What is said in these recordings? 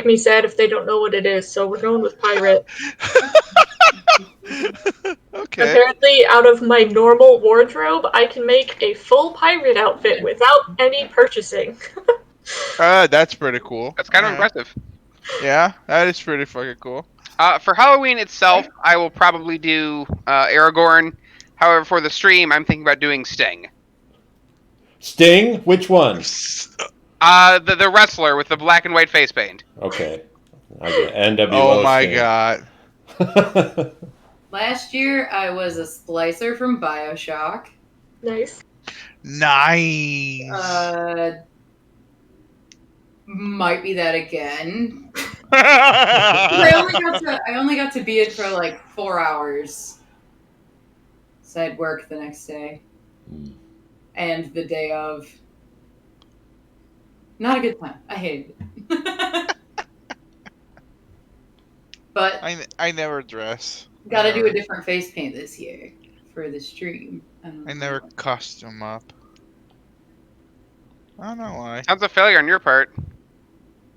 me sad if they don't know what it is, so we're going with pirate. Okay. Apparently, out of my normal wardrobe, I can make a full pirate outfit without any purchasing. That's pretty cool. That's kind of Alright. impressive. Yeah, that is pretty fucking cool. For Halloween itself, I will probably do Aragorn. However, for the stream, I'm thinking about doing Sting. Sting? Which one? The wrestler with the black and white face paint. Okay. I get NWO Oh my Sting. god. Last year, I was a splicer from BioShock. Nice. Nice. Might be that again. I only got to be it for like 4 hours. So I'd work the next day. And the day of. Not a good time. I hated it. But I never dress. gotta do a different face paint this year for the stream. I never costume up. I don't know why. Sounds a failure on your part.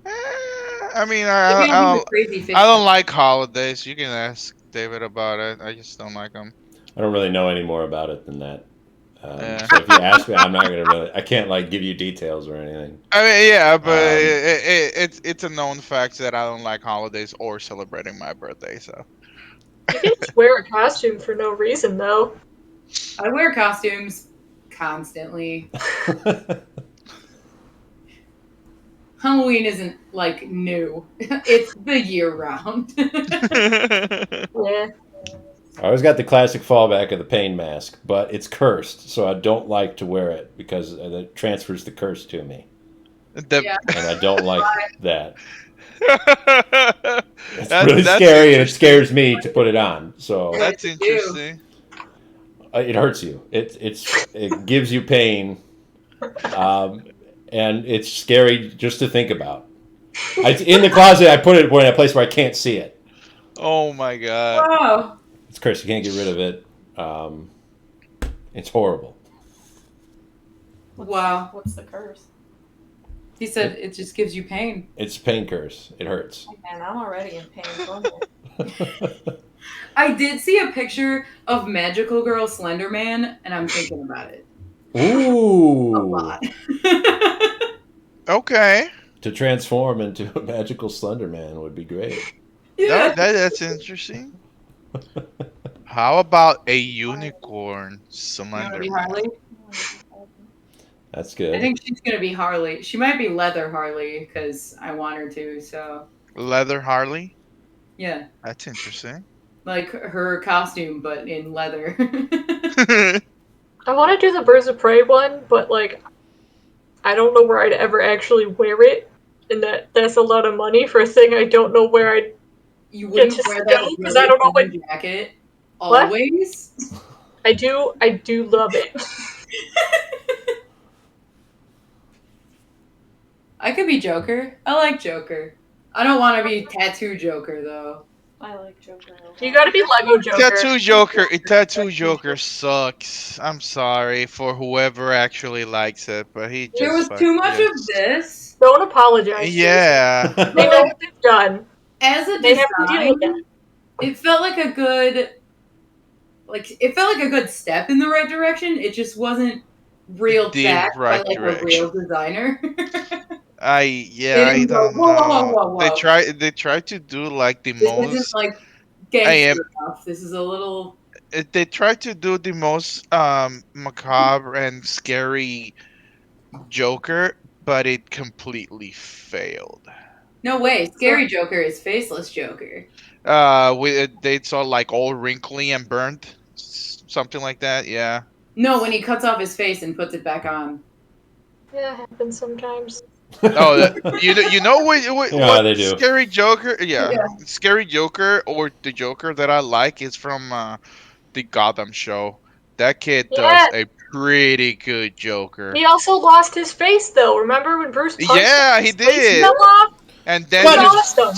I mean, Maybe I I'll do don't, the crazy face I don't paint. like holidays. You can ask David about it. I just don't like them. I don't really know any more about it than that. Yeah. So if you ask me, I'm not gonna really. I can't like give you details or anything. I mean, yeah, but Um, it's a known fact that I don't like holidays or celebrating my birthday. So You can just wear a costume for no reason, though. I wear costumes constantly. Halloween isn't like new. It's the year round. Yeah. I always got the classic fallback of the pain mask, but it's cursed, so I don't like to wear it because it transfers the curse to me, Yeah. and I don't like that. It's That- really that's scary, and it scares me to put it on. So That's You do. interesting. it hurts you. It gives you pain, and it's scary just to think about. In the closet, I put it in a place where I can't see it. Oh my god. Oh. It's cursed. You can't get rid of it. It's horrible. Wow. What's the curse? He said it just gives you pain. It's a pain curse. It hurts. Man, I'm already in pain. Go ahead. I did see a picture of Magical Girl Slender Man, and I'm thinking about it Ooh. a lot. Okay. To transform into a magical Slender Man would be great. Yeah. That's interesting. How about a unicorn You wanna Slender be Man? Harley? That's I good. think she's gonna be Harley. She might be Leather Harley because I want her to. So Leather Harley? yeah, That's interesting. like her costume, but in leather. I want to do the Birds of Prey one, but like, I don't know where I'd ever actually wear it, and that's a lot of money for a thing I don't know where I'd. You wouldn't to wear stay, that 'cause I don't know really what- jacket What? always. I do love it. I could be Joker. I like Joker. I don't want to be Tattoo Joker though. I like Joker. You gotta be Lego Joker. Tattoo Joker sucks. I'm sorry for whoever actually likes it, but he just There was too much fucking- of this. Don't apologize. Yeah. They know what they've done. As a They have to deal with design, that. it felt like a good step in the right direction. It just wasn't reeled The back right by like a real designer. I didn't go, don't "Whoa, whoa, know. whoa, whoa." They try to do like the This isn't most like I am- gangster enough. This is a little. they try to do the most macabre and scary Joker, but it completely failed. No way. Scary Joker is faceless Joker. They saw like all wrinkly and burnt, something like that. Yeah. No, when he cuts off his face and puts it back on. Yeah, it happens sometimes. Oh, you know what Yeah, they do. Scary Joker? Yeah. Yeah. Scary Joker or the Joker that I like is from the Gotham show. That kid Yeah. does a pretty good Joker. He also lost his face, though. Remember when Bruce punched Yeah, him, he his face did. fell off? And He then lost him.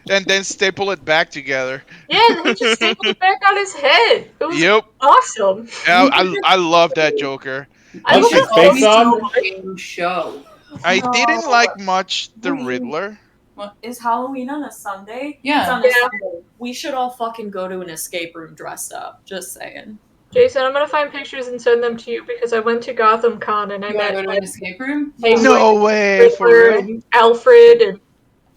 and then staple it back together. Yeah, and he just stapled it back on his head. It was Yep. awesome. Yeah, I love that Joker. I Punched love his it face off? Same show. I No. didn't like much the Weird. Riddler. Is Halloween on a Sunday? Yeah. It's on a Yeah. Sunday. We should all fucking go to an escape room dressed up. Just saying. Jason, I'm gonna find pictures and send them to you because I went to Gotham Con and I You want to met go to an escape room? Penguin, No way, for Riddler, real? and Alfred,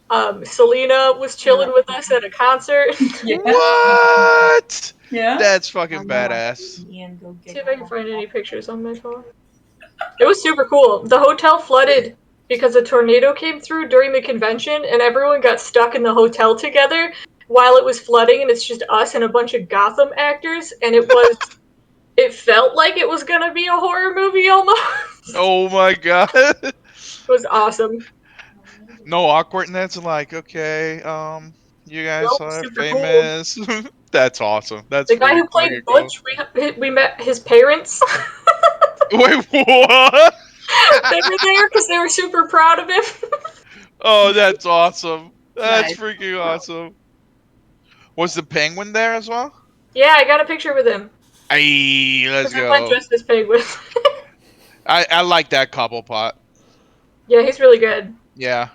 and Selena was chilling with us at a concert. Yeah. What? Yeah. That's fucking badass. Ian, go get See if I can find any pictures on my phone. It was super cool. The hotel flooded because a tornado came through during the convention and everyone got stuck in the hotel together while it was flooding, and it's just us and a bunch of Gotham actors, and it felt like it was gonna be a horror movie almost. Oh my god. It was awesome. No awkwardness, like, okay, you guys Nope, are super cool. famous. That's awesome. That's The guy pretty who played fucking cool. Butch, we met his parents. Wait, what? They were there because they were super proud of him. Oh, that's awesome. That's Nice. freaking awesome. Was the penguin there as well? Yeah, I got a picture with him. Aye, let's Because I went go. dressed as Penguin. I like that couple pot. Yeah, he's really good. Yeah.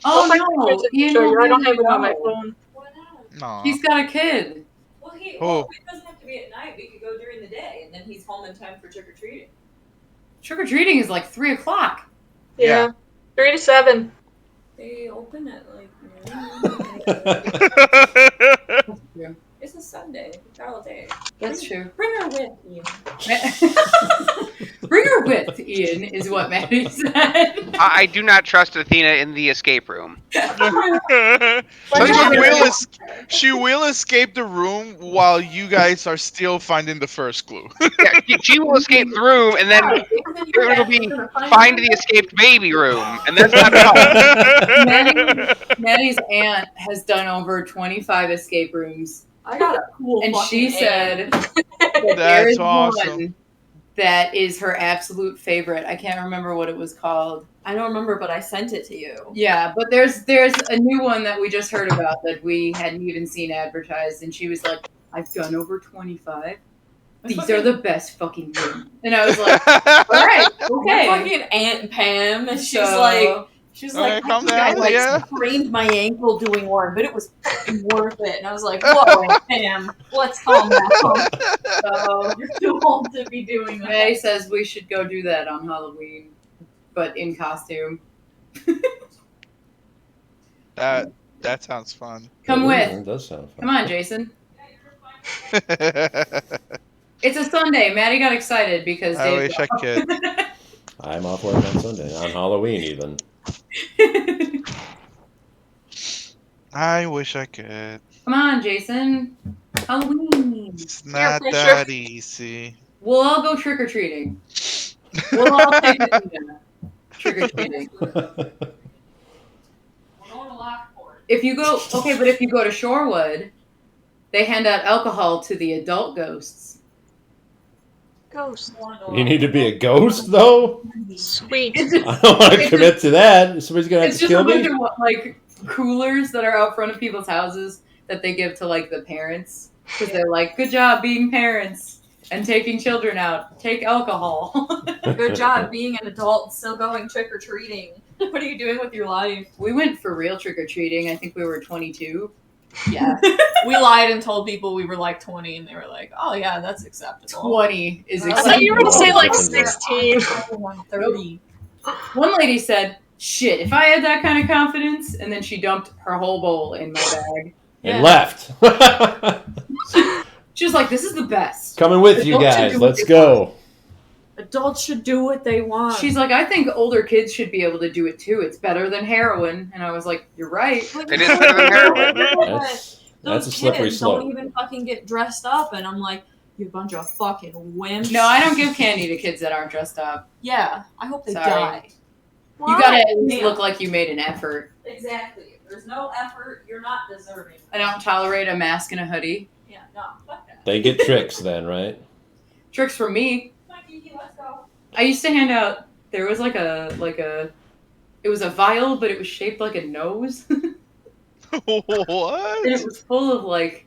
Oh I'll find no, pictures and Ian show you. won't I don't be have able it to on my go. phone. Why not? No. He's got a kid. Well, Who? it doesn't have to be at night. We could go during the day, and then he's home in time for trick or treating. Trick or treating is like 3 o'clock. Yeah. 3 to 7. They open at like noon. It's a Sunday. It's all day. That's true. Bring her with you. Bring her with, Ian, is what Maddie said. I do not trust Athena in the escape room. She will escape the room while you guys are still finding the first clue. Yeah, she will escape the room, and then it'll be find the escaped baby room, and that's not fun. Maddie's aunt has done over 25 escape rooms, I got a cool and fucking she said aunt. that there That's is awesome. one that is her absolute favorite. I can't remember what it was called. I don't remember, but I sent it to you. Yeah, but there's a new one that we just heard about that we hadn't even seen advertised, and she was like, "I've done over 25. These are the best fucking rooms." And I was like, "All right, My okay." fucking Aunt Pam, and she's So- like, Okay, calm I down, like yeah. sprained my ankle doing one, but it was fucking worth it. And I was like, whoa, Aunt Pam, let's calm down. So You're too old to be doing that. Maddie says we should go do that on Halloween, but in costume. That sounds fun. Come with. It does sound fun. Come on, Jason. It's a Sunday. Maddie got excited because I Dave's wish I could. I'm off work on Sunday, on Halloween even. I wish I could. Come on, Jason. Halloween. It's not Peer that pressure. easy. We'll all go trick or treating. We'll all take trick or treating. We're going to Lockport. If you go but if you go to Shorewood, they hand out alcohol to the adult ghosts. Ghost. You need to be a ghost, though? Sweet. It's just, I don't want to commit to that. Somebody's going to have it's to just a kill bunch me? of like coolers that are out front of people's houses that they give to like the parents because they're like, "Good job being parents and taking children out. Take alcohol." Good job being an adult, still going trick or treating. What are you doing with your life? We went for real trick or treating. I think we were 22. Yeah. We lied and told people we were like 20, and they were like, oh, yeah, that's acceptable. 20 is I I acceptable. thought you were going to say like Acceptable. 16. Oh, I'm 30. One lady said, "Shit, if I had that kind of confidence," and then she dumped her whole bowl in my bag. And Yeah. left. She was like, "This is the best." Coming with you Don't you guys. do what Let's they go. Adults should do what they want. She's like, "I think older kids should be able to do it too. It's better than heroin." And I was like, "You're right." It is better than heroin. That's Those a slippery kids slope. don't even fucking get dressed up, and I'm like, you bunch of fucking wimps. No, I don't give candy to kids that aren't dressed up. Yeah, I hope they Sorry. die. You gotta at least Yeah. look like you made an effort. Exactly. If there's no effort, you're not deserving. I don't tolerate a mask and a hoodie. Yeah, no, fuck that. They get tricks then, right? Tricks from me. Come on, Kiki, let's go. I used to hand out. There was it was a vial, but it was shaped like a nose, and What? it was full of like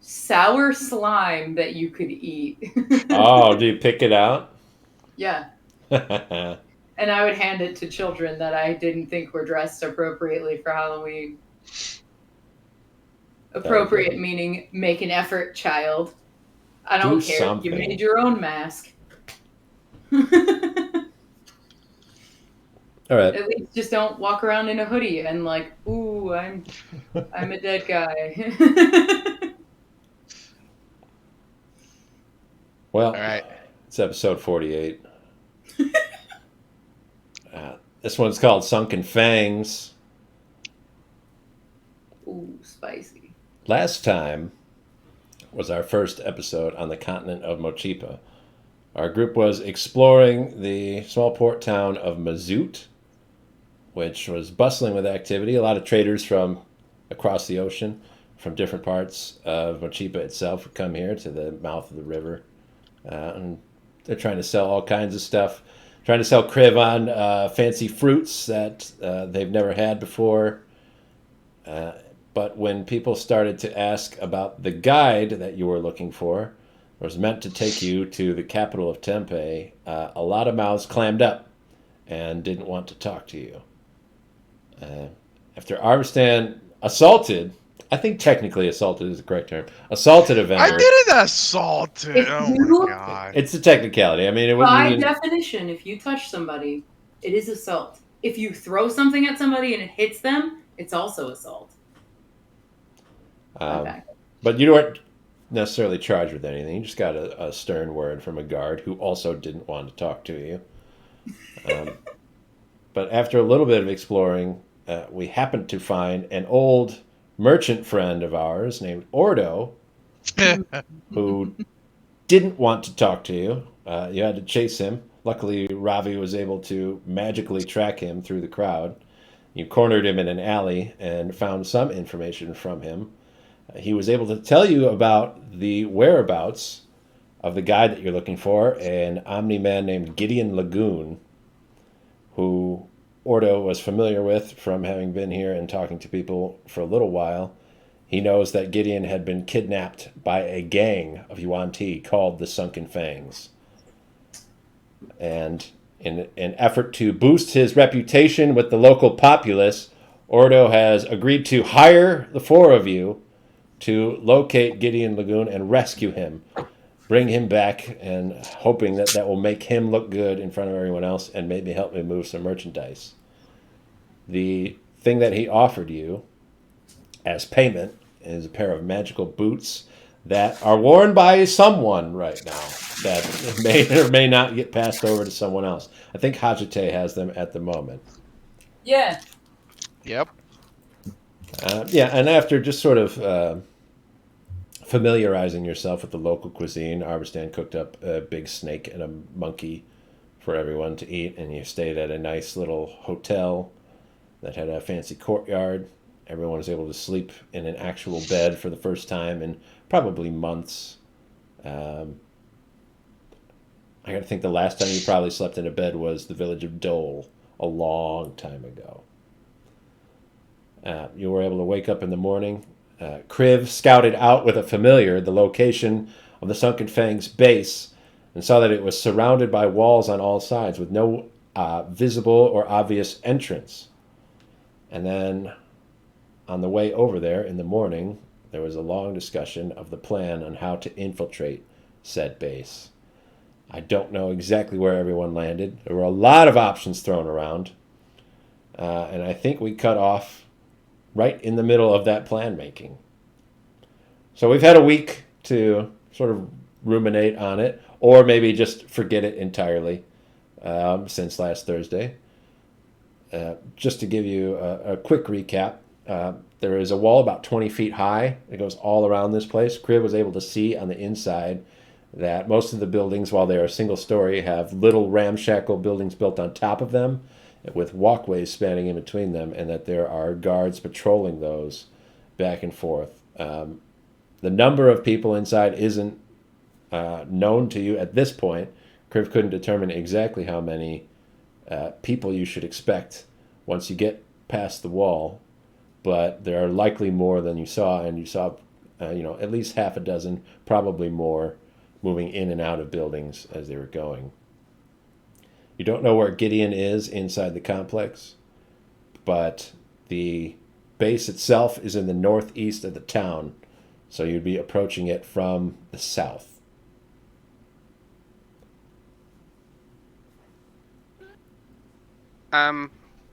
sour slime that you could eat. Oh, do you pick it out? Yeah. That's And I would hand it to children that I didn't think were dressed appropriately for Halloween. Appropriate meaning make an effort, child. I don't care. something. You made your own mask. All right. At least just don't walk around in a hoodie and like, ooh, I'm a dead guy. Well, All right. it's episode 48. This one's called Sunken Fangs. Ooh, spicy. Last time was our first episode on the continent of Mochipa. Our group was exploring the small port town of Mazout, which was bustling with activity. A lot of traders from across the ocean, from different parts of Mochipa itself, would come here to the mouth of the river. And they're trying to sell all kinds of stuff. Trying to sell Krivon fancy fruits that they've never had before. But when people started to ask about the guide that you were looking for, was meant to take you to the capital of Tempe, a lot of mouths clammed up and didn't want to talk to you. After Arvistan assaulted, I think technically assaulted is the correct term, assaulted a vendor. I didn't assault it. If Oh you- my god. It's a technicality. I mean, it wouldn't By mean... definition, if you touch somebody, it is assault. If you throw something at somebody and it hits them, it's also assault. Okay. But you weren't necessarily charged with anything. You just got a stern word from a guard who also didn't want to talk to you. But after a little bit of exploring, we happened to find an old merchant friend of ours named Ordo, who didn't want to talk to you. You had to chase him. Luckily, Ravi was able to magically track him through the crowd. You cornered him in an alley and found some information from him. He was able to tell you about the whereabouts of the guy that you're looking for, an Omni-Man named Gideon Lagoon, who Ordo was familiar with from having been here and talking to people for a little while. He knows that Gideon had been kidnapped by a gang of Yuan-Ti called the Sunken Fangs. And in an effort to boost his reputation with the local populace, Ordo has agreed to hire the four of you to locate Gideon Lagoon and rescue him, bring him back, and hoping that that will make him look good in front of everyone else and maybe help me move some merchandise. The thing that he offered you as payment is a pair of magical boots that are worn by someone right now that may or may not get passed over to someone else. I think Hajite has them at the moment. Yeah. Yep. Yeah, and after just sort of familiarizing yourself with the local cuisine, Arvistan cooked up a big snake and a monkey for everyone to eat, and you stayed at a nice little hotel that had a fancy courtyard. Everyone was able to sleep in an actual bed for the first time in probably months. I got to think the last time you probably slept in a bed was the village of Dole a long time ago. You were able to wake up in the morning. Kriv scouted out with a familiar the location of the Sunken Fangs base and saw that it was surrounded by walls on all sides with no visible or obvious entrance. And then on the way over there in the morning, there was a long discussion of the plan on how to infiltrate said base. I don't know exactly where everyone landed. There were a lot of options thrown around. And I think we cut off right in the middle of that plan making. So we've had a week to sort of ruminate on it, or maybe just forget it entirely since last Thursday. Just to give you a quick recap, there is a wall about 20 feet high that goes all around this place. Kriv was able to see on the inside that most of the buildings, while they are single story, have little ramshackle buildings built on top of them with walkways spanning in between them, and that there are guards patrolling those back and forth. The number of people inside isn't known to you at this point. Kriv couldn't determine exactly how many people you should expect once you get past the wall, but there are likely more than you saw, and you saw at least half a dozen, probably more, moving in and out of buildings as they were going. You don't know where Gideon is inside the complex, but the base itself is in the northeast of the town, so you'd be approaching it from the south.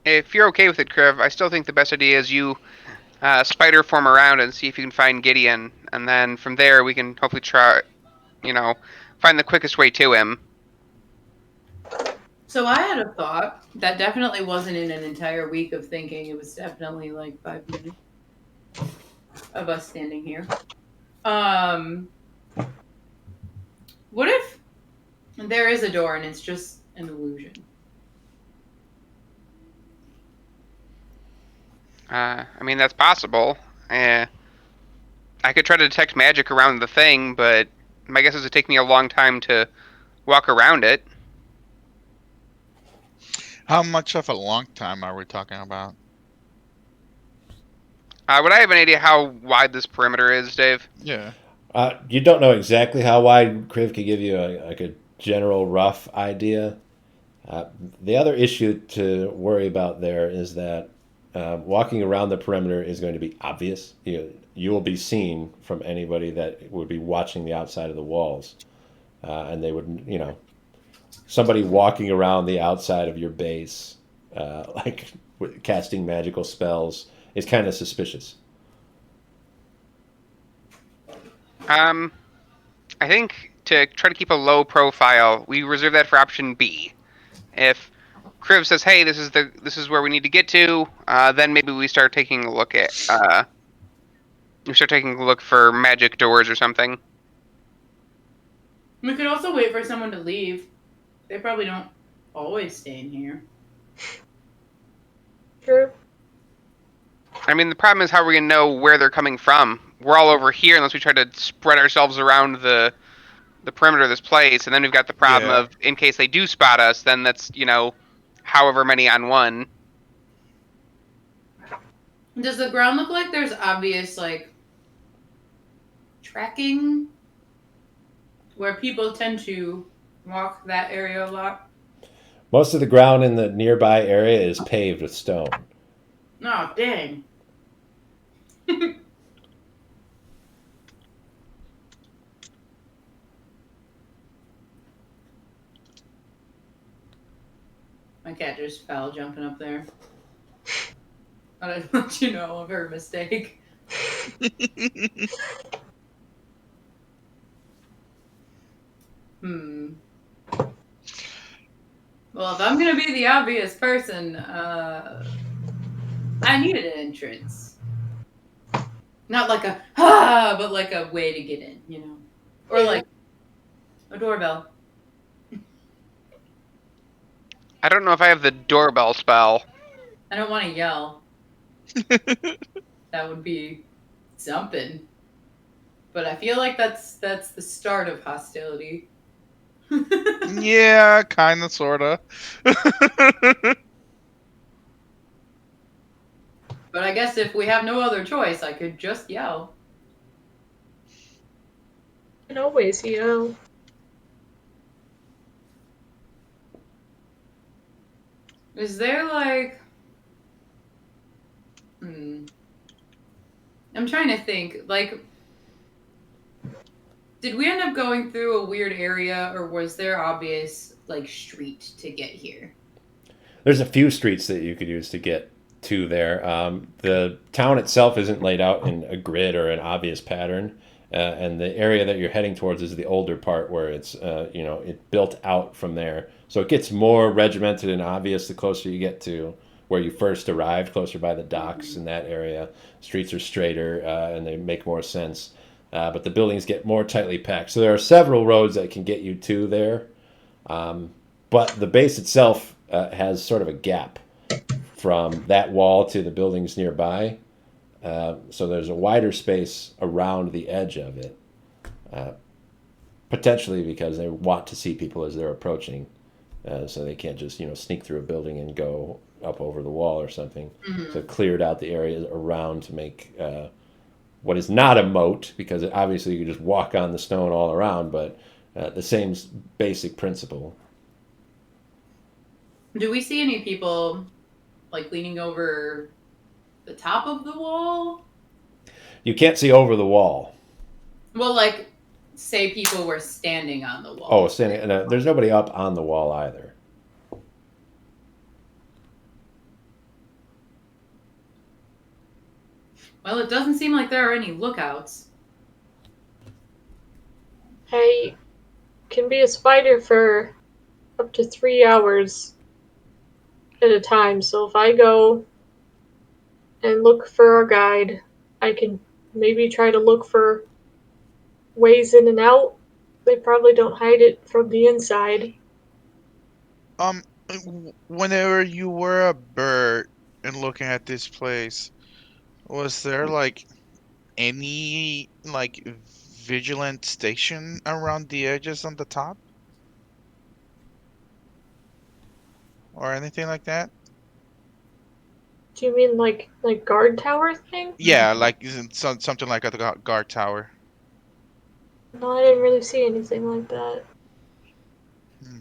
If you're okay with it, Kriv, I still think the best idea is you spider form around and see if you can find Gideon, and then from there we can hopefully try, find the quickest way to him. So I had a thought that definitely wasn't in an entire week of thinking. It was definitely like 5 minutes of us standing here. What if there is a door and it's just an illusion? I mean, that's possible. I could try to detect magic around the thing, but my guess is it'd take me a long time to walk around it. How much of a long time are we talking about? Would I have an idea how wide this perimeter is, Dave? Yeah. You don't know exactly how wide. Kriv could give you a general rough idea. The other issue to worry about there is that walking around the perimeter is going to be obvious. You will be seen from anybody that would be watching the outside of the walls. And they would, somebody walking around the outside of your base, like casting magical spells, is kind of suspicious. I think to try to keep a low profile, we reserve that for option B. If Kriv says, "Hey, this is where we need to get to," then maybe we start taking a look at for magic doors or something. We could also wait for someone to leave. They probably don't always stay in here. True. I mean, the problem is how we're gonna know where they're coming from. We're all over here unless we try to spread ourselves around the perimeter of this place, and then we've got the problem of in case they do spot us, then that's however many on one. Does the ground look like there's obvious tracking where people tend to walk that area a lot? Most of the ground in the nearby area is paved with stone. Oh, dang. My cat just fell jumping up there. I didn't let you know of her mistake. Well, if I'm gonna be the obvious person, I needed an entrance. Not like a but like a way to get in, or like a doorbell. I don't know if I have the doorbell spell. I don't want to yell. That would be something. But I feel like that's the start of hostility. Yeah, kind of, sort of. But I guess if we have no other choice, I could just yell. You can always yell. Is there I'm trying to think. Did we end up going through a weird area, or was there obvious street to get here? There's a few streets that you could use to get to there. The town itself isn't laid out in a grid or an obvious pattern, and the area that you're heading towards is the older part where it's it built out from there. So it gets more regimented and obvious the closer you get to where you first arrived, closer by the docks in that area. Streets are straighter and they make more sense. But the buildings get more tightly packed. So there are several roads that can get you to there. But the base itself has sort of a gap from that wall to the buildings nearby. So there's a wider space around the edge of it. Potentially because they want to see people as they're approaching. So they can't just, sneak through a building and go up over the wall or something. Mm-hmm. So cleared out the areas around to make what is not a moat, because obviously you can just walk on the stone all around, but the same basic principle. Do we see any people like leaning over the top of the wall? You can't see over the wall. Well, like, say people were standing on the wall. Oh, standing. And there's nobody up on the wall either. Well, it doesn't seem like there are any lookouts. I can be a spider for up to 3 hours at a time, so if I go and look for a guide, I can maybe try to look for ways in and out. They probably don't hide it from the inside. Um, whenever you were a bird and looking at this place, was there like any like vigilant station around the edges on the top? Or anything like that? Do you mean like guard tower thing? Yeah, like something like a guard tower. No, I didn't really see anything like that. Hmm.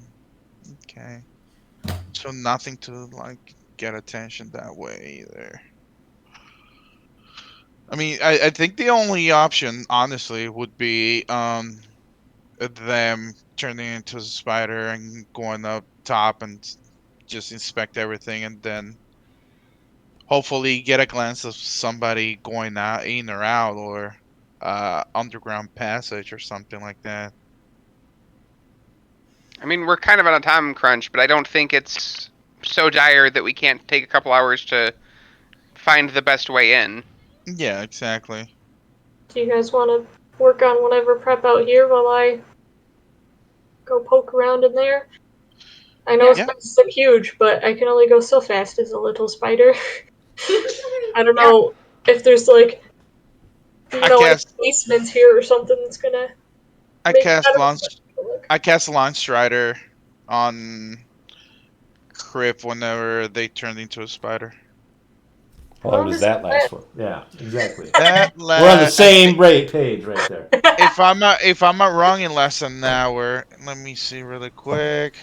Okay. So nothing to like get attention that way either. I mean, I think the only option, honestly, would be them turning into a spider and going up top and just inspect everything, and then hopefully get a glance of somebody going out in or out, or underground passage or something like that. I mean, we're kind of on a time crunch, but I don't think it's so dire that we can't take a couple hours to find the best way in. Yeah, exactly. Do you guys want to work on whatever prep out here while I go poke around in there? I know Yeah. spaces are huge, but I can only go so fast as a little spider. I don't Yeah. know if there's like, I any cast basements here or something that's gonna I make cast that launch look. I cast Launch Strider on Crip whenever they turned into a spider. How long does that last for? Yeah, exactly. That We're on the same page right there. if I'm not wrong, in less than an hour. Let me see really quick.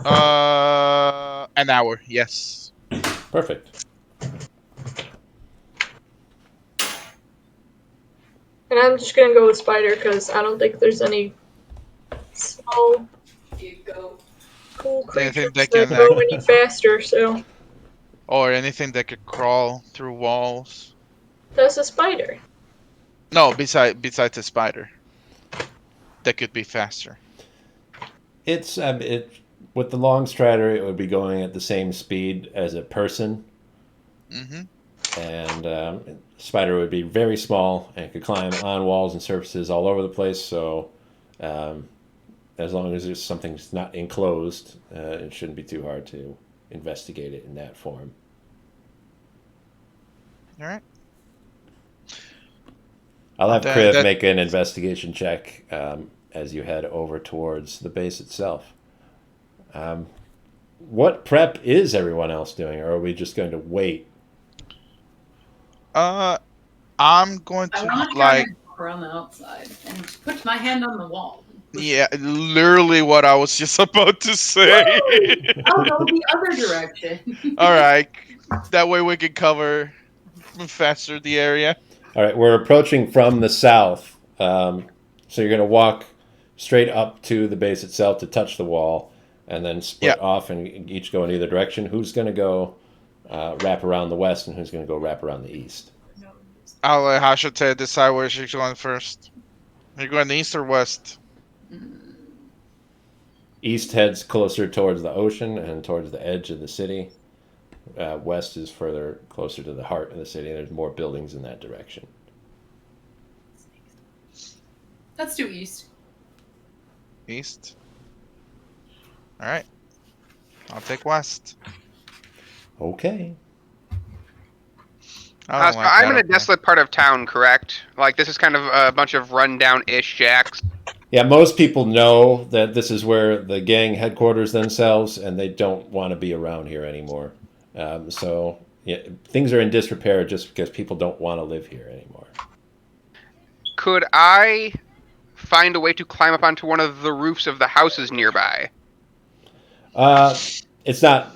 An hour. Yes. Perfect. And I'm just gonna go with spider because I don't think there's any small You go. cool Anything creatures that that can go any faster. So or anything that could crawl through walls. that's a spider. No, besides a spider, that could be faster. It's with the long strider, it would be going at the same speed as a person, Mm-hmm. and spider would be very small and could climb on walls and surfaces all over the place. So, as long as there's something's not enclosed, it shouldn't be too hard to investigate it in that form. All right. I'll have That- Kriv that- make an investigation check as you head over towards the base itself. What prep is everyone else doing, or are we just going to wait? I'm going I to want to like. walk around the outside and put my hand on the wall. Yeah, literally what I was just about to say. I'll go the other direction. All right, that way we can cover faster the area. All right, we're approaching from the south, so you're going to walk straight up to the base itself to touch the wall, and then split off and each go in either direction. Who's going to go wrap around the west, and who's going to go wrap around the east? I'll let Hashite decide where she's going first. Are you going east or west? East heads closer towards the ocean and towards the edge of the city. West is further closer to the heart of the city. There's more buildings in that direction. Let's do east. East. All right. I'll take west. Okay. I So don't like I'm that in a up there. desolate part of town, correct? Like, this is kind of a bunch of rundown-ish shacks. Yeah, most people know that this is where the gang headquarters themselves, and they don't want to be around here anymore. So yeah, things are in disrepair just because people don't want to live here anymore. Could I find a way to climb up onto one of the roofs of the houses nearby? It's not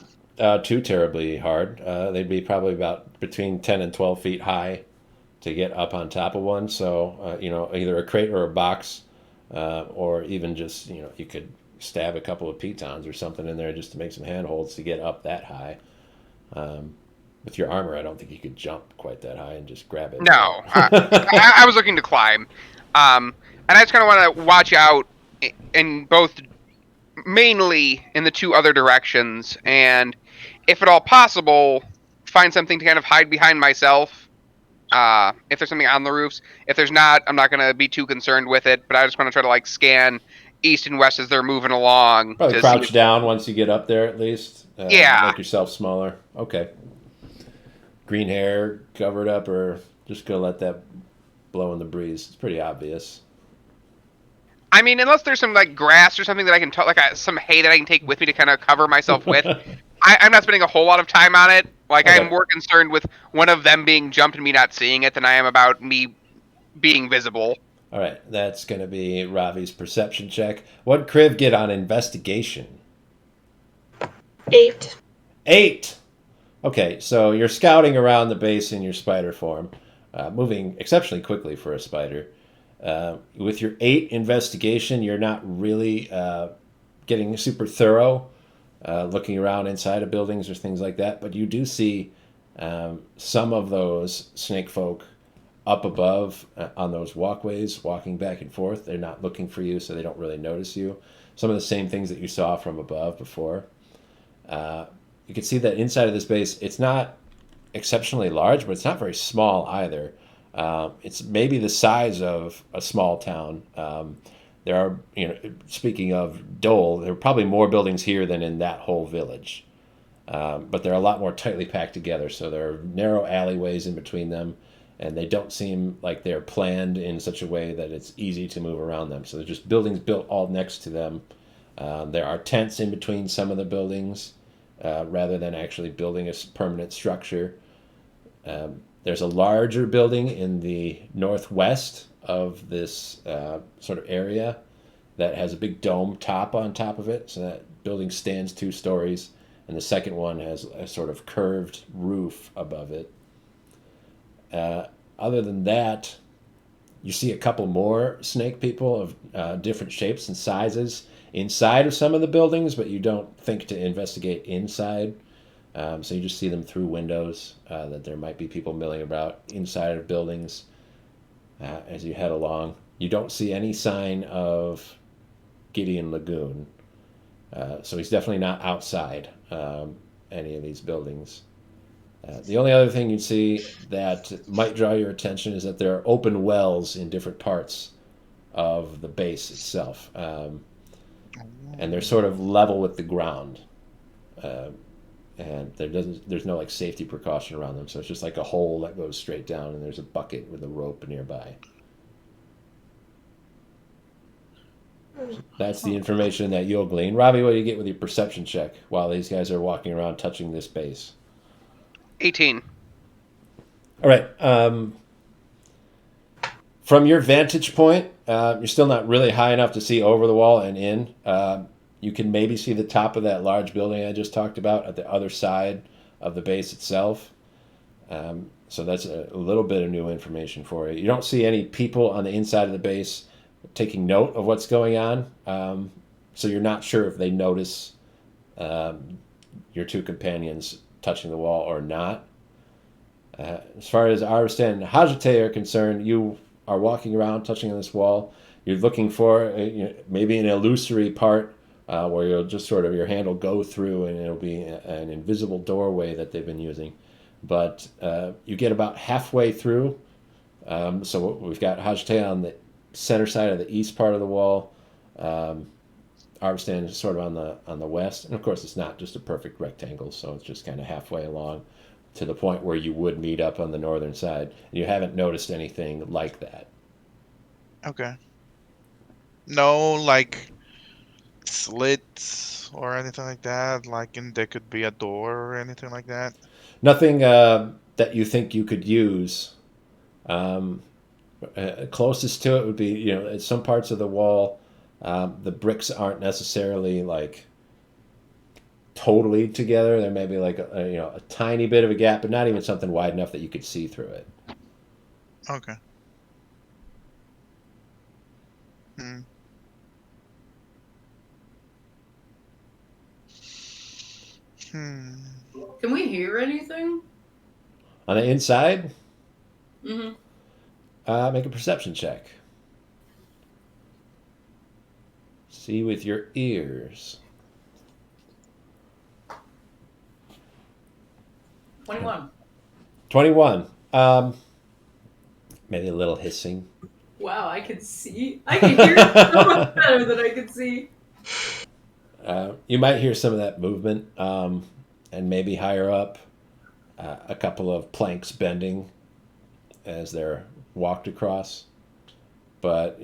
too terribly hard. They'd be probably about between 10 and 12 feet high to get up on top of one. So, either a crate or a box, or even just, you could stab a couple of pitons or something in there just to make some handholds to get up that high. With your armor, I don't think you could jump quite that high and just grab it. No, I was looking to climb, and I just kind of want to watch out in both, mainly in the two other directions, and if at all possible, find something to kind of hide behind myself. If there's something on the roofs, if there's not, I'm not gonna be too concerned with it. But I just want to try to like scan east and west as they're moving along. Probably To crouch see down once you get up there at least. Yeah. Make yourself smaller. Okay. Green hair covered up, or just gonna let that blow in the breeze. It's pretty obvious. I mean, unless there's some like grass or something that I can some hay that I can take with me to kind of cover myself with. I'm not spending a whole lot of time on it. Like, Okay. I'm more concerned with one of them being jumped and me not seeing it than I am about me being visible. All right, that's going to be Ravi's perception check. What'd Kriv get on investigation? 8. 8! Okay, so you're scouting around the base in your spider form, moving exceptionally quickly for a spider. With your 8 investigation, you're not really getting super thorough, looking around inside of buildings or things like that, but you do see some of those snake folk up above on those walkways, walking back and forth. They're not looking for you, so they don't really notice you. Some of the same things that you saw from above before. You can see that inside of this base, it's not exceptionally large, but it's not very small either. It's maybe the size of a small town. There are, speaking of Dole, there are probably more buildings here than in that whole village. But they're a lot more tightly packed together, so there are narrow alleyways in between them, and they don't seem like they're planned in such a way that it's easy to move around them. So they're just buildings built all next to them. There are tents in between some of the buildings, rather than actually building a permanent structure. There's a larger building in the northwest of this sort of area that has a big dome top on top of it. So that building stands 2 stories, and the second one has a sort of curved roof above it. Other than that, you see a couple more snake people of different shapes and sizes inside of some of the buildings, but you don't think to investigate inside. So you just see them through windows, that there might be people milling about inside of buildings as you head along. You don't see any sign of Gideon Lagoon. So he's definitely not outside any of these buildings. The only other thing you'd see that might draw your attention is that there are open wells in different parts of the base itself. And they're sort of level with the ground. And there's no like safety precaution around them, so it's just like a hole that goes straight down, and there's a bucket with a rope nearby. That's the information that you'll glean. Robbie, what do you get with your perception check while these guys are walking around touching this base? 18. All right. From your vantage point, you're still not really high enough to see over the wall and in. You can maybe see the top of that large building I just talked about at the other side of the base itself. So that's a little bit of new information for you. You don't see any people on the inside of the base taking note of what's going on. So you're not sure if they notice your 2 companions touching the wall or not. As far as Arstan and Hajate are concerned, you are walking around touching on this wall. You're looking for maybe an illusory part where you'll just sort of, your hand will go through and it'll be an invisible doorway that they've been using. But you get about halfway through. So we've got Hajate on the center side of the east part of the wall. Arstan is sort of on the west. And of course, it's not just a perfect rectangle, so it's just kind of halfway along to the point where you would meet up on the northern side. And you haven't noticed anything like that. Okay. No, like slits or anything like that. Like, there could be a door or anything like that. Nothing that you think you could use. Closest to it would be, in some parts of the wall, the bricks aren't necessarily like totally together. There may be like a tiny bit of a gap, but not even something wide enough that you could see through it. Okay. Hmm. Hmm. Can we hear anything? On the inside, Mm-hmm. make a perception check. See with your ears. 21. 21. Maybe a little hissing. Wow, I can see. I can hear so much better than I can see. You might hear some of that movement, and maybe higher up, a couple of planks bending as they're walked across, but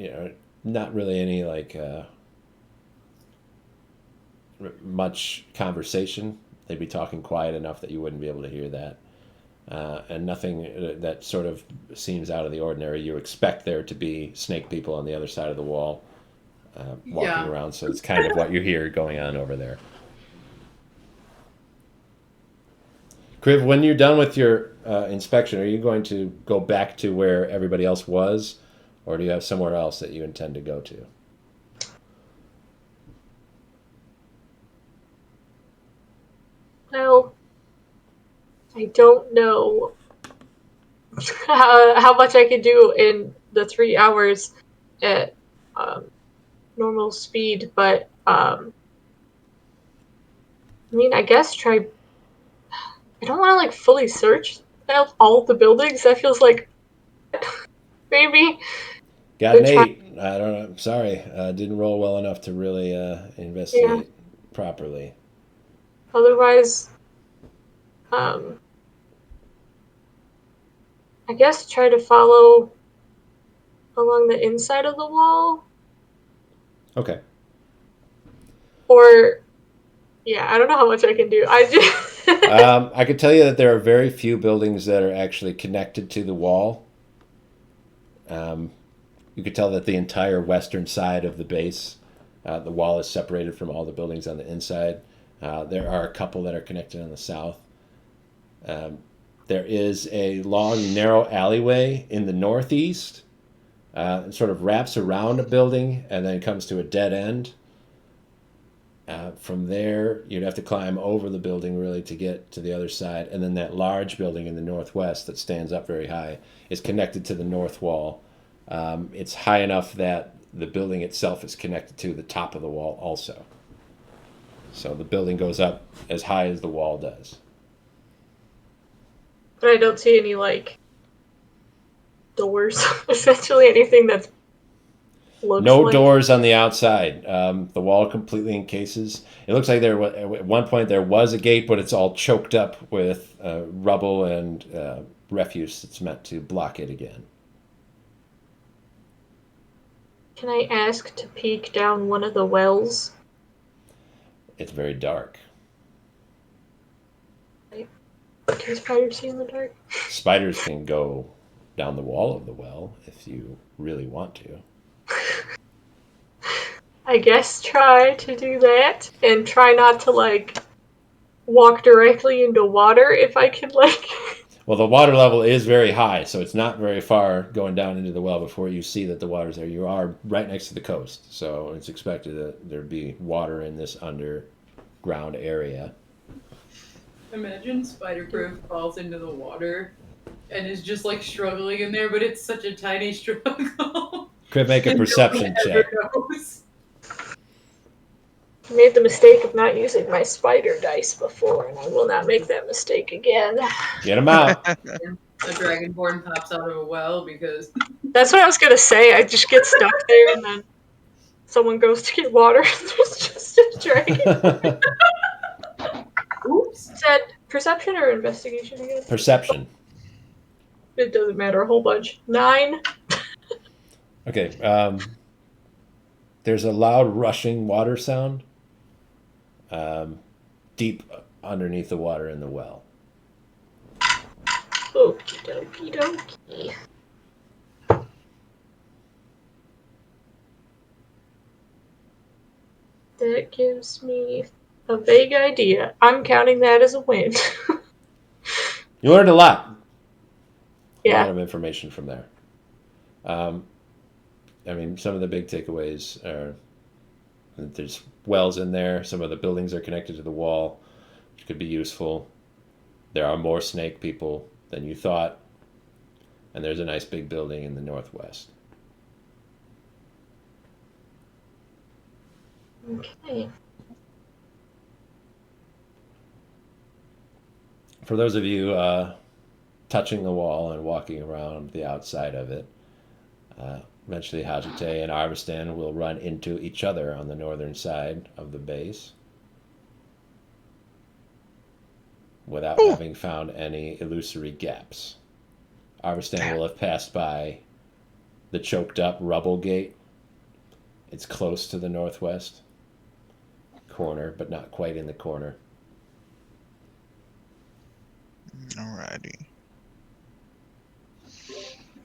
not really any like much conversation. They'd be talking quiet enough that you wouldn't be able to hear that, and nothing that sort of seems out of the ordinary. You expect there to be snake people on the other side of the wall, walking around, so it's kind of what you hear going on over there. Kriv, when you're done with your inspection, are you going to go back to where everybody else was, or do you have somewhere else that you intend to go to? Well, I don't know how much I could do in the 3 hours at normal speed, but I mean, I guess try. I don't want to like fully search out all the buildings. That feels like maybe. Got an But try. 8. I don't know. Sorry, didn't roll well enough to really Yeah. investigate properly. Otherwise, I guess try to follow along the inside of the wall. Okay. Or, yeah, I don't know how much I can do. I just. I could tell you that there are very few buildings that are actually connected to the wall. You could tell that the entire western side of the base, the wall is separated from all the buildings on the inside. There are a couple that are connected on the south. There is a long, narrow alleyway in the northeast. It sort of wraps around a building and then comes to a dead end. From there, you'd have to climb over the building really to get to the other side. And then that large building in the northwest that stands up very high is connected to the north wall. It's high enough that the building itself is connected to the top of the wall also. So the building goes up as high as the wall does. But I don't see any, like, doors. Essentially anything that's looks No like. doors on the outside. The wall completely encases. It looks like there at one point there was a gate, but it's all choked up with rubble and refuse that's meant to block it again. Can I ask to peek down one of the wells? It's very dark. Can spiders see in the dark? Spiders can go down the wall of the well if you really want to. I guess try to do that and try not to like walk directly into water if I can like. Well, the water level is very high, so it's not very far going down into the well before you see that the water's there. You are right next to the coast, so it's expected that there'd be water in this underground area. Imagine Spider-Proof falls into the water and is just like struggling in there, but it's such a tiny struggle. Could make a And perception no one ever check. knows. I made the mistake of not using my spider dice before, and I will not make that mistake again. Get them out. A dragonborn pops out of a well because That's what I was gonna say. I just get stuck there, and then someone goes to get water, and there's just a dragon. oops. Is that perception or investigation again? Perception. It doesn't matter a whole bunch. 9. Okay. There's a loud rushing water sound deep underneath the water in the well. Okie dokie dokie. That gives me a vague idea. I'm counting that as a win. You learned a lot. A lot Yeah. of information from there. Um, I mean, some of the big takeaways are that there's wells in there. Some of the buildings are connected to the wall, which could be useful. There are more snake people than you thought. And there's a nice big building in the northwest. Okay. For those of you touching the wall and walking around the outside of it, eventually Hajite and Arvistan will run into each other on the northern side of the base without Ooh. having found any illusory gaps. Arvistan will have passed by the choked up rubble gate. It's close to the northwest corner, but not quite in the corner. Alrighty.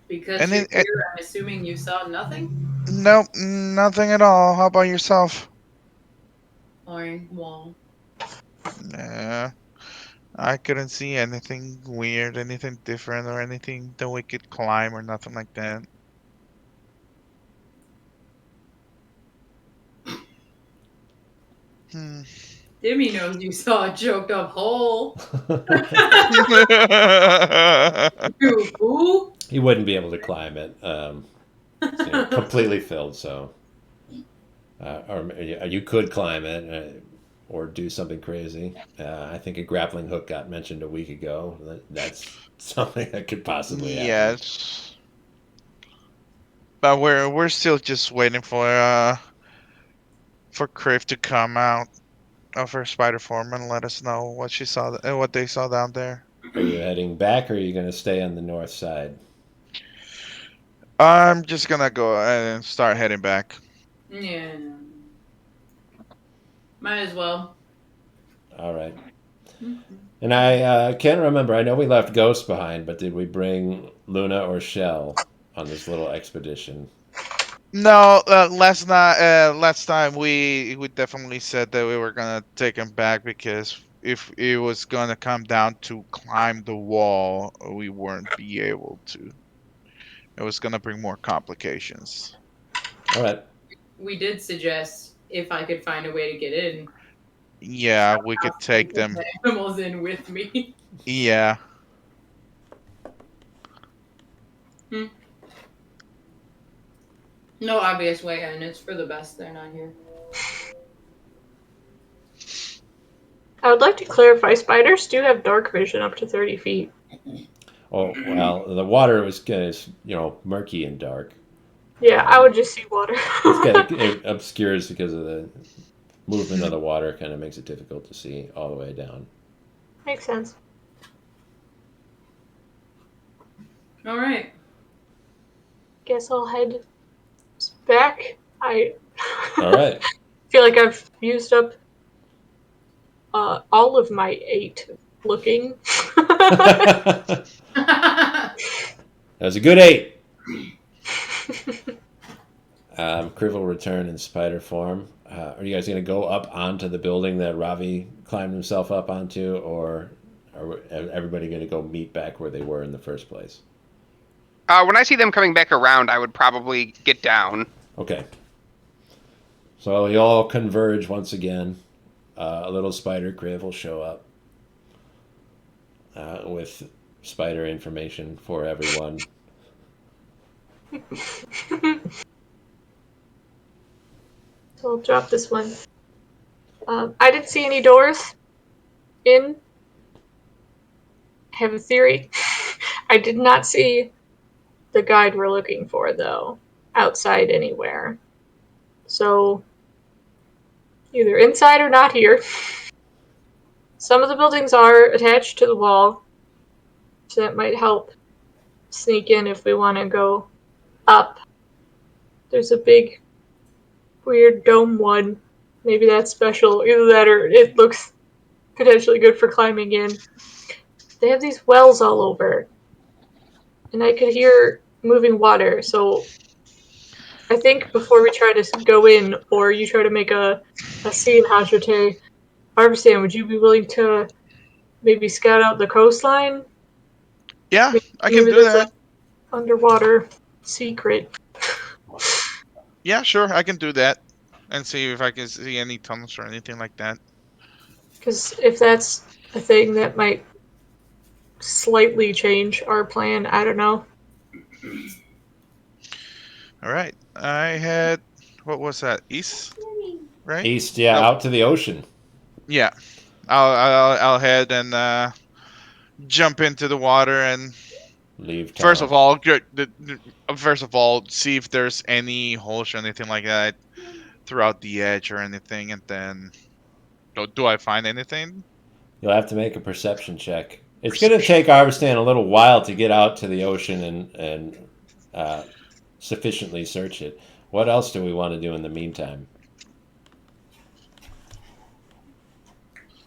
Because And you're it, here, I'm assuming you saw nothing? nope, nothing at all. How about yourself? Boring wall. Nah, I couldn't see anything weird, anything different, or anything that we could climb or nothing like that. Hmm. Dimmy knows you saw a choked up hole. You fool. He wouldn't be able to climb it. It's completely filled, so. Or you could climb it or do something crazy. I think a grappling hook got mentioned a week ago. That's something that could possibly happen. Yes, but we're still just waiting for Criff to come out of her spider form and let us know what she saw, what they saw down there. Are you heading back, or are you going to stay on the north side? I'm just gonna go ahead and start heading back. Yeah. Might as well. All right. Mm-hmm. And I can't remember. I know we left Ghost behind, but did we bring Luna or Shell on this little expedition? No, last time we definitely said that we were gonna take him back because if it was gonna come down to climb the wall, we weren't be able to. It was gonna bring more complications. All right. We did suggest if I could find a way to get in. Yeah, we could I'll take take them. the animals in with me. Yeah. No obvious way in. It's for the best they're not here. I would like to clarify, spiders do have dark vision up to 30 feet. Oh well, the water was murky and dark. Yeah, I would just see water. It obscures because of the movement of the water. Kind of makes it difficult to see all the way down. Makes sense. All right. Guess I'll head back. I All right. feel like I've used up all of my 8 looking. That was a good 8. Criv will return in spider form. Are you guys going to go up onto the building that Ravi climbed himself up onto, or are everybody going to go meet back where they were in the first place? When I see them coming back around, I would probably get down. Okay. So you all converge once again. A little spider Criv will show up with spider information for everyone. So I'll drop this one. I didn't see any doors in. I have a theory. I did not see the guide we're looking for, though, outside anywhere. So, either inside or not here. Some of the buildings are attached to the wall, so that might help sneak in if we want to go up. There's a big, weird dome one. Maybe that's special. Either that or it looks potentially good for climbing in. They have these wells all over. And I could hear moving water, so I think before we try to go in, or you try to make a scene, Hajite, Arvstan, would you be willing to maybe scout out the coastline? Yeah, I can Maybe do there's that. like underwater secret. Yeah, sure, I can do that. And see if I can see any tunnels or anything like that. Because if that's a thing, that might slightly change our plan. I don't know. All right. I had, what was that? East, right? East, yeah, No, out to the ocean. yeah. I'll head and jump into the water and Leave town. first of all, see if there's any holes or anything like that throughout the edge or anything, and then do I find anything? You'll have to make a perception check. It's going to take Arvstan a little while to get out to the ocean and sufficiently search it. What else do we want to do in the meantime?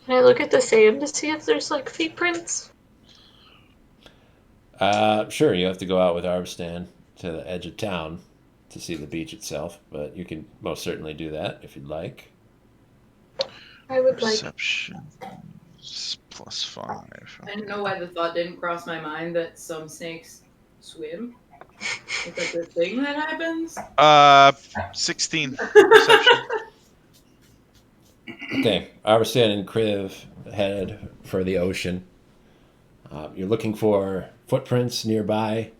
Can I look at the sand to see if there's like feet prints? Sure, you have to go out with Arvstan to the edge of town to see the beach itself, but you can most certainly do that if you'd like. I would like. Perception +5. I don't know why the thought didn't cross my mind that some snakes swim. Is that the thing that happens? 16 perception. Okay, Arvstan and Kriv head for the ocean. You're looking for footprints nearby.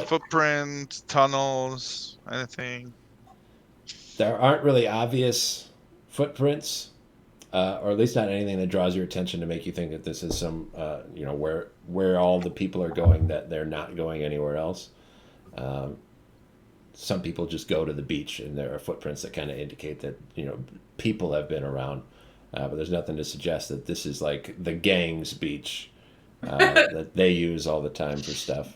Footprints, tunnels, anything. There aren't really obvious footprints, or at least not anything that draws your attention to make you think that this is some, where all the people are going, that they're not going anywhere else. Some people just go to the beach, and there are footprints that kind of indicate that people have been around, but there's nothing to suggest that this is like the gang's beach that they use all the time for stuff.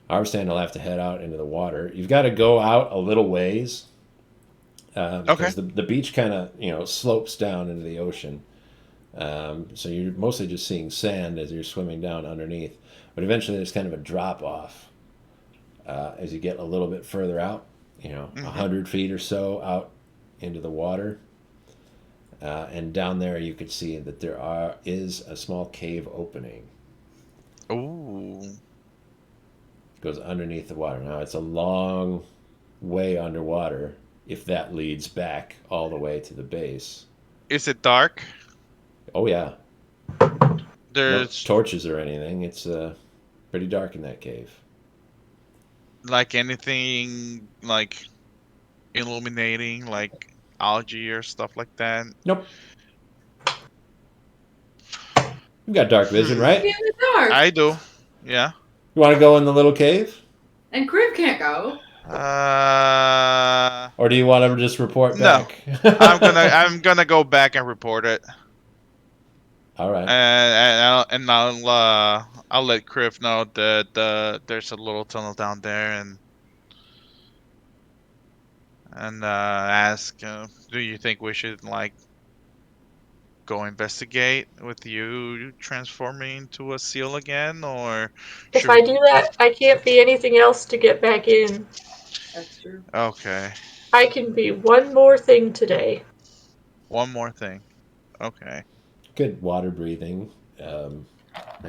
Arvstan will have to head out into the water. You've got to go out a little ways. Because the beach kind of slopes down into the ocean, so you're mostly just seeing sand as you're swimming down underneath. But eventually, there's kind of a drop off as you get a little bit further out, 100 feet or so out into the water, and down there you could see that there is a small cave opening. Ooh. It goes underneath the water. Now it's a long way underwater, if that leads back all the way to the base. Is it dark? Oh, yeah. There's no torches or anything. It's pretty dark in that cave. like anything like illuminating, like algae or stuff like that? Nope. You got dark vision, right? In the dark. I do. Yeah. You want to go in the little cave? And Crib can't go. Or do you want to just report No. back? I'm gonna go back and report it. All right. And I'll let Criff know that there's a little tunnel down there and ask, do you think we should like go investigate with you transforming into a seal again, or If I do that, I can't be anything else to get back in. That's true. Okay. I can be one more thing today. One more thing. Okay. Good water breathing. And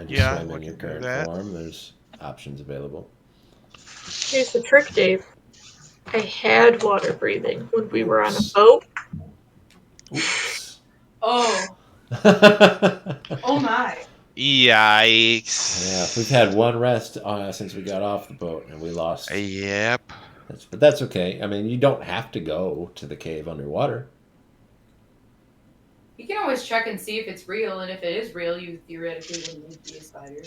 Yeah, swim we in your can do current that. form. There's options available. Here's the trick, Dave. I had water breathing when we were on a boat. Oops. Oh. Oh my. Yikes. Yeah, we've had one rest since we got off the boat, and we lost. Yep. But that's okay. I mean, you don't have to go to the cave underwater. You can always check and see if it's real, and if it is real, you theoretically wouldn't be a spider.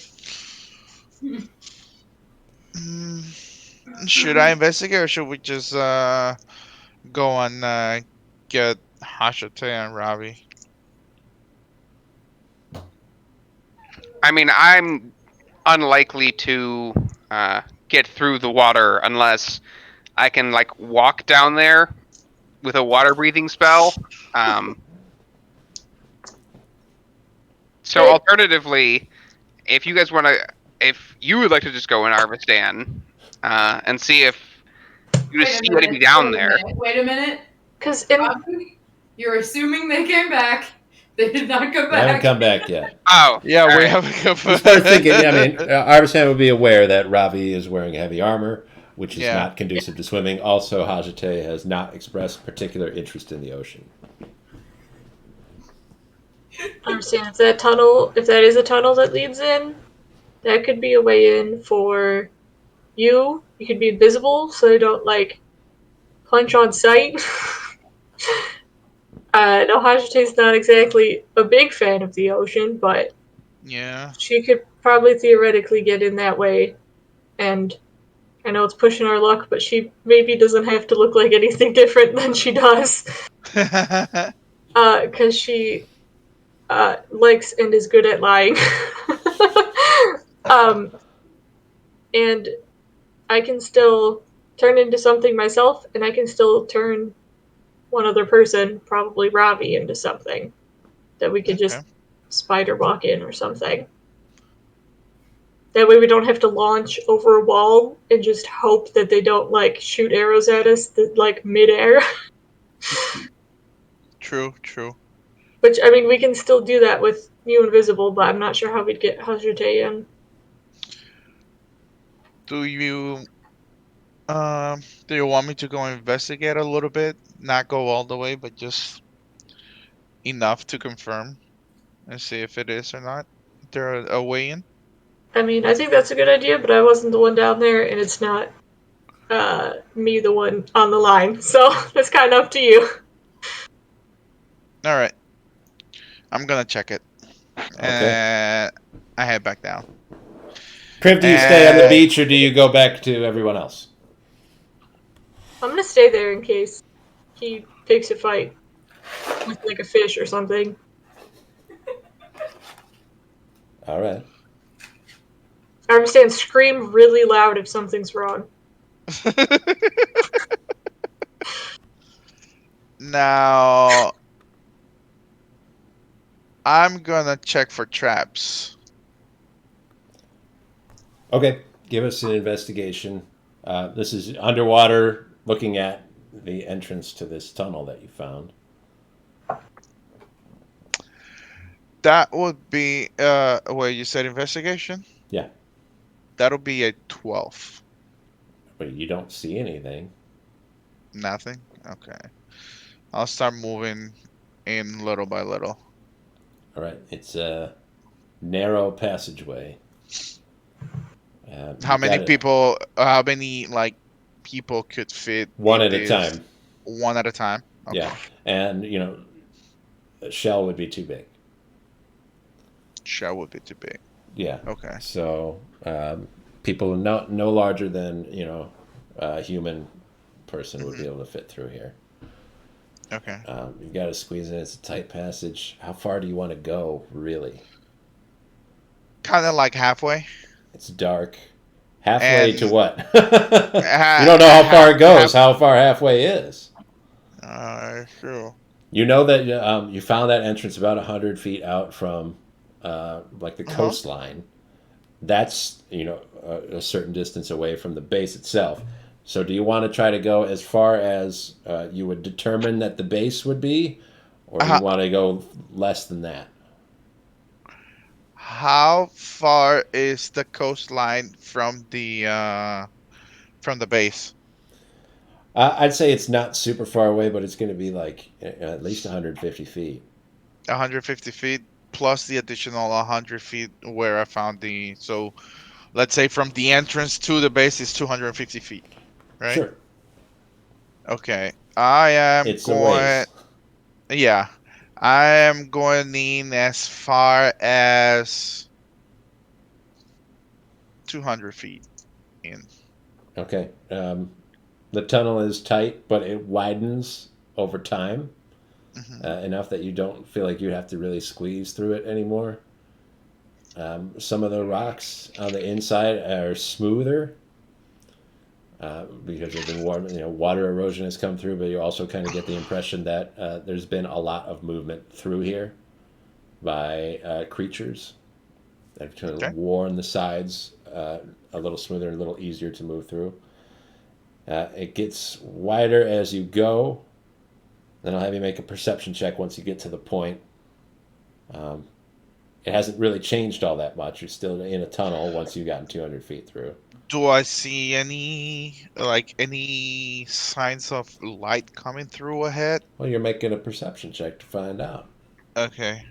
Should I investigate, or should we just go and get Hashate and Ravi? I mean, I'm unlikely to get through the water unless I can like walk down there with a water breathing spell. So alternatively, if you guys want to, if you would like to just go in Arvistan and see if you just see anybody down there. Wait a minute. Because You're assuming they came back. They did not come They haven't back. come back yet. Oh, Yeah, all we right. have. You start thinking. I mean, Arbisan would be aware that Ravi is wearing heavy armor, which is Yeah. not conducive to swimming. Also, Hajite has not expressed particular interest in the ocean. I understand if that is a tunnel that leads in, that could be a way in for you. You could be invisible so they don't like punch on sight. No, Hajite's not exactly a big fan of the ocean, but Yeah. she could probably theoretically get in that way. And I know it's pushing our luck, but she maybe doesn't have to look like anything different than she does. Because she likes and is good at lying. um, and I can still turn into something myself, and I can still turn one other person, probably Ravi, into something that we could Okay. just spider walk in or something. That way we don't have to launch over a wall and just hope that they don't like shoot arrows at us that like midair. True. True. Which I mean we can still do that with you invisible, but I'm not sure how we'd get Hajite in. Do you do you want me to go investigate a little bit? Not go all the way, but just enough to confirm and see if it is or not. There a way in? I mean, I think that's a good idea, but I wasn't the one down there, and it's not me the one on the line, so it's kind of up to you. All right. I'm gonna check it. Okay. And I head back down. Kriv, do you stay on the beach or do you go back to everyone else? I'm gonna stay there in case he picks a fight with like a fish or something. All right. I understand scream really loud if something's wrong. Now I'm gonna check for traps. Okay. Give us an investigation. This is underwater, looking at the entrance to this tunnel that you found. That would be wait, you said investigation? Yeah. That'll be a 12. But you don't see anything. Nothing? Okay. I'll start moving in little by little. All right. It's a narrow passageway. How many people like people could fit One in at a this? time. One at a time. Okay. Yeah. And, you know, a shell would be too big. Shell would be too big. Yeah. Okay. So people no larger than, you know, a human person would be able to fit through here. Okay. You got to squeeze in. It's a tight passage. How far do you want to go, really? Kind of like halfway. It's dark. Halfway And- to what? You don't know how far it goes. How far halfway is? True. You know that you found that entrance about 100 feet out from like the coastline. That's, you know, a certain distance away from the base itself. So do you want to try to go as far as you would determine that the base would be? Or do you want to go less than that? How far is the coastline from the base? I'd say it's not super far away, but it's going to be like at least 150 feet. 150 feet plus the additional 100 feet where I found the. So let's say from the entrance to the base is 250 feet, right? Sure. Okay. I am It's a going. ways. Yeah. I am going in as far as 200 feet in. Okay. The tunnel is tight, but it widens over time enough that you don't feel like you have to really squeeze through it anymore. Some of the rocks on the inside are smoother because they've been warm. You know, water erosion has come through, but you also kind of get the impression that there's been a lot of movement through here by creatures that have kind of worn the sides a little smoother and a little easier to move through. It gets wider as you go, Then I'll have you make a perception check once you get to the point. It hasn't really changed all that much. You're still in a tunnel once you've gotten 200 feet through. Do I see any signs of light coming through ahead? Well, you're making a perception check to find out. Okay.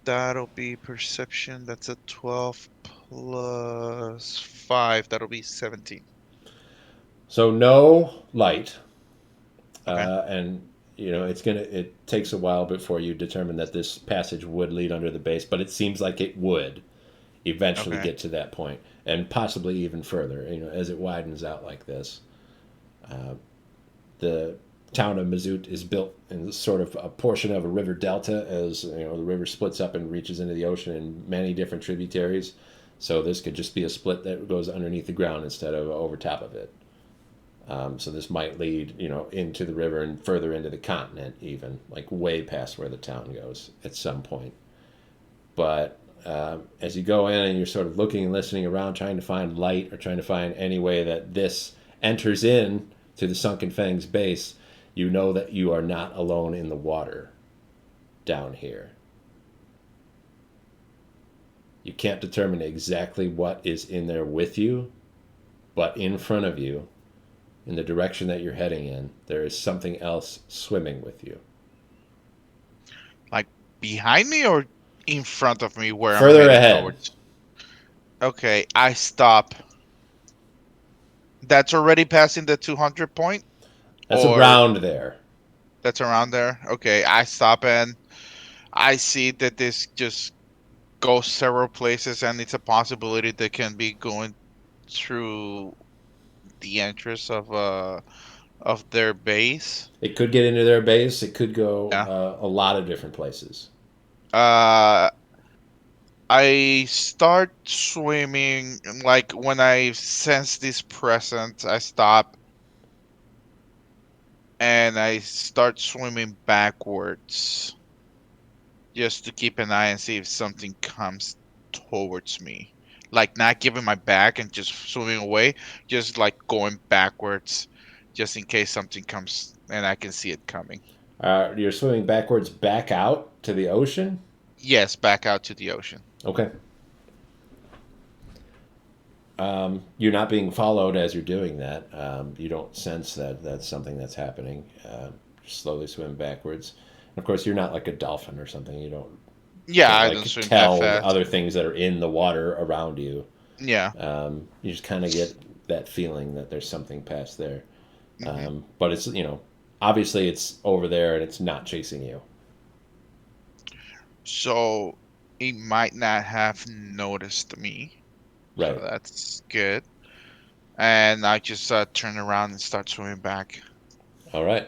That'll be perception. That's a 12 plus 5. That'll be 17. So no light, Okay. and it takes a while before you determine that this passage would lead under the base, but it seems like it would eventually Okay. get to that point, and possibly even further. As it widens out like this, the town of Mazout is built in sort of a portion of a river delta, as the river splits up and reaches into the ocean in many different tributaries. So this could just be a split that goes underneath the ground instead of over top of it. So this might lead, into the river and further into the continent, even like way past where the town goes at some point. But as you go in and you're sort of looking and listening around, trying to find light or trying to find any way that this enters in to the Sunken Fangs base, you know that you are not alone in the water down here. You can't determine exactly what is in there with you, but in front of you, in the direction that you're heading in, there is something else swimming with you. Like behind me or in front of me where Further I'm heading ahead. towards? Okay, I stop. That's already passing the 200 point? That's Or around there. that's around there? Okay, I stop and I see that this just goes several places and it's a possibility that can be going through the entrance of their base. It could get into their base. It could go Yeah. a lot of different places. Uh I start swimming, like when I sense this presence, I stop and I start swimming backwards just to keep an eye and see if something comes towards me. Like not giving my back and just swimming away, just like going backwards just in case something comes and I can see it coming. You're swimming backwards back out to the ocean? Yes, back out to the ocean. Okay. You're not being followed as you're doing that. You don't sense that that's something that's happening. Just slowly swim backwards. Of course, you're not like a dolphin or something. You don't Yeah, can't I like don't swim that tell the fast. other things that are in the water around you. Yeah. You just kind of get that feeling that there's something past there. Hmm. But it's obviously it's over there and it's not chasing you. So it might not have noticed me. So Right. that's good. And I just turn around and start swimming back. All right.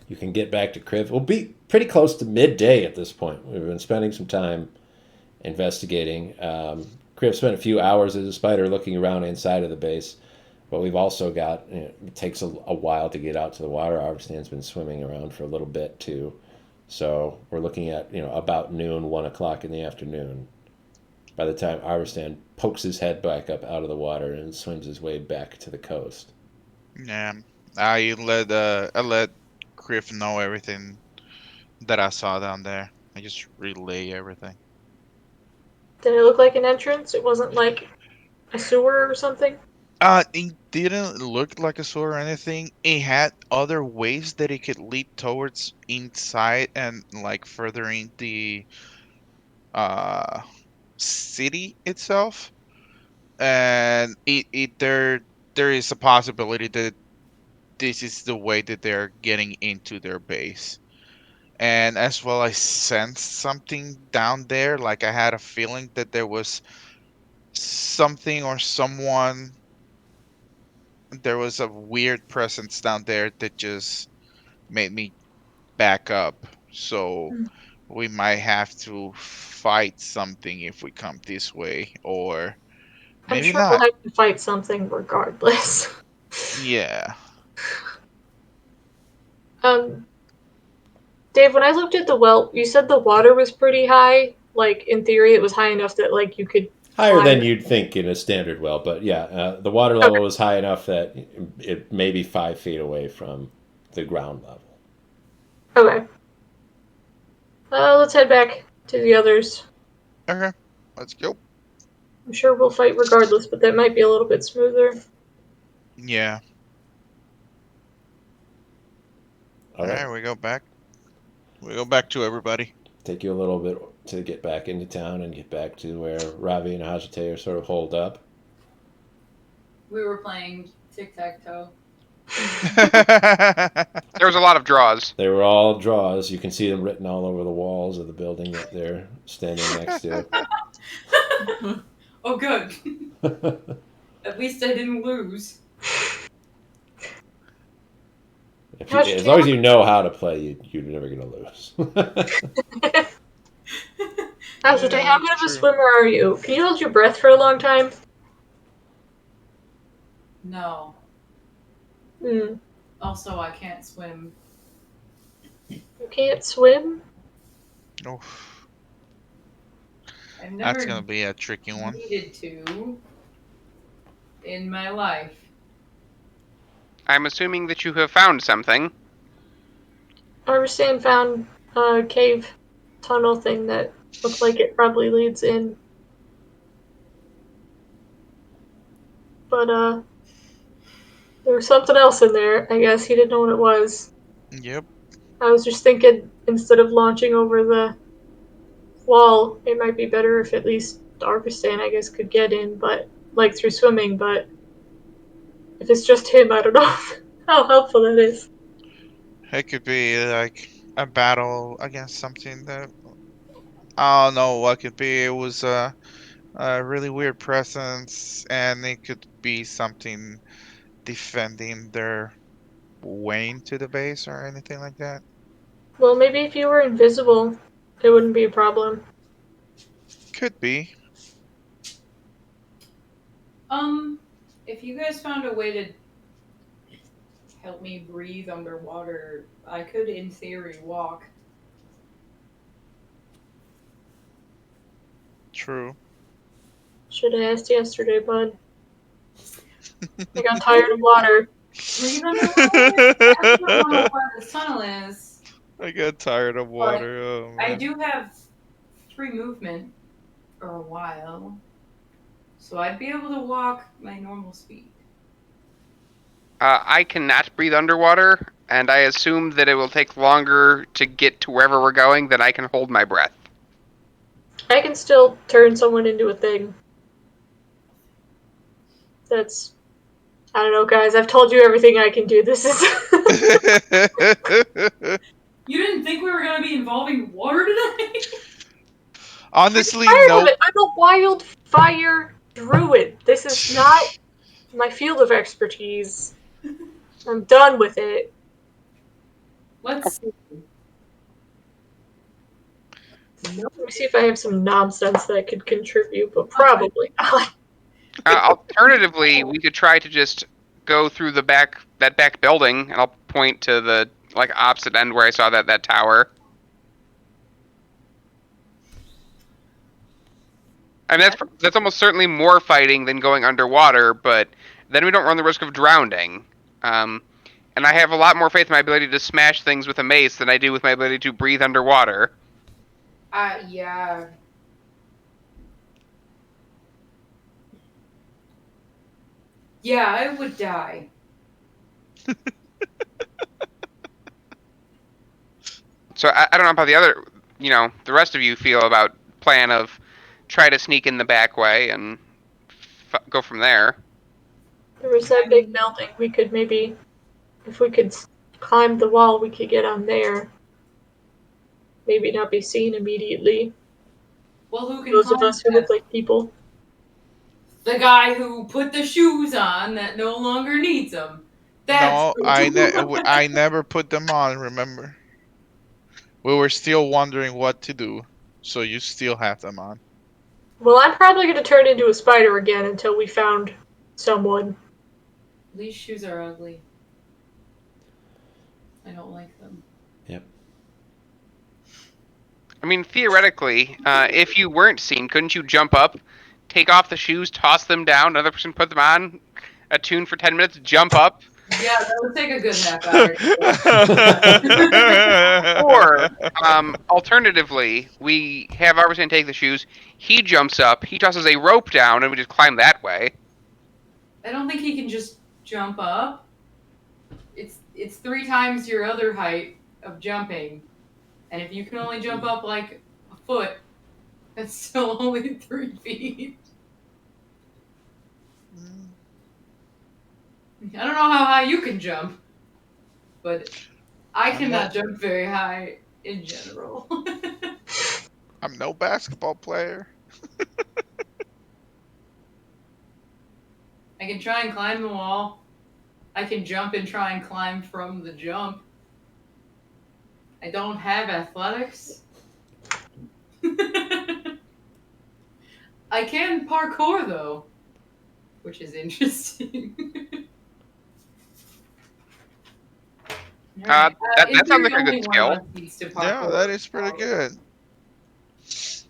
You can get back to Kriv. We'll be pretty close to midday at this point. We've been spending some time investigating. Kriv spent a few hours as a spider looking around inside of the base, but we've also got, it takes a while to get out to the water. Arvistan's been swimming around for a little bit too. So we're looking at, about noon, 1 o'clock in the afternoon. By the time Arvistan pokes his head back up out of the water and swims his way back to the coast. Yeah. I let Griff know everything that I saw down there. I just relay everything. Did it look like an entrance? It wasn't like a sewer or something? It didn't look like a sewer or anything. It had other ways that it could lead towards inside and like furthering the uh city itself. And there is a possibility that this is the way that they're getting into their base. And as well, I sensed something down there. Like I had a feeling that there was something or someone. There was a weird presence down there that just made me back up. So we might have to fight something if we come this way, or I'm maybe sure we'll not. have to fight something regardless. Yeah. um, Dave, when I looked at the well, you said the water was pretty high. Like, in theory, it was high enough that, like, you could Higher climb. than you'd think in a standard well, but yeah, the water level Okay. was high enough that it may be 5 feet away from the ground level. Okay. Let's head back to the others. Okay, let's go. I'm sure we'll fight regardless, but that might be a little bit smoother. Yeah. All right. We go back. We go back to everybody. Take you a little bit to get back into town and get back to where Ravi and Hajite are sort of holed up. We were playing tic-tac-toe. There was a lot of draws. They were all draws. You can see them written all over the walls of the building that they're standing next to. Oh, good. At least I didn't lose. As long as you know how to play, you're never going to lose. Hajite, how good of a swimmer are you? Can you hold your breath for a long time? No. Hmm. Also, I can't swim. You can't swim? Oof, I've never that's gonna be a tricky one. needed to in my life. I'm assuming that you have found something. Armstrong found a cave tunnel thing that looked like it probably leads in. But, there was something else in there. I guess he didn't know what it was. Yep. I was just thinking, instead of launching over the wall, it might be better if at least Arvistan, I guess, could get in, but, like, through swimming, but if it's just him, I don't know how helpful that is. It could be like a battle against something that I don't know what could be. It was a really weird presence, and it could be something defending their way into the base or anything like that. Well, maybe if you were invisible, it wouldn't be a problem. Could be. If you guys found a way to help me breathe underwater, I could, in theory, walk. True. Should have asked yesterday, bud. I got tired of water. Breathe underwater? I don't know where this tunnel is, I got tired of but water. Oh I man. do have 3 movement for a while, so I'd be able to walk my normal speed. I cannot breathe underwater, and I assume that it will take longer to get to wherever we're going than I can hold my breath. I can still turn someone into a thing. That's... I don't know, guys. I've told you everything I can do. This is... You didn't think we were going to be involving water today? Honestly, I'm tired no. of it. I'm a wildfire druid. This is not my field of expertise. I'm done with it. Let's see. Let me see if I have some nonsense that could contribute, but probably not. Alternatively, we could try to just go through that back building, and I'll point to the opposite end where I saw that tower. I mean, that's almost certainly more fighting than going underwater, but then we don't run the risk of drowning. And I have a lot more faith in my ability to smash things with a mace than I do with my ability to breathe underwater. Yeah. Yeah, I would die. So I don't know how the other, the rest of you feel about plan of try to sneak in the back way and go from there. There was that big building. We could maybe, if we could climb the wall, we could get on there. Maybe not be seen immediately. Well, who can Those of climb us who look like people. The guy who put the shoes on that no longer needs them. That's No, I never put them on, remember? We were still wondering what to do, so you still have them on. Well, I'm probably going to turn into a spider again until we found someone. These shoes are ugly. I don't like them. Yep. I mean, theoretically, if you weren't seen, couldn't you jump up, take off the shoes, toss them down, another person put them on, attune for 10 minutes, jump up, Yeah, that would take a good half hour. Or, alternatively, we have our person take the shoes. He jumps up. He tosses a rope down, and we just climb that way. I don't think he can just jump up. It's 3 times your other height of jumping, and if you can only jump up like a foot, that's still only 3 feet. I don't know how high you can jump, but I cannot jump very high in general. I'm no basketball player. I can try and climb the wall. I can jump and try and climb from the jump. I don't have athletics. I can parkour though, which is interesting. That sounds like a good skill. Yeah, that is pretty good.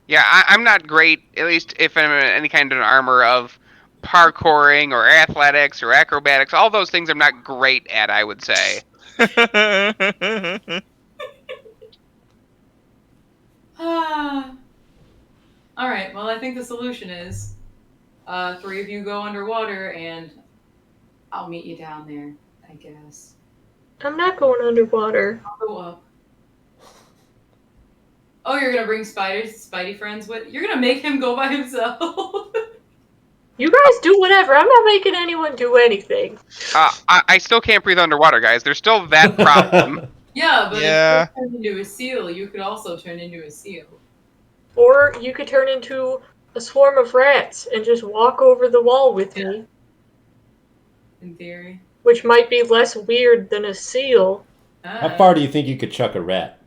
Yeah, I'm not great, at least if I'm in any kind of armor of parkouring or athletics or acrobatics. All those things I'm not great at, I would say. All right. Well, I think the solution is 3 of you go underwater, and I'll meet you down there. I guess. I'm not going underwater. I'll go up. Oh, you're gonna bring Spidey friends with? You're gonna make him go by himself? You guys do whatever. I'm not making anyone do anything. I still can't breathe underwater, guys. There's still that problem. Yeah, but Yeah. if you turn into a seal, you could also turn into a seal. Or you could turn into a swarm of rats and just walk over the wall with me, In theory. which might be less weird than a seal. How far do you think you could chuck a rat?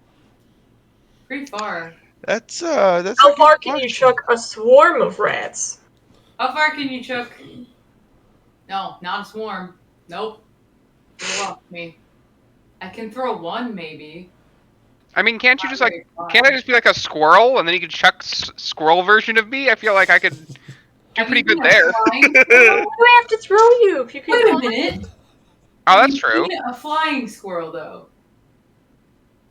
Pretty far. That's How far can you chuck a swarm of rats? How far can you chuck? No, not a swarm. Nope. Get off me. I can throw one, maybe. I mean, can't you Not just like? very far. Can't I just be like a squirrel and then you could chuck squirrel version of me? I feel like I could do Have pretty you been good a there. flying Why squirrel? do I have to throw you if you can? Wait a minute. Oh, Have that's you true. seen a flying squirrel, though.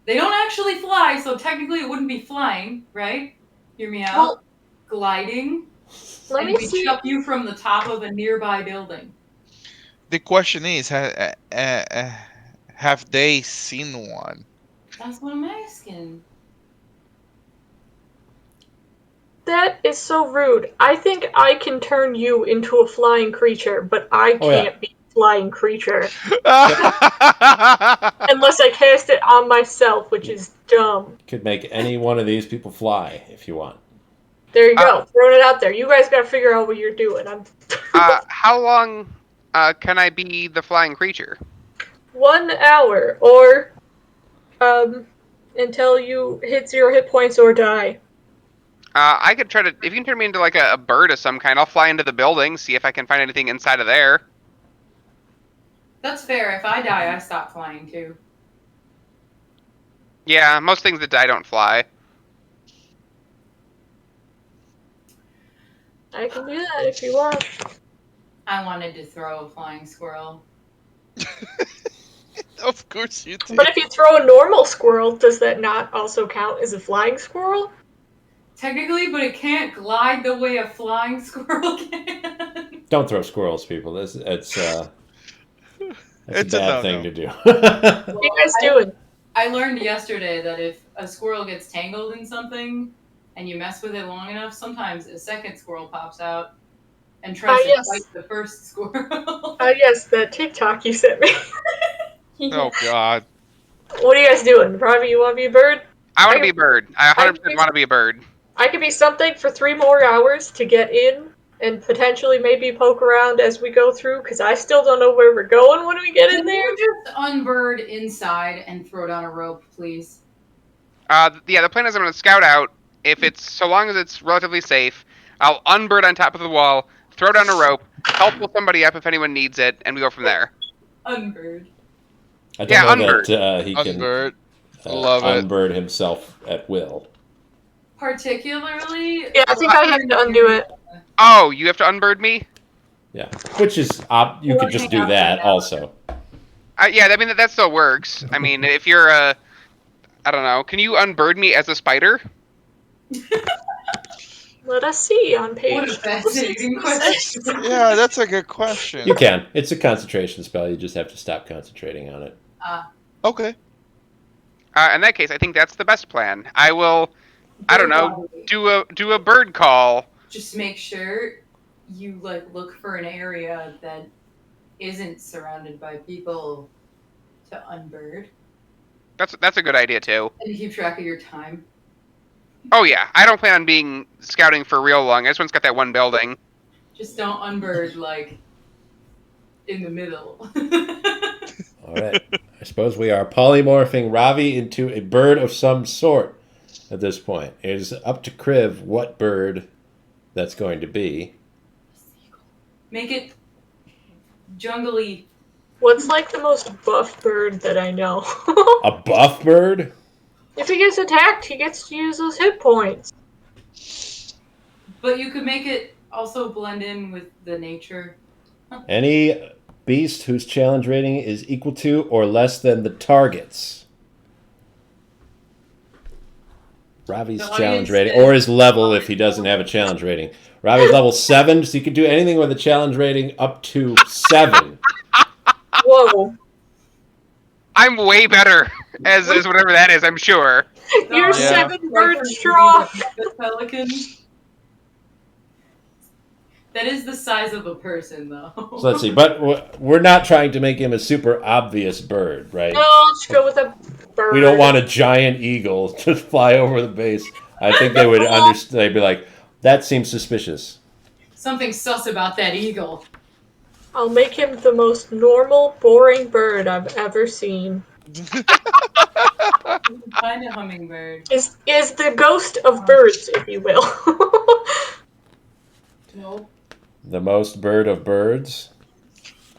They don't actually fly, so technically it wouldn't be flying, right? Hear me out. Well, Gliding, let and me we see. chuck you from the top of a nearby building. The question is, have they seen one? That's what I'm asking. That is so rude. I think I can turn you into a flying creature, but I Oh, yeah. can't be a flying creature unless I cast it on myself, which is dumb. Could make any one of these people fly if you want. There you go. Throwing it out there. You guys gotta figure out what you're doing. How long can I be the flying creature? 1 hour, or until you hit 0 hit points or die. I could try to. If you can turn me into like a bird of some kind, I'll fly into the building, see if I can find anything inside of there. That's fair. If I die, I stop flying too. Yeah, most things that die don't fly. I can do that if you want. I wanted to throw a flying squirrel. Of course you do. But if you throw a normal squirrel, does that not also count as a flying squirrel? Technically, but it can't glide the way a flying squirrel can. Don't throw squirrels, people. It's a bad thing to do. What are you guys doing? I learned yesterday that if a squirrel gets tangled in something and you mess with it long enough, sometimes a second squirrel pops out and tries to yes. fight the first squirrel. Yes, that TikTok you sent me. Oh God. What are you guys doing? Robbie, you want to be a bird? I want to be a bird. I 100% want to be a bird. I could be something for 3 more hours to get in and potentially maybe poke around as we go through, because I still don't know where we're going when we get in there. Can you just unbird inside and throw down a rope, please? Yeah, the plan is I'm going to scout out. If it's so long as it's relatively safe, I'll unbird on top of the wall, throw down a rope, help pull somebody up if anyone needs it, and we go from there. Unbird. I don't know unbird. that he can Unbird. Love it. unbird himself at will. Particularly. Yeah, I think I have to undo it. Oh, you have to unbird me? Yeah, which is you could just do that also. Yeah, I mean that still works. I mean, if you're I don't know, can you unbird me as a spider? Let us see on What page a fascinating 266. question. Yeah, that's a good question. You can. It's a concentration spell. You just have to stop concentrating on it. Okay. In that case, I think that's the best plan. I will, I don't know, do a bird call. Just make sure you look for an area that isn't surrounded by people to unbird, That's a good idea too. and keep track of your time. Oh yeah, I don't plan on being scouting for real long. I just want to scout that one building. Just don't unbird in the middle. All right. I suppose we are polymorphing Ravi into a bird of some sort at this point. It is up to Kriv what bird that's going to be. Make it jungly. What's like the most buff bird that I know? A buff bird? If he gets attacked, he gets to use those hit points. But you could make it also blend in with the nature. Any beast whose challenge rating is equal to or less than the target's. Ravi's The challenge audience rating, says- or his level if he doesn't have a challenge rating. Ravi's level 7, so you can do anything with a challenge rating up to 7. Whoa. I'm way better as whatever that is. I'm sure. You're Yeah. 7 birds strong. The pelican. That is the size of a person, though. So let's see, but we're not trying to make him a super obvious bird, right? No, let's go with a bird. We don't want a giant eagle to fly over the base. I think they would understand. They'd be like, that seems suspicious. Something sus about that eagle. I'll make him the most normal, boring bird I've ever seen. Find a hummingbird. Is the ghost of birds, if you will. Nope. The most bird of birds?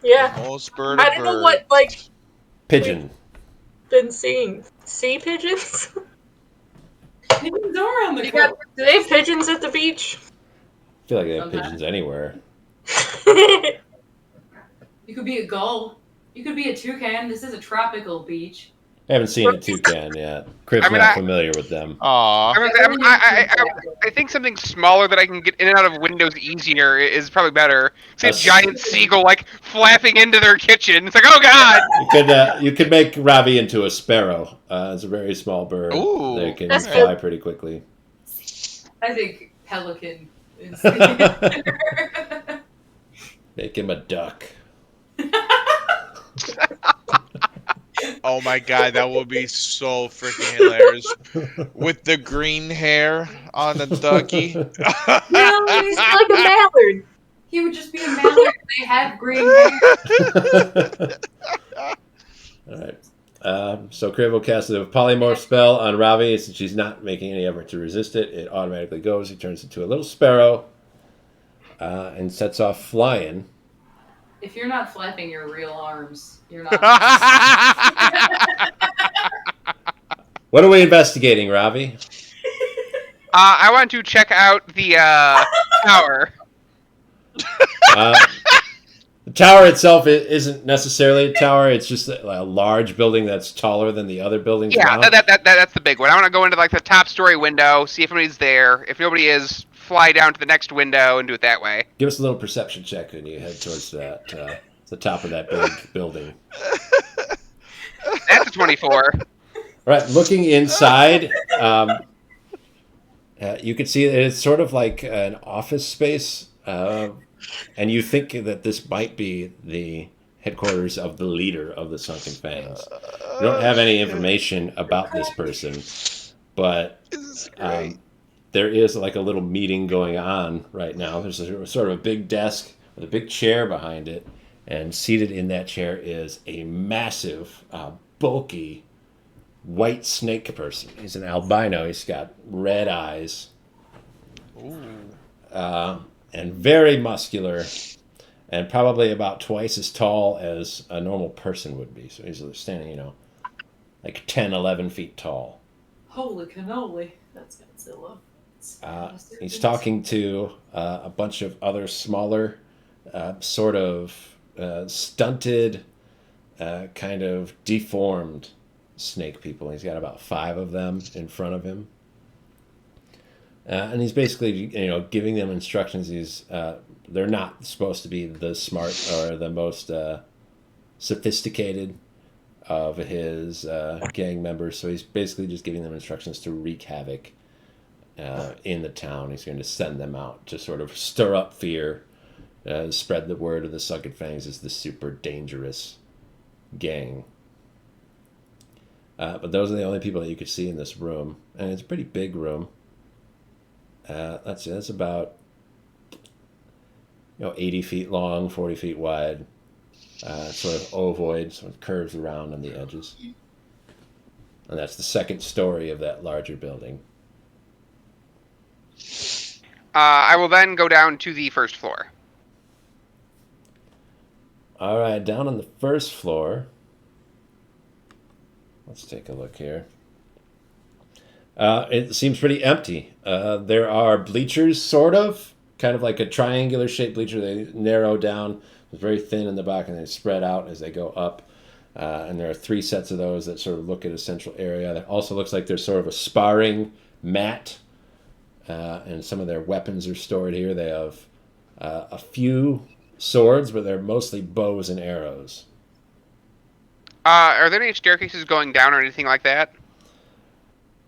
Yeah. Most bird. I don't know what, Pigeon. been seeing. Sea pigeons? Pigeons are on the Do they coast. have pigeons at the beach? I feel like they have Sometimes. pigeons anywhere. You could be a gull. You could be a toucan. This is a tropical beach. I haven't seen a toucan yet. Crib's I mean, not familiar with them. Aw. I think something smaller that I can get in and out of windows easier is probably better. See a That's- giant seagull flapping into their kitchen. It's like, oh god! You could make Ravi into a sparrow. It's a very small bird. Ooh, They can that's fly pretty quickly. I think pelican is. Make him a duck. Oh my god, that would be so freaking hilarious. With the green hair on the ducky. No, he's like a mallard. He would just be a mallard. They have green hair. All right. So Kriv will cast a polymorph spell on Ravi. Since she's not making any effort to resist it, it automatically goes. He turns into a little sparrow and sets off flying. If you're not flapping your real arms, you're not. What are we investigating, Ravi? I want to check out the tower. The tower itself isn't necessarily a tower. It's just a large building that's taller than the other buildings Yeah, around. that's the big one. I want to go into the top story window, see if anybody's there. If nobody is, fly down to the next window and do it that way. Give us a little perception check when you head towards that the top of that big building. That's a 24. All right, looking inside, you can see that it's sort of like an office space, and you think that this might be the headquarters of the leader of the Sunken Fangs. You don't have any information about this person, but This is great. there is like a little meeting going on right now. There's sort of a big desk with a big chair behind it, and seated in that chair is a massive, bulky, white snake person. He's an albino. He's got red eyes, and very muscular, and probably about twice as tall as a normal person would be. So he's standing, like 10, 11 feet tall. Holy cannoli. That's Godzilla. He's talking to a bunch of other smaller, sort of stunted kind of deformed snake people. He's got about 5 of them in front of him. And he's basically, giving them instructions. They're not supposed to be the smart or the most sophisticated of his gang members. So he's basically just giving them instructions to wreak havoc in the town. He's going to send them out to sort of stir up fear, spread the word of the Sunken Fangs as the super dangerous gang. But those are the only people that you could see in this room, and it's a pretty big room. That's about 80 feet long, 40 feet wide, sort of ovoid, so it curves around on the edges. And that's the second story of that larger building. I will then go down to the first floor. All right, down on the first floor. Let's take a look here. It seems pretty empty. There are bleachers, kind of like a triangular shaped bleacher. They narrow down, it's very thin in the back, and they spread out as they go up. And there are 3 sets of those that sort of look at a central area. That also looks like there's sort of a sparring mat, and some of their weapons are stored here. They have a few swords, but they're mostly bows and arrows. Are there any staircases going down or anything like that?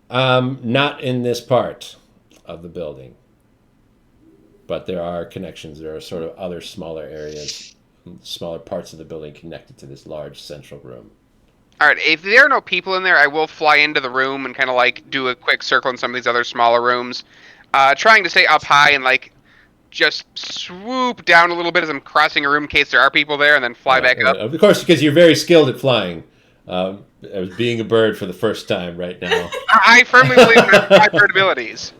Not in this part of the building, but there are connections. There are sort of other smaller areas, smaller parts of the building connected to this large central room. All right, if there are no people in there, I will fly into the room and kind of like do a quick circle in some of these other smaller rooms, trying to stay up high and like just swoop down a little bit as I'm crossing a room in case there are people there, and then fly back up. Of course, because you're very skilled at flying. As being a bird for the first time right now. I firmly believe in my bird abilities.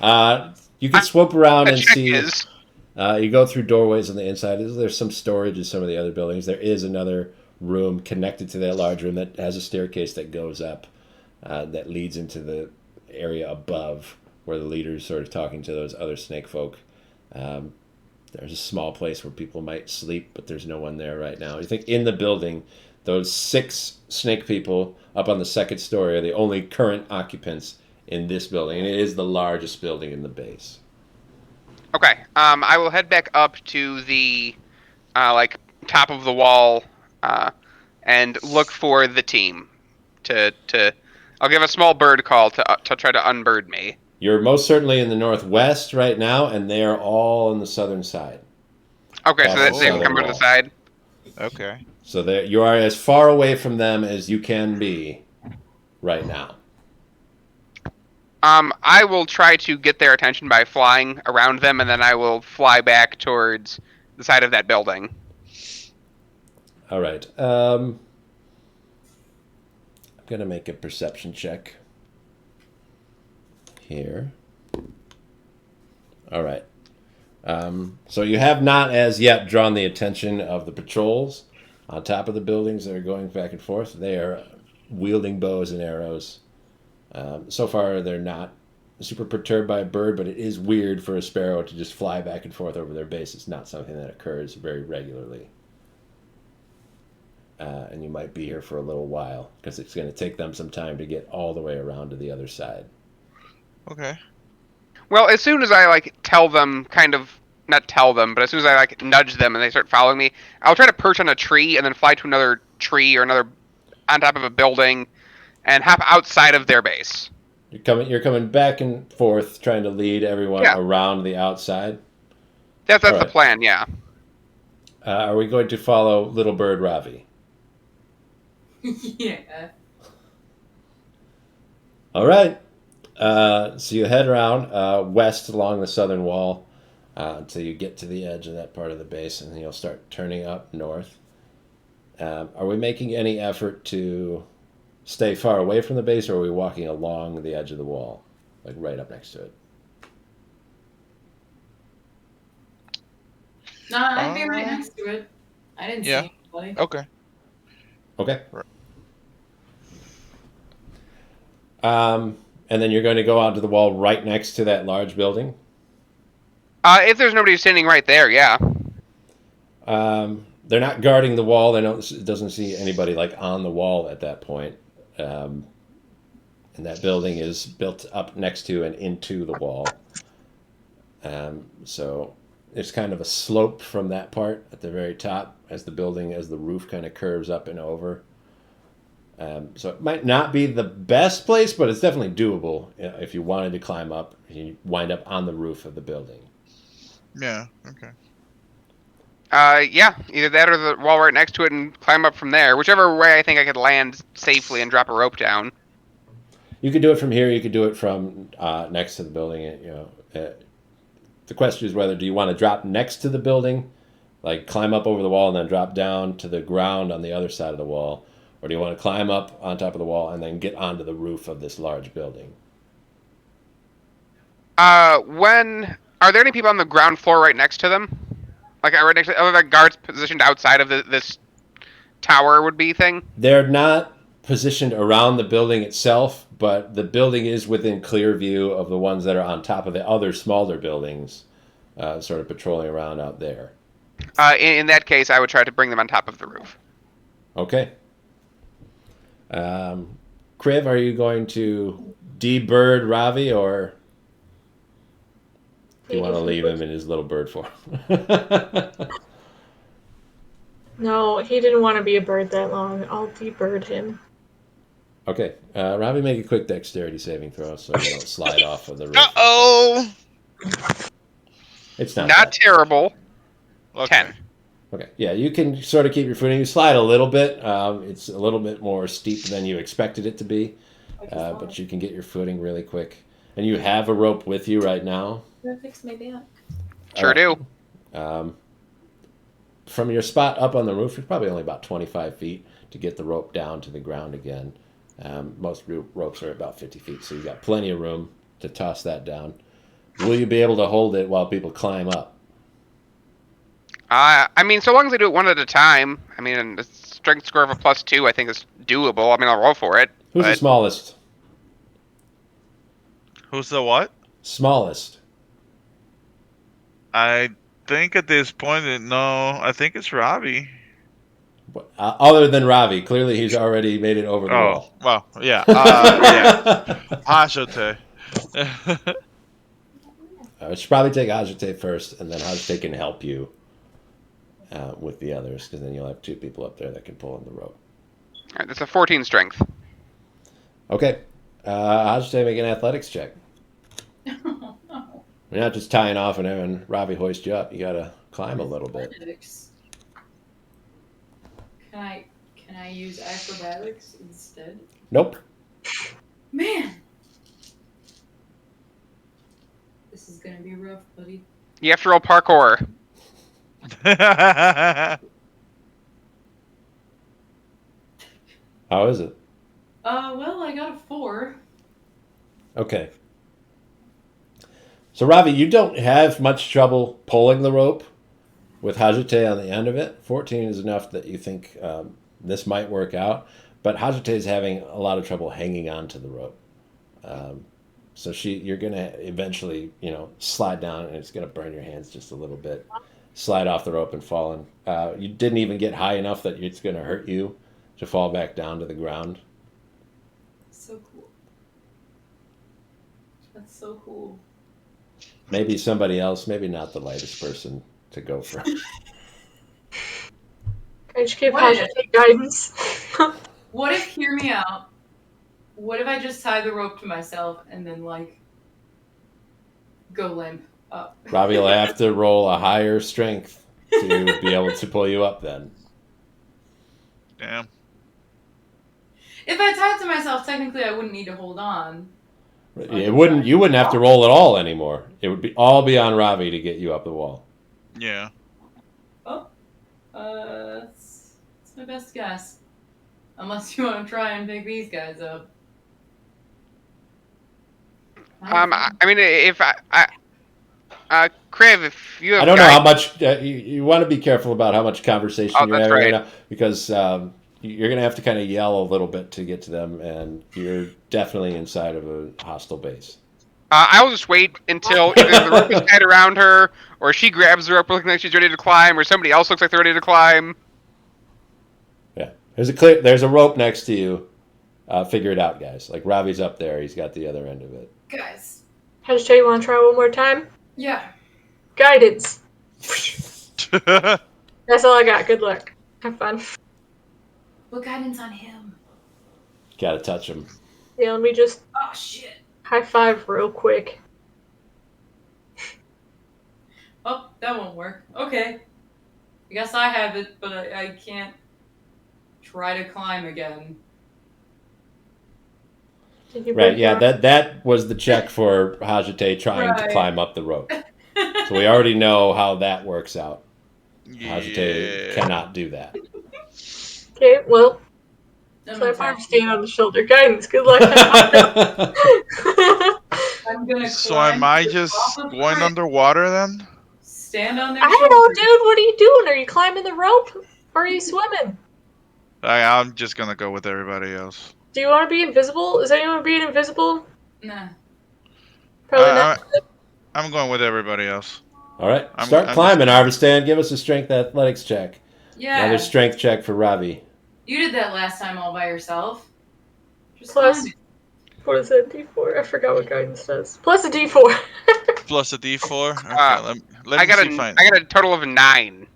You can swoop around The and check see. is, You go through doorways on the inside. There's some storage in some of the other buildings. There is another room connected to that large room that has a staircase that goes up, that leads into the area above where the leader's sort of talking to those other snake folk. There's a small place where people might sleep, but there's no one there right now. You think in the building, those 6 snake people up on the second story are the only current occupants in this building, and it is the largest building in the base. okay, I will head back up to the like top of the wall and look for the team. I'll give a small bird call to try to unbird me. You're most certainly in the northwest right now, and they are all on the southern side. Okay, so Off the they've come southern to the wall. side. Okay. So you are as far away from them as you can be right now. I will try to get their attention by flying around them, and then I will fly back towards the side of that building. All right. I'm going to make a perception check here. All right. So you have not as yet drawn the attention of the patrols on top of the buildings that are going back and forth. They are wielding bows and arrows. So far, they're not super perturbed by a bird, but it is weird for a sparrow to just fly back and forth over their base. It's not something that occurs very regularly. And you might be here for a little while, because it's going to take them some time to get all the way around to the other side. Okay. Well, as soon as I like tell them, not tell them, but as soon as I like nudge them and they start following me, I'll try to perch on a tree and then fly to another tree or another on top of a building and hop outside of their base. You're coming back and forth, trying to lead everyone around the outside. That's All right. the plan, yeah. Are we going to follow Little Bird Ravi? Yeah. All right. So you head around west along the southern wall until you get to the edge of that part of the base, and then you'll start turning up north. Are we making any effort to stay far away from the base, or are we walking along the edge of the wall, like right up next to it? No, I'd be right next to it. I didn't see anybody. Okay. Okay. Right. And then you're going to go out to the wall right next to that large building? If there's nobody standing right there, yeah. they're not guarding the wall. It doesn't see anybody like on the wall at that point. And that building is built up next to and into the wall. So there's kind of a slope from that part at the very top as the roof kind of curves up and over. So it might not be the best place, but it's definitely doable if you wanted to climb up. You wind up on the roof of the building. Yeah. Okay. Yeah, either that or the wall right next to it and climb up from there. Whichever way I think I could land safely and drop a rope down. You could do it from here. You could do it from next to the building. The question is whether do you want to drop next to the building, like climb up over the wall and then drop down to the ground on the other side of the wall, or do you want to climb up on top of the wall and then get onto the roof of this large building? Are there any people on the ground floor right next to them? Like right next to other guards positioned outside of this tower would be thing? They're not positioned around the building itself, but the building is within clear view of the ones that are on top of the other smaller buildings, sort of patrolling around out there. In that case, I would try to bring them on top of the roof. Okay. Kriv, are you going to de-bird Ravi, or do you want to leave him in his little bird form? No, he didn't want to be a bird that long. I'll de-bird him. Okay. Ravi, make a quick dexterity saving throw so you don't slide off of the roof. Uh-oh! It's not Not terrible. Okay. 10. Okay. Yeah, you can sort of keep your footing. You slide a little bit. It's a little bit more steep than you expected it to be, but you can get your footing really quick. And you have a rope with you right now. I'm gonna fix my back. Sure do. From your spot up on the roof, it's probably only about 25 feet to get the rope down to the ground again. Most ropes are about 50 feet, so you've got plenty of room to toss that down. Will you be able to hold it while people climb up? I mean, so long as I do it one at a time. I mean, a strength score of a +2, I think is doable. I mean, I'll roll for it. Who's the smallest? Who's the what? Smallest. I think at this point, no. I think it's Robbie. Other than Ravi, clearly he's already made it over the wall. Well, yeah. Yeah. Hashiote. I should probably take Hajite first, and then Hajite can help you with the others, because then you'll have two people up there that can pull on the rope. All right, that's a 14 strength. Okay. Hajite, make an athletics check. No. You're not just tying off and having Ravi hoist you up. You got to climb a little bit. Can I use acrobatics instead? Nope. Man! This is gonna be rough, buddy. You have to roll parkour. How is it? Well, I got a 4. Okay. So, Ravi, you don't have much trouble pulling the rope with Hajite on the end of it. 14 is enough that you think this might work out. But Hajite is having a lot of trouble hanging on to the rope. So you're going to eventually, slide down, and it's going to burn your hands just a little bit. Slide off the rope and fall in. You didn't even get high enough that it's going to hurt you to fall back down to the ground. So cool. That's so cool. Maybe somebody else, maybe not the lightest person to go for. Can I just give Hajite guidance? What if, hear me out, what if I just tie the rope to myself and then, go limp up? Robbie will have to roll a higher strength to be able to pull you up then. Damn. If I tied to myself, technically I wouldn't need to hold on. You wouldn't have to roll at all anymore. It would all be on Ravi to get you up the wall. Yeah. That's my best guess. Unless you want to try and pick these guys up. I mean, if Kriv, if you have I don't know how much you want to be careful about how much conversation you're having right now, because you're going to have to kind of yell a little bit to get to them, and you're definitely inside of a hostile base. I'll just wait until either the rope is tied around her, or she grabs the rope looking like she's ready to climb, or somebody else looks like they're ready to climb. Yeah. There's a rope next to you. Figure it out, guys. Like Ravi's up there. He's got the other end of it. Guys. Hashtag, you want to try one more time? Yeah. Guidance. That's all I got. Good luck. Have fun. Put guidance on him. Gotta touch him. Yeah, let me just Oh, shit. high five real quick. Oh, that won't work. Okay. I guess I have it, but I can't try to climb again. Did you Right, break yeah, your- that was the check for Hajite trying to Right. climb up the rope. So we already know how that works out. Hajite Yeah. cannot do that. Okay, well, I'm so gonna if I'm touch staying you. on the shoulder. Guidance. Good luck. I'm gonna So climb am I to the just top of going Chris. underwater then? Stand on their I don't know, shoulders. dude. What are you doing? Are you climbing the rope? Or are you swimming? I'm just gonna go with everybody else. Do you want to be invisible? Is anyone being invisible? Nah. Probably not. I'm going with everybody else. All right, I'm start just climbing, gonna- Arvistan. Give us a strength athletics check. Yeah. Another strength check for Ravi. You did that last time all by yourself. Just Plus, climb. what is that? D4? I forgot what guidance does. Plus a D4. Plus a D4. Okay, let I me got see if I. I got a total of 9.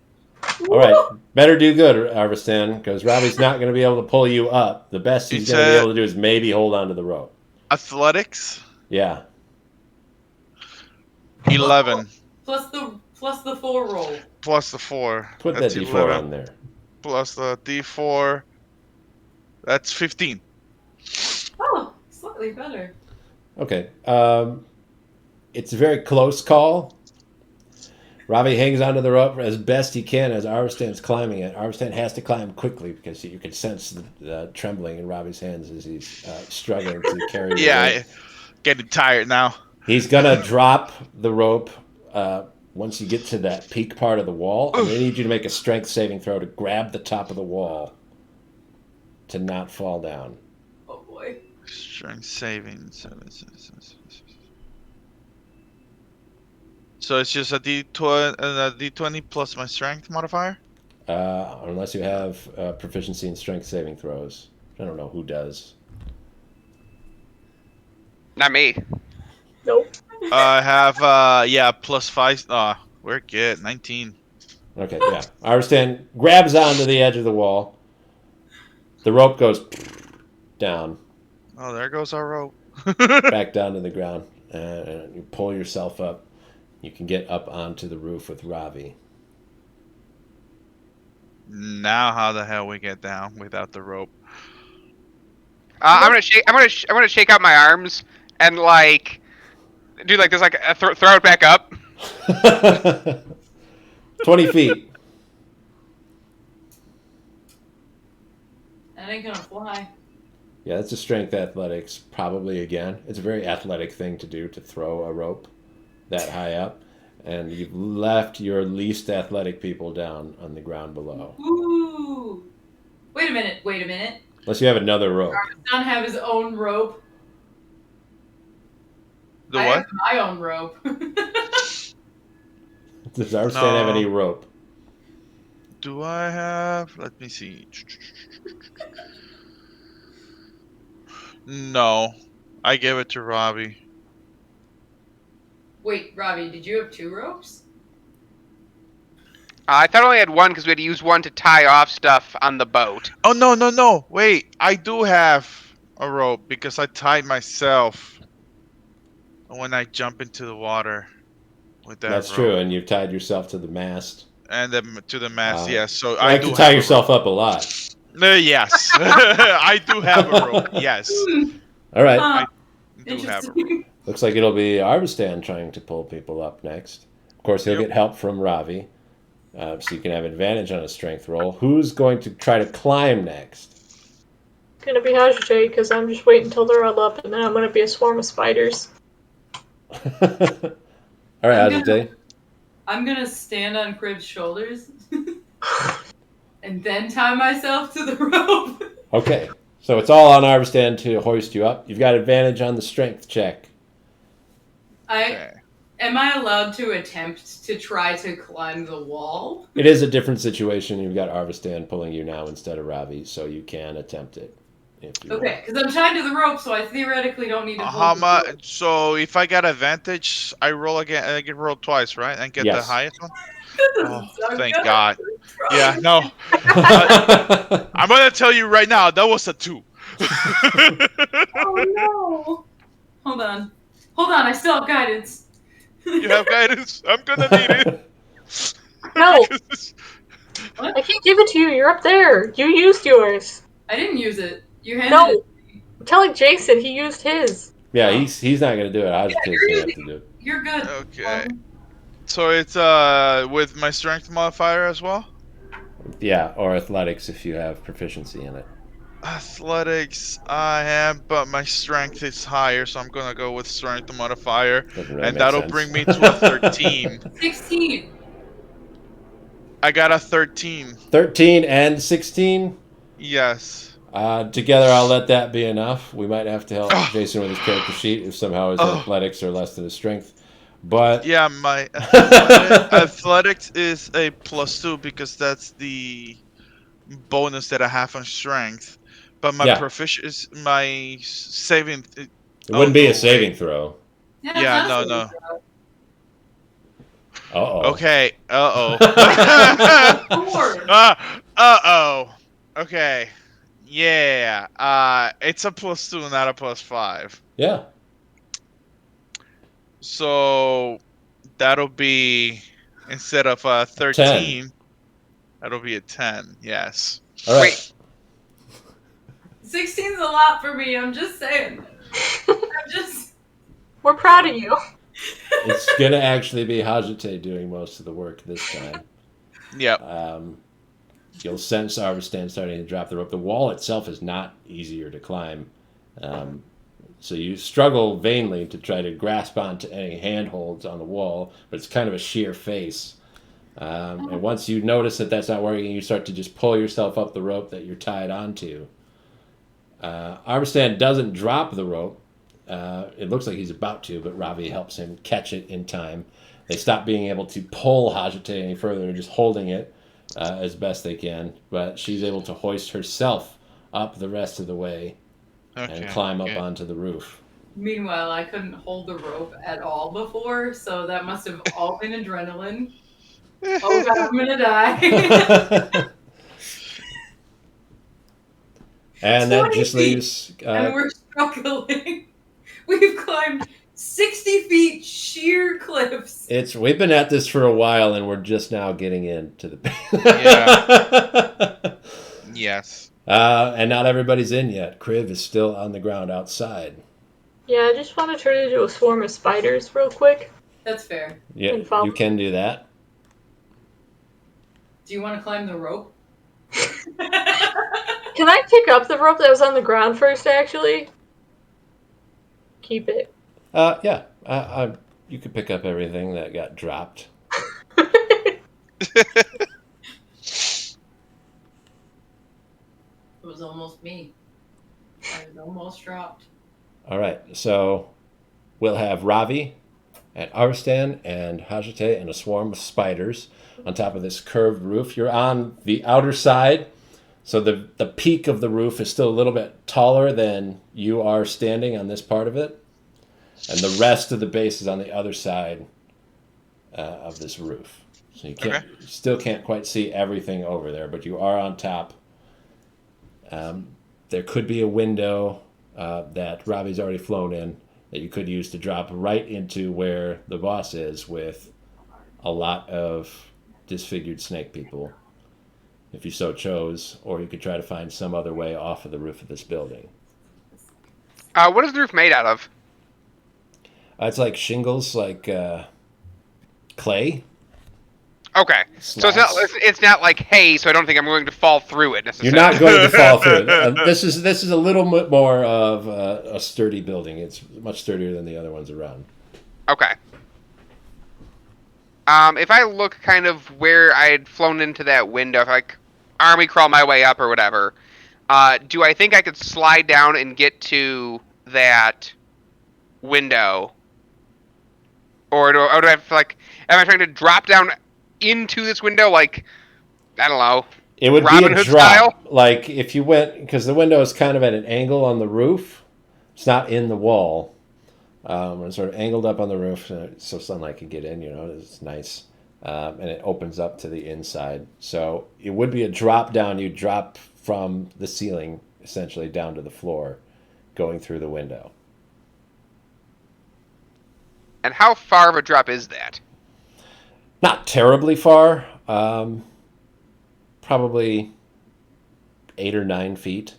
All right, better do good, Arvistan, because Ravi's not going to be able to pull you up. The best he's It's going to be a- able to do is maybe hold on to the rope. Athletics. Yeah. 11 Plus the full roll. plus the 4. Put That's that D4 11 on there. plus the D4. That's 15. Oh, slightly better. Okay. It's a very close call. Ravi hangs onto the rope as best he can as Arvistan's climbing it. Arvistan has to climb quickly because you can sense the trembling in Ravi's hands as he's struggling to carry the Yeah, rope. getting tired now. He's going to drop the rope once you get to that peak part of the wall. I'm going to need you to make a strength saving throw to grab the top of the wall to not fall down. Oh boy. Strength saving. So it's just a D20 plus my strength modifier? Unless you have proficiency in strength saving throws. I don't know who does. Not me. Nope. I have, plus 5. We're good. 19. Okay, yeah. Arstan grabs onto the edge of the wall. The rope goes down, Oh, there goes our rope. back down to the ground, and you pull yourself up. You can get up onto the roof with Ravi. Now how the hell we get down without the rope? I'm gonna shake out my arms and like do like this, like throw it back up. 20 feet. That ain't gonna fly. Yeah, that's a strength athletics, probably again. It's a very athletic thing to do, to throw a rope that high up. And you've left your least athletic people down on the ground below. Ooh. Wait a minute. Unless you have another rope. Don have his own rope. The I what? have my own rope. Does Arstan have any rope? Do I have? Let me see. No. I gave it to Robbie. Wait, Robbie, did you have 2 ropes? I thought I only had one because we had to use one to tie off stuff on the boat. Oh, no. Wait. I do have a rope because I tied myself when I jump into the water with that That's rope. true, and you've tied yourself to the mast. And then to the mast, Wow. yes. So You I like do to tie have yourself up a lot. Yes. I do have a rope. Yes. All right. Huh. I do have a rope. Interesting. Looks like it'll be Arvistan trying to pull people up next. Of course, he'll Yep. get help from Ravi, so you can have advantage on a strength roll. Who's going to try to climb next? It's gonna be Hajite, because I'm just waiting until they're all up, and then I'm gonna be a swarm of spiders. All right, I'm Hajite. I'm gonna stand on Crib's shoulders and then tie myself to the rope. Okay, so it's all on Arvistan to hoist you up. You've got advantage on the strength check. Okay. Am I allowed to attempt to try to climb the wall? It is a different situation. You've got Arvistan pulling you now instead of Ravi, so you can attempt it if you want. Okay, because I'm tied to the rope, so I theoretically don't need to How hold the rope. much? So if I got advantage, I roll again. I can roll twice, right? And get the Yes. highest one. This Oh, is so thank good. God. Try. Yeah, no. I'm gonna tell you right now, that was a 2. Oh no! Hold on. I still have guidance. You have guidance. I'm gonna need it. No, Because I can't give it to you. You're up there. You used yours. I didn't use it. You handed No, it. I'm telling Jason he used his. Yeah, he's not going to do it. Yeah, Agitate's going to have to do it. You're good. Okay. So it's with my strength modifier as well. Yeah, or athletics if you have proficiency in it. Athletics, I am, but my strength is higher, so I'm gonna go with strength modifier, Doesn't really and make that'll sense. bring me to a 13. 16. I got a 13. 13 and 16? Yes. Together, I'll let that be enough. We might have to help Oh. Jason with his character sheet if somehow his Oh. athletics are less than his strength. But Yeah, my athletics is a +2 because that's the bonus that I have on strength. But my proficiency is my saving. it wouldn't be a saving wait. throw. Yeah, Yeah, it's not a no. saving throw. Uh-oh. Okay. Uh-oh. Four. Uh-oh. Okay. Yeah. It's a +2, not a +5. Yeah. So that'll be, instead of 13, 10. that'll be a 10. Yes. All right. 16's a lot for me. I'm just saying. We're proud of you. It's going to actually be Hajite doing most of the work this time. Yep. You'll sense Arvistan starting to drop the rope. The wall itself is not easier to climb. So you struggle vainly to try to grasp onto any handholds on the wall, but it's kind of a sheer face. And once you notice that that's not working, you start to just pull yourself up the rope that you're tied onto. Arvistan doesn't drop the rope. It looks like he's about to, but Ravi helps him catch it in time. They stop being able to pull Hajite any further. They're just holding it as best they can. But she's able to hoist herself up the rest of the way and climb up onto the roof. Meanwhile, I couldn't hold the rope at all before, so that must have all been adrenaline. Oh god, I'm gonna die. And that just leaves... and we're struggling. We've climbed 60 feet sheer cliffs. We've been at this for a while, and we're just now getting into the... Yeah. Yes. And not everybody's in yet. Kriv is still on the ground outside. Yeah, I just want to turn into a swarm of spiders real quick. That's fair. Yeah, you can do that. Do you want to climb the rope? Can I pick up the rope that was on the ground first, actually? Keep it. Yeah. You could pick up everything that got dropped. It was almost me. I was almost dropped. All right, so we'll have Ravi and Arvistan and Hajite and a swarm of spiders on top of this curved roof. You're on the outer side, so the peak of the roof is still a little bit taller than you are standing on this part of it, and the rest of the base is on the other side of this roof. So you still can't quite see everything over there, but you are on top. There could be a window that Ravi's already flown in that you could use to drop right into where the boss is with a lot of disfigured snake people, if you so chose, or you could try to find some other way off of the roof of this building. What is the roof made out of? It's like shingles, like clay. Okay, so it's not like hay, so I don't think I'm going to fall through it necessarily. You're not going to fall through it. This is a little bit more of a sturdy building. It's much sturdier than the other ones around. Okay. If I look kind of where I had flown into that window, if I army crawl my way up or whatever, do I think I could slide down and get to that window or do I have to, like, am I trying to drop down into this window like, I don't know, It would Robin be a Hood drop. style? Like if you went, because the window is kind of at an angle on the roof. It's not in the wall. It's sort of angled up on the roof so sunlight can get in. It's nice. And it opens up to the inside. So it would be a drop down. You drop from the ceiling essentially down to the floor, going through the window. And how far of a drop is that? Not terribly far. Probably 8 or 9 feet.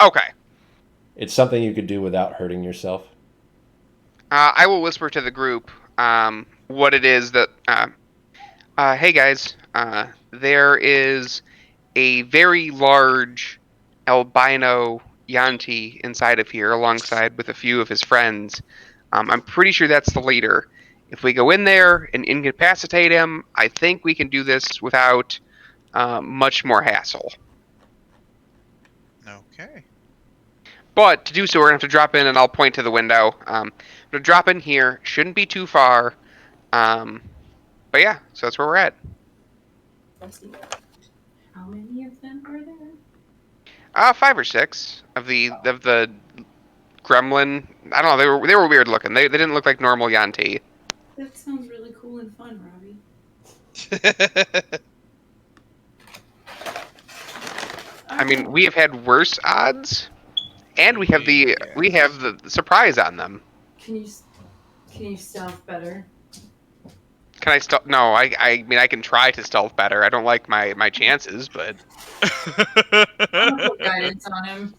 Okay. It's something you could do without hurting yourself. I will whisper to the group what it is that. Hey guys, there is a very large albino Yanti inside of here, alongside with a few of his friends. I'm pretty sure that's the leader. If we go in there and incapacitate him, I think we can do this without much more hassle. Okay. But to do so, we're going to have to drop in, and I'll point to the window. To drop in here, shouldn't be too far. But yeah, so that's where we're at. How many of them are there? 5 or 6 of the gremlin. I don't know. They were weird looking. They didn't look like normal Yanti. That sounds really cool and fun, Robbie. I mean, we have had worse odds, and we have the surprise on them. Can you stealth better? Can I stealth? No, I mean I can try to stealth better. I don't like my chances, but I'm gonna put guidance on him.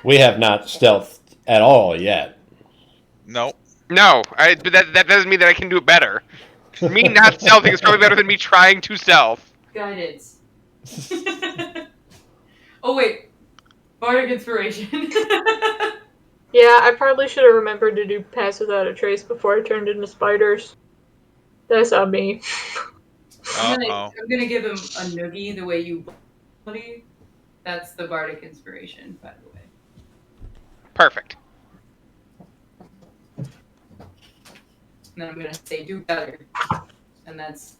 We have not stealthed at all yet. Nope. no. But that doesn't mean that I can do it better. Me not stealthing is probably better than me trying to stealth. Guidance. Oh wait, bardic inspiration. Yeah, I probably should have remembered to do Pass Without a Trace before I turned into spiders. That's on me. I'm gonna give him a noogie the way you buddy. That's the bardic inspiration, by the way. Perfect. And then I'm gonna say do better. And that's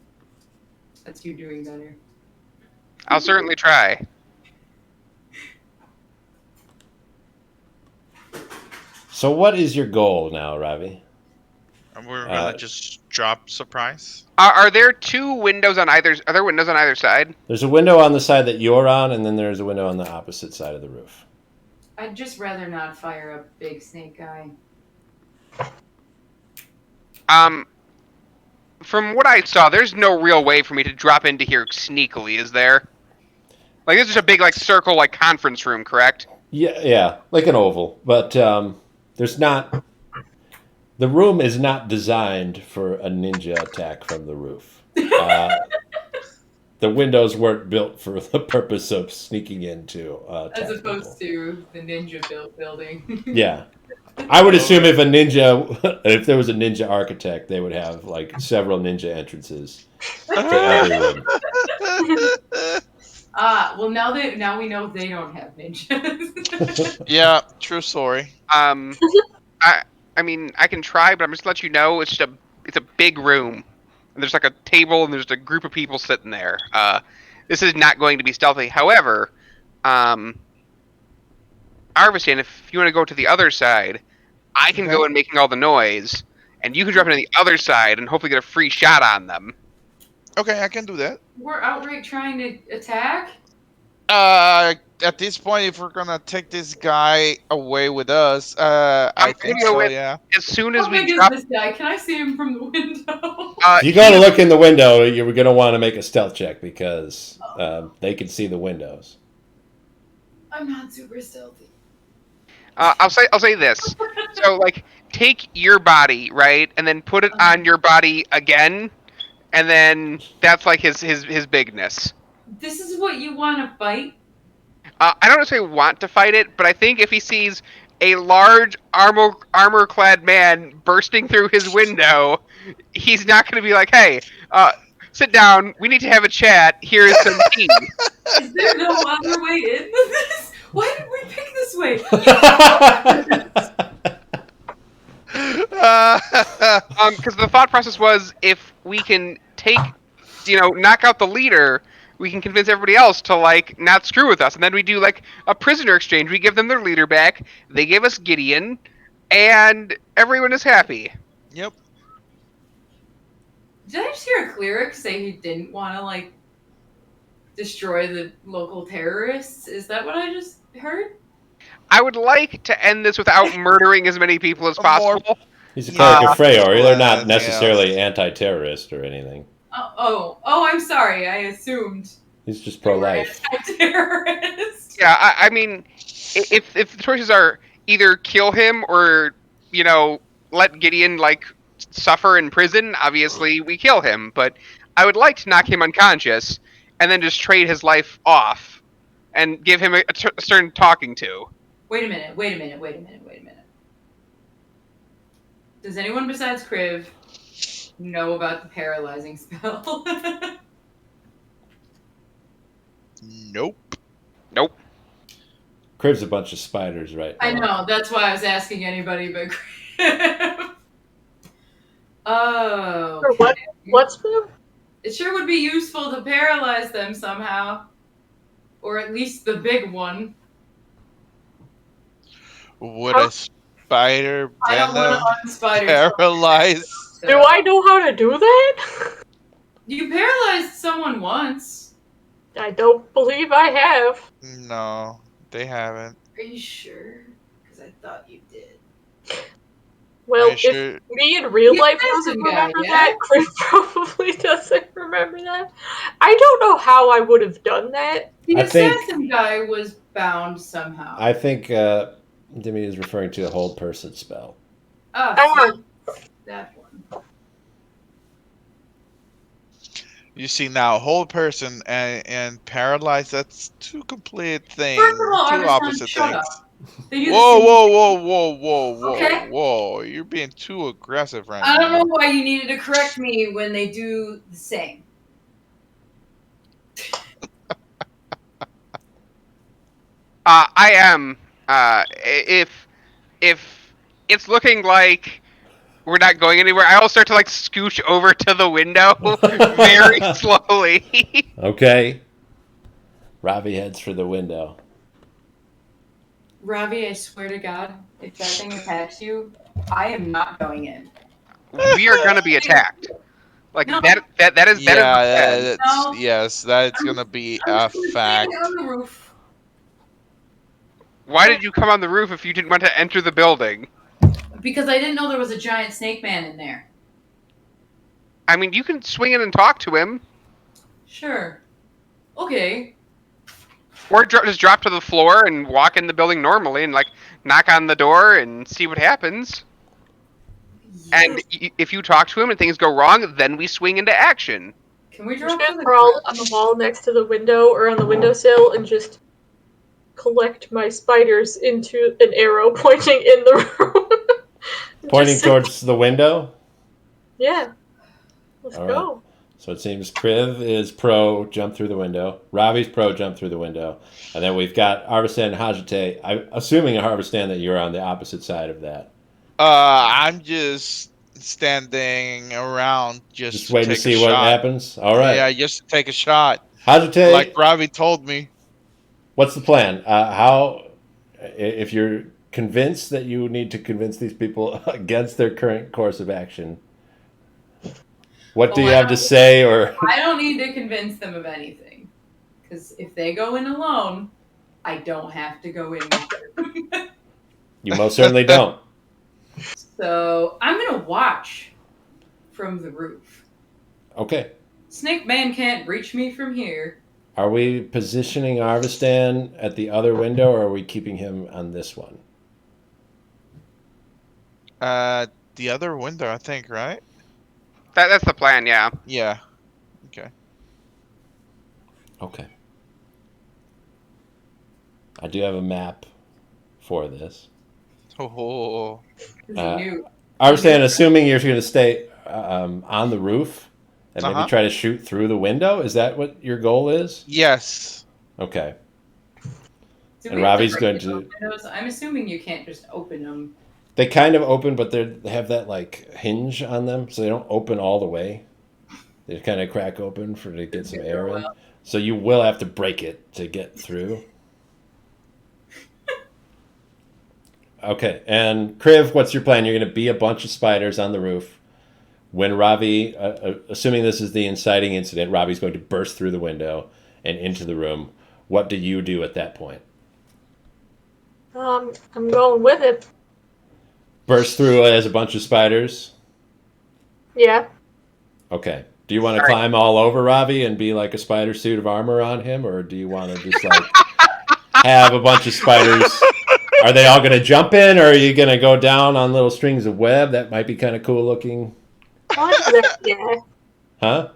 you doing better. I'll certainly try. So what is your goal now, Ravi? And we're gonna just drop surprise. Are there two windows on either? Are there windows on either side? There's a window on the side that you're on, and then there's a window on the opposite side of the roof. I'd just rather not fire a big snake guy. From what I saw, there's no real way for me to drop into here sneakily, is there? Like, this is a big, like, circle, like, conference room, correct? Yeah, like an oval, but there's not. The room is not designed for a ninja attack from the roof. The windows weren't built for the purpose of sneaking into. As opposed to the ninja building. Yeah. I would assume if there was a ninja architect, they would have like several ninja entrances to every room. Well now we know they don't have ninjas. Yeah, true story. I mean, I can try, but I'm just let you know it's a big room. And there's like a table and there's a group of people sitting there. This is not going to be stealthy. However, Arvistan, if you want to go to the other side, I can go in making all the noise, and you can drop into the other side and hopefully get a free shot on them. Okay, I can do that. We're outright trying to attack? At this point, if we're gonna take this guy away with us, I think so, yeah. As soon as How we big drop, is this guy? Can I see him from the window? If you go to look in the window, you're going to want to make a stealth check because they can see the windows. I'm not super stealthy. I'll say this. So, like, take your body, right, and then put it on your body again, and then that's like his bigness. This is what you want to fight? I don't necessarily want to fight it, but I think if he sees a large armor-clad man bursting through his window, he's not going to be like, "Hey, sit down. We need to have a chat. Here is some tea." Is there no other way in this? Why did we pick this way? Because the thought process was, if we can knock out the leader, we can convince everybody else to like not screw with us, and then we do like a prisoner exchange. We give them their leader back. They give us Gideon, and everyone is happy. Yep. Did I just hear a cleric say he didn't want to like destroy the local terrorists? Is that what I just heard? I would like to end this without murdering as many people as More- possible. He's a cleric of Freyr. They're not Yeah. necessarily anti-terrorist or anything. Oh! I'm sorry. I assumed He's just they were pro-life. anti-terrorists. Yeah, I mean, if the choices are either kill him or let Gideon like suffer in prison, obviously we kill him. But I would like to knock him unconscious and then just trade his life off and give him a stern talking to. Wait a minute. Does anyone besides Kriv know about the paralyzing spell? Nope. Nope. Crib's a bunch of spiders right now. I know. That's why I was asking anybody but Kriv. Oh. For what? What spell? It sure would be useful to paralyze them somehow. Or at least the big one. Would a spider I don't venom want to unspider paralyze? someone. Do I know how to do that? You paralyzed someone once. I don't believe I have. No, they haven't. Are you sure? Because I thought you did. Well, Are you if sure? me in real The life assassin doesn't guy, remember yeah? that, Chris probably doesn't remember that. I don't know how I would have done that. The I think- assassin guy was bound somehow. I think Demi is referring to the hold person spell. Ah. That one. You see now, hold person and paralyzed. That's two complete things. First of all, Two Artisan, opposite shut things. up. They do the Whoa, same- whoa! Okay. Whoa! You're being too aggressive right I don't now. know why you needed to correct me when they do the same. I am. If it's looking like we're not going anywhere, I'll start to like scooch over to the window very slowly. Okay. Ravi heads for the window. Ravi, I swear to God, if that thing attacks you, I am not going in. We are gonna be attacked. Like No. that is Yeah, the No. yes, that's gonna be I'm a just gonna fact. stand on the roof. Why did you come on the roof if you didn't want to enter the building? Because I didn't know there was a giant snake man in there. I mean, you can swing in and talk to him, Sure. Okay. or just drop to the floor and walk in the building normally and like knock on the door and see what happens. And if you talk to him and things go wrong, then we swing into action. Can we I'm drop just to gonna the crawl ground? on the wall next to the window or on the windowsill and just collect my spiders into an arrow pointing in the room. Pointing Just- towards the window. Yeah. Let's All go. So it seems Kriv is pro jump through the window. Ravi's pro jump through the window. And then we've got Arvistan and Hajite. I'm assuming, Arvistan, that you're on the opposite side of that. I'm just standing around, Just waiting to take see a what shot. happens. All right. Yeah, just to take a shot, Hajite, like Ravi told me. what's the plan? If you're convinced that you need to convince these people against their current course of action, what do you have to say? Or I don't need to convince them of anything. Because if they go in alone, I don't have to go in with them. you most certainly don't. So I'm going to watch from the roof. Okay. Snake Man can't reach me from here. Are we positioning Arvistan at the other window, or are we keeping him on this one? The other window, I think, right? That's the plan, yeah. Yeah. Okay. Okay. I do have a map for this. Oh. New. Arvistan, assuming you're going to stay on the roof and maybe Uh-huh. try to shoot through the window, is that what your goal is? Yes. Okay. Do And we have Ravi's break going the to- windows? I'm assuming you can't just open them. They kind of open, but they have that like hinge on them, so they don't open all the way. They kind of crack open to get some air in. So you will have to break it to get through. Okay, and Kriv, what's your plan? You're going to be a bunch of spiders on the roof. When Ravi, assuming this is the inciting incident, Ravi's going to burst through the window and into the room. What do you do at that point? I'm going with it. Burst through as a bunch of spiders? Yeah. Okay. Do you want to climb all over Ravi and be like a spider suit of armor on him, or do you want to just like have a bunch of spiders? Are they all going to jump in, or are you going to go down on little strings of web? That might be kind of cool looking. I want to do that, yeah. Huh?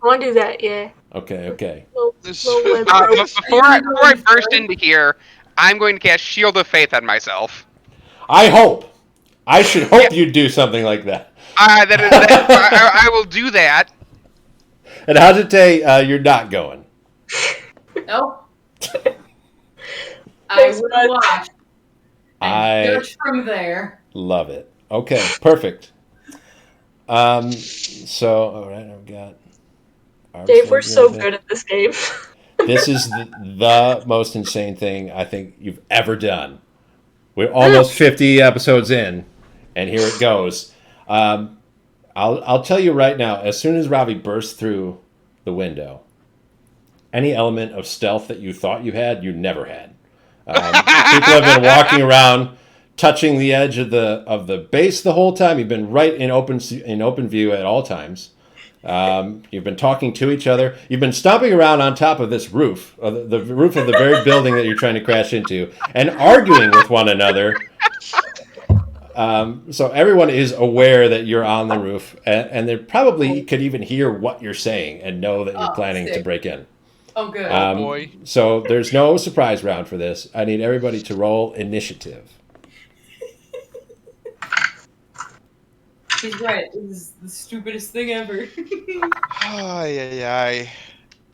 I want to do that, yeah. Okay. Before I burst into here, I'm going to cast Shield of Faith on myself. I should hope you'd do something like that. I will do that. And Hajite, you're not going. Nope. I will watch. I judge from there. Love it. Okay, perfect. So, all right, I've got... Dave, we're so good at this game. This is the most insane thing I think you've ever done. We're almost 50 episodes in, and here it goes. I'll tell you right now, as soon as Ravi bursts through the window, any element of stealth that you thought you had, you never had. People have been walking around, touching the edge of the base the whole time. You've been right in open view at all times. You've been talking to each other. You've been stomping around on top of this roof, the roof of the very building that you're trying to crash into, and arguing with one another. So everyone is aware that you're on the roof, and they probably could even hear what you're saying and know that you're planning to break in. Oh, good. Boy. So there's no surprise round for this. I need everybody to roll initiative. He's right. This is the stupidest thing ever. Ay.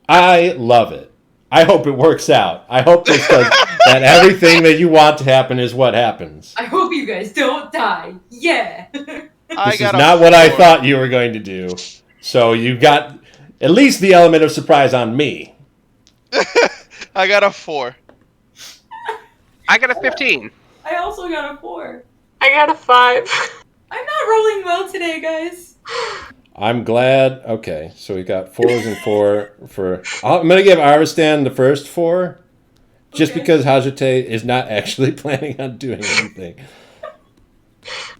I love it. I hope it works out. I hope this does that everything that you want to happen is what happens. I hope you guys don't die. Yeah. This is not what I thought you were going to do. So you got at least the element of surprise on me. I got a 4. I got a 15. I also got a 4. I got a 5. I'm not rolling well today, guys. I'm glad. Okay, so we got 4s and 4 for... I'm going to give Aristan the first 4, just because Hajite is not actually planning on doing anything.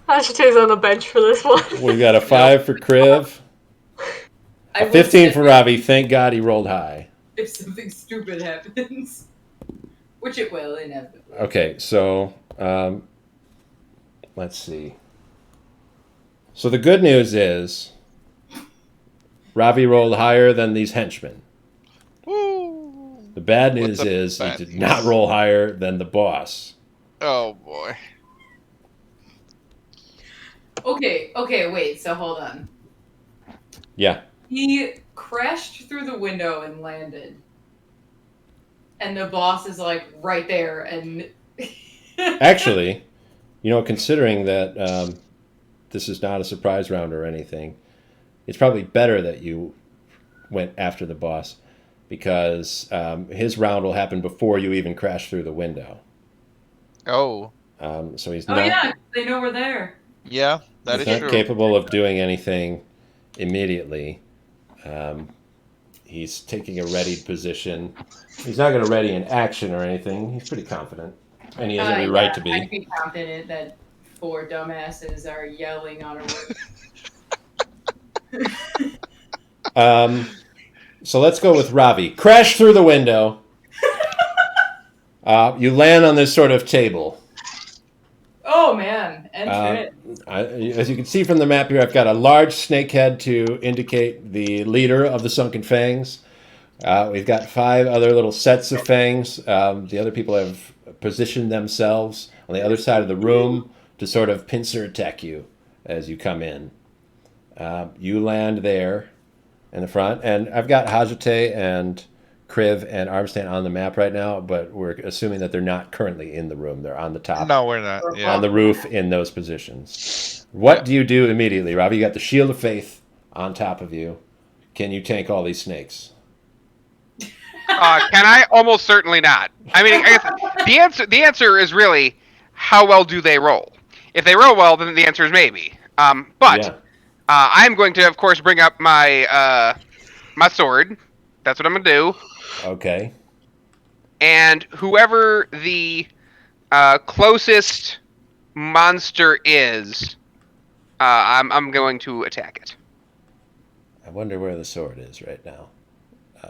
Hajite's on the bench for this one. We got a 5 for Kriv. A 15 for Ravi. Thank God he rolled high. If something stupid happens. Which it will, inevitably. Okay, so... let's see. So the good news is... Ravi rolled higher than these henchmen. Woo. The bad news is he did not roll higher than the boss. Oh boy. Okay, wait, so hold on. Yeah. He crashed through the window and landed. And the boss is like right there and... Actually, considering that this is not a surprise round or anything, it's probably better that you went after the boss, because his round will happen before you even crash through the window. Oh. So he's Oh not. yeah, they know we're there. Yeah, that is not true. capable of doing anything immediately. He's taking a readied position. He's not going to ready an action or anything. He's pretty confident, and he has every right to be. I'd be confident that 4 dumbasses are yelling on a roof. So let's go with Ravi. Crash through the window. You land on this sort of table. Oh man, and As you can see from the map here, I've got a large snake head to indicate the leader of the Sunken Fangs. We've got 5 other little sets of fangs. The other people have positioned themselves on the other side of the room to sort of pincer attack you as you come in. You land there in the front, and I've got Hajite and Kriv and Armstrong on the map right now, but we're assuming that they're not currently in the room. They're on the top, No, we're not. Or Yeah. on the roof in those positions. What do you do immediately, Robbie? You got the Shield of Faith on top of you. Can you tank all these snakes? Can I? Almost certainly not. I mean, I guess the answer is really how well do they roll? If they roll well, then the answer is maybe. But Yeah. I'm going to, of course, bring up my my sword. That's what I'm gonna do. Okay. And whoever the closest monster is, I'm going to attack it. I wonder where the sword is right now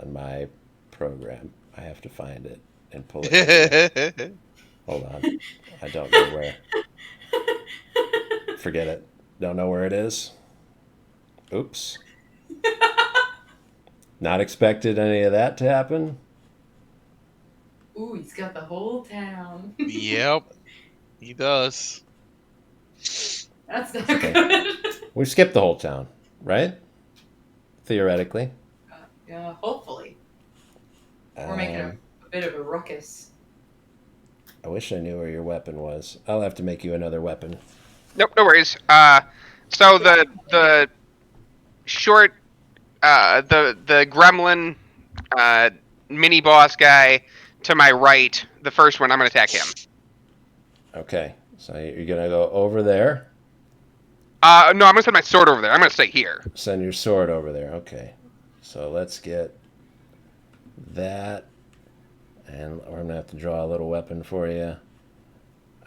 on my program. I have to find it and pull it. Hold on. I don't know where. Forget it. Don't know where it is. Oops. Not expected any of that to happen. Ooh, he's got the whole town. Yep. He does. That's not Okay. good. We skipped the whole town, right? Theoretically. Yeah, hopefully. We're making Um, a bit of a ruckus. I wish I knew where your weapon was. I'll have to make you another weapon. Nope, no worries. So the short, the gremlin, mini boss guy to my right, the first one, I'm gonna attack him. Okay. So you're going to go over there. No, I'm gonna send my sword over there. I'm gonna stay here. Send your sword over there. Okay. So let's get that. And we're going to have to draw a little weapon for you.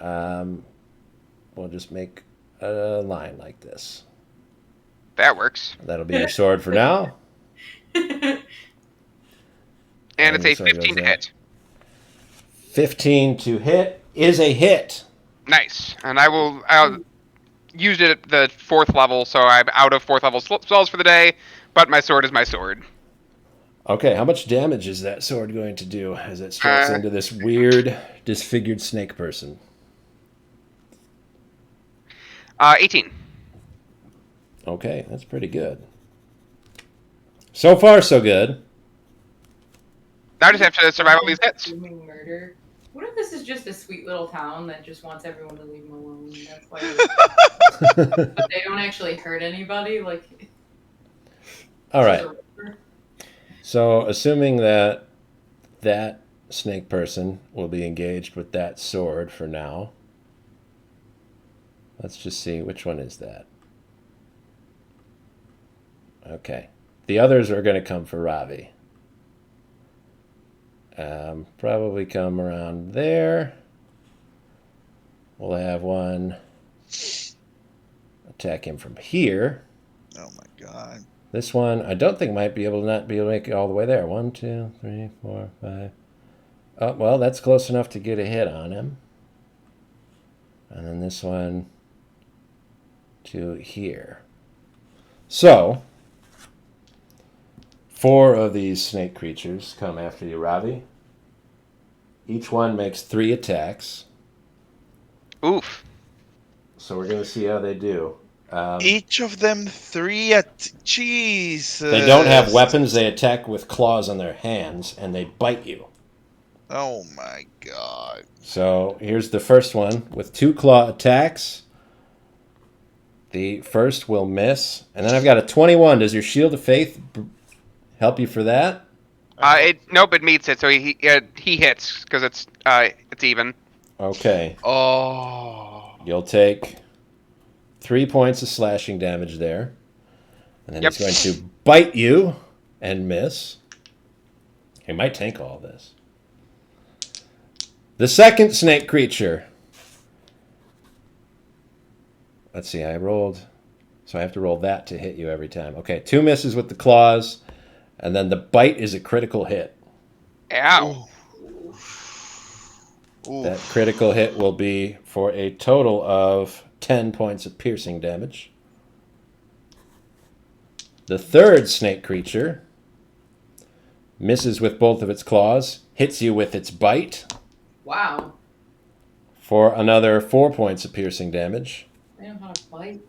We'll just make a line like this. That works. That'll be your sword for now. And it's the a sword goes 15 to there. hit. 15 to hit is a hit. Nice. And I'll use it at the 4th level, so I'm out of 4th level spells for the day. But my sword is my sword. Okay, how much damage is that sword going to do as it strikes into this weird, disfigured snake person? 18. Okay, that's pretty good. So far, so good. Now I just have to survive all these hits. Assuming murder. What if this is just a sweet little town that just wants everyone to leave them alone? And that's why but they don't actually hurt anybody? Like. All right. So, assuming that that snake person will be engaged with that sword for now, let's just see which one is that. Okay. The others are going to come for Ravi. Probably come around there. We'll have one attack him from here. Oh my god. This one, I don't think might be able to not be able to make it all the way there. 1, 2, 3, 4, 5. Oh, well, that's close enough to get a hit on him. And then this one to here. So, 4 of these snake creatures come after you, Ravi. Each one makes 3 attacks. Oof. So we're going to see how they do. Each of them 3 at. Jeez. They don't have weapons. They attack with claws on their hands, and they bite you. Oh my god. So here's the first one with 2 claw attacks. The first will miss. And then I've got a 21. Does your Shield of Faith help you for that? Nope, it meets it, so he hits because it's even. Okay. Oh. You'll take 3 points of slashing damage there. And then he's going to bite you and miss. He might tank all this. The second snake creature. Let's see, I rolled. So I have to roll that to hit you every time. Okay, 2 misses with the claws. And then the bite is a critical hit. Ow. Ooh. That critical hit will be for a total of 10 points of piercing damage. The third snake creature misses with both of its claws, hits you with its bite Wow. for another 4 points of piercing damage. I know how to fight.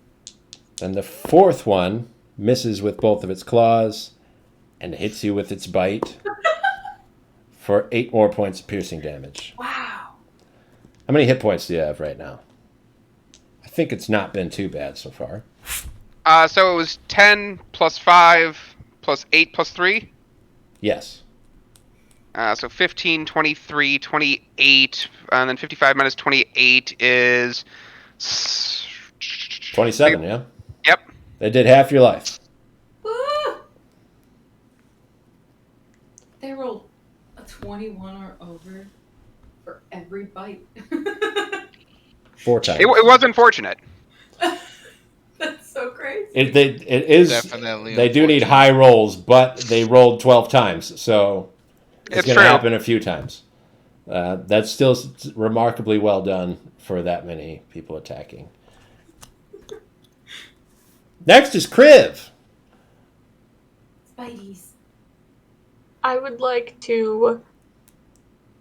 And the fourth one misses with both of its claws and hits you with its bite for 8 more points of piercing damage. Wow. How many hit points do you have right now? I think it's not been too bad so far. So it was 10 plus 5 plus 8 plus 3. Yes. So 15, 23, 28, and then 55 minus 28 is 27, yeah? Yep. They did half your life. Woo! They rolled a 21 or over for every bite. 4 times. It was unfortunate. That's so crazy. It is Definitely They do need unfortunate. high rolls, but they rolled 12 times, so it's It's going to true. happen a few times. That's still remarkably well done for that many people attacking. Next is Kriv. Spideys. I would like to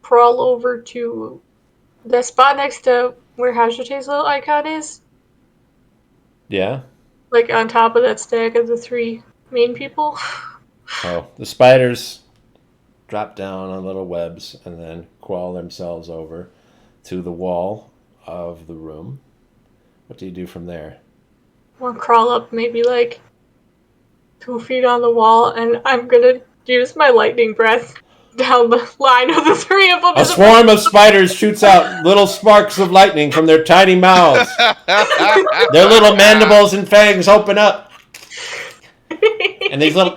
crawl over to the spot next to where Hashite's little icon is. Yeah. Like on top of that stack of the 3 main people. Oh, the spiders drop down on little webs and then crawl themselves over to the wall of the room. What do you do from there? I'll crawl up maybe like 2 feet on the wall, and I'm gonna use my lightning breath down the line of the 3 of them. A swarm of spiders shoots out little sparks of lightning from their tiny mouths. Their little mandibles and fangs open up. And these little,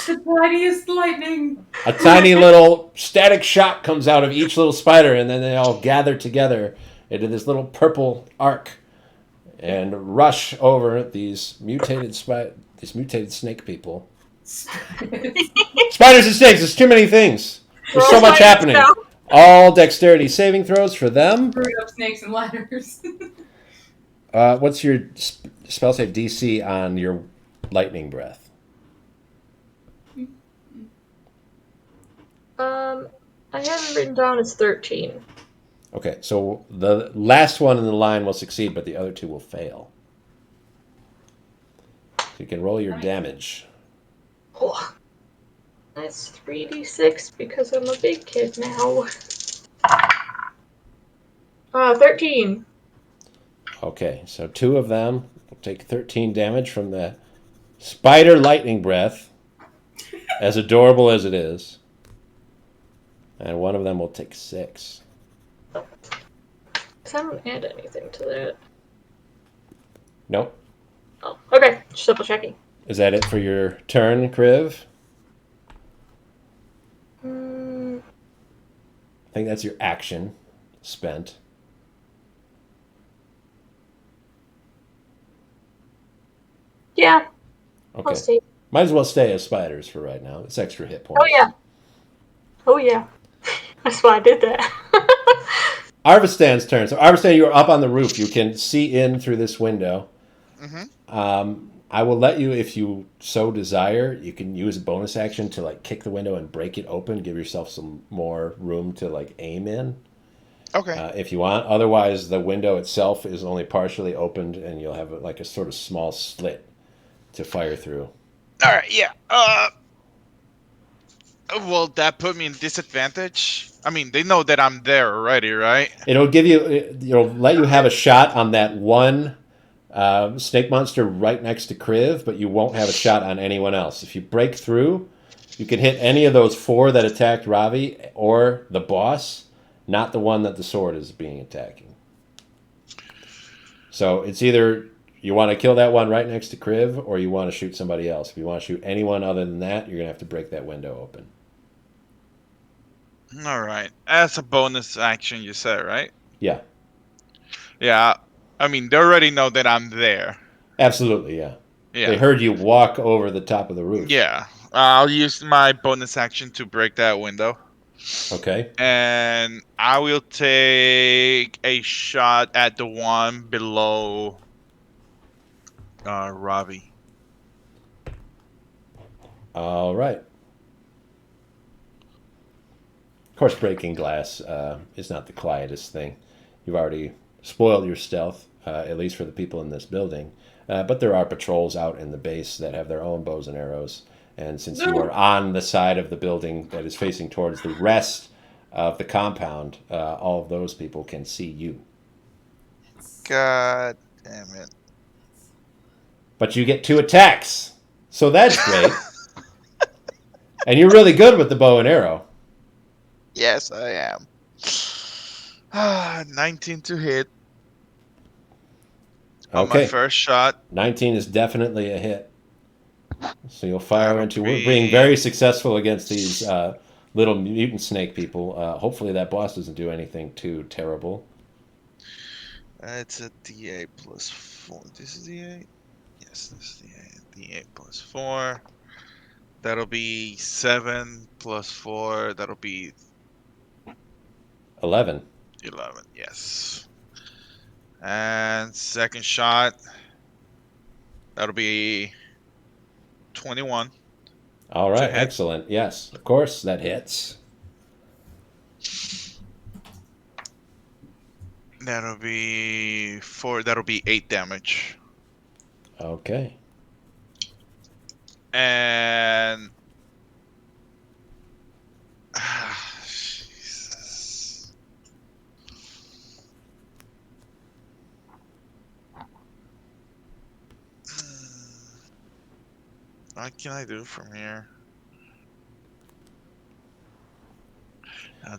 The tiniest lightning. a tiny little static shock comes out of each little spider, and then they all gather together into this little purple arc and rush over these mutated snake people. Spiders and snakes. There's too many things. There's so much happening. All dexterity saving throws for them. Screwed up snakes and ladders. What's your spell save DC on your lightning breath? I have it written down as 13. Okay, so the last one in the line will succeed, but the other 2 will fail. So you can roll your damage. Oh, that's 3d6 because I'm a big kid now. 13. Okay, so 2 of them will take 13 damage from the spider lightning breath, as adorable as it is. And 1 of them will take 6. Because I don't add anything to that. Nope. Oh, okay. Just double checking. Is that it for your turn, Kriv? Mm, I think that's your action spent. yeah, Okay. I'll stay. Might as well stay as spiders for right now. It's extra hit points. Oh, yeah. Oh, yeah. That's why I did that. Arvistan's turn. So, Arvistan, you're up on the roof. You can see in through this window. Mm-hmm. I will let you, if you so desire, you can use a bonus action to like kick the window and break it open, give yourself some more room to like aim in. Okay. If you want. Otherwise, the window itself is only partially opened, and you'll have like a sort of small slit to fire through. All right. Yeah. Will that put me in disadvantage? I mean, they know that I'm there already, right? It'll give you. It'll let you have a shot on that one snake monster right next to Kriv, but you won't have a shot on anyone else. If you break through, you can hit any of those 4 that attacked Ravi or the boss, not the one that the sword is being attacking. So it's either you want to kill that one right next to Kriv, or you want to shoot somebody else. If you want to shoot anyone other than that, you're going to have to break that window open. All right. As a bonus action, you said, right? Yeah, Yeah. I mean, they already know that I'm there. absolutely, yeah. Yeah. They heard you walk over the top of the roof. Yeah. I'll use my bonus action to break that window. Okay. And I will take a shot at the one below Ravi. All right. Of course, breaking glass is not the quietest thing. You've already spoiled your stealth, at least for the people in this building. But there are patrols out in the base that have their own bows and arrows. And since you are on the side of the building that is facing towards the rest of the compound, all of those people can see you. God damn it. But you get 2 attacks. So that's great. And you're really good with the bow and arrow. Yes, I am. 19 to hit on my Okay. first shot. 19 is definitely a hit. So you'll fire That'll into. We're being be- very successful against these little mutant snake people. Hopefully that boss doesn't do anything too terrible. It's a D8 plus 4. This is D8? Yes, this is D8. D8 plus 4. That'll be 7 plus 4. That'll be 11. 11. Yes. And second shot. That'll be 21. All right, hit. excellent. Yes, of course that hits. That'll be 4. That'll be 8 damage. Okay. And Jesus. What can I do from here?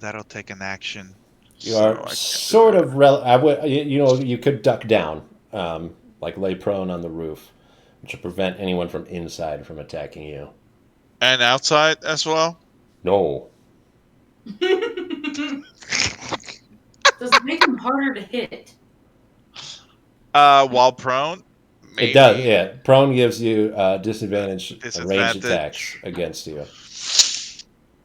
That'll take an action. You so I are can't do sort that. of. I would. You could duck down, like lay prone on the roof, which will prevent anyone from inside from attacking you. And outside as well. No. Does it make them harder to hit? While prone. Maybe. It does. Yeah, prone gives you disadvantage on ranged Disadvantage. attacks against you.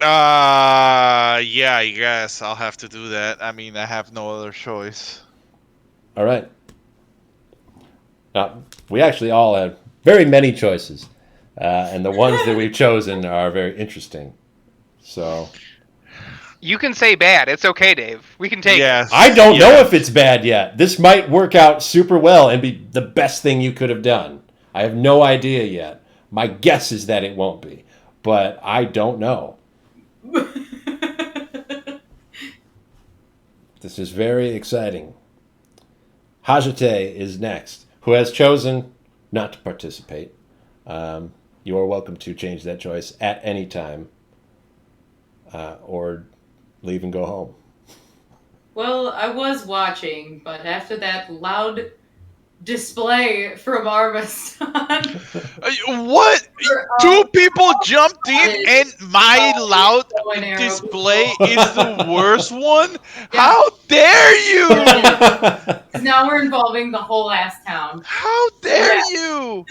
Yeah, I guess I'll have to do that. I mean, I have no other choice. All right. Now, we actually all have very many choices, and the ones that we've chosen are very interesting. So You can say bad. It's okay, Dave. We can take it. Yes. I don't know yes. if it's bad yet. This might work out super well and be the best thing you could have done. I have no idea yet. My guess is that it won't be, but I don't know. This is very exciting. Hajite is next, who has chosen not to participate. You are welcome to change that choice at any time, or leave and go home. Well, I was watching, but after that loud display from Armasan, What? Two people jumped in, and my loud bow and arrow display people. is the worst one. How dare you? Because now we're involving the whole ass town. How dare you?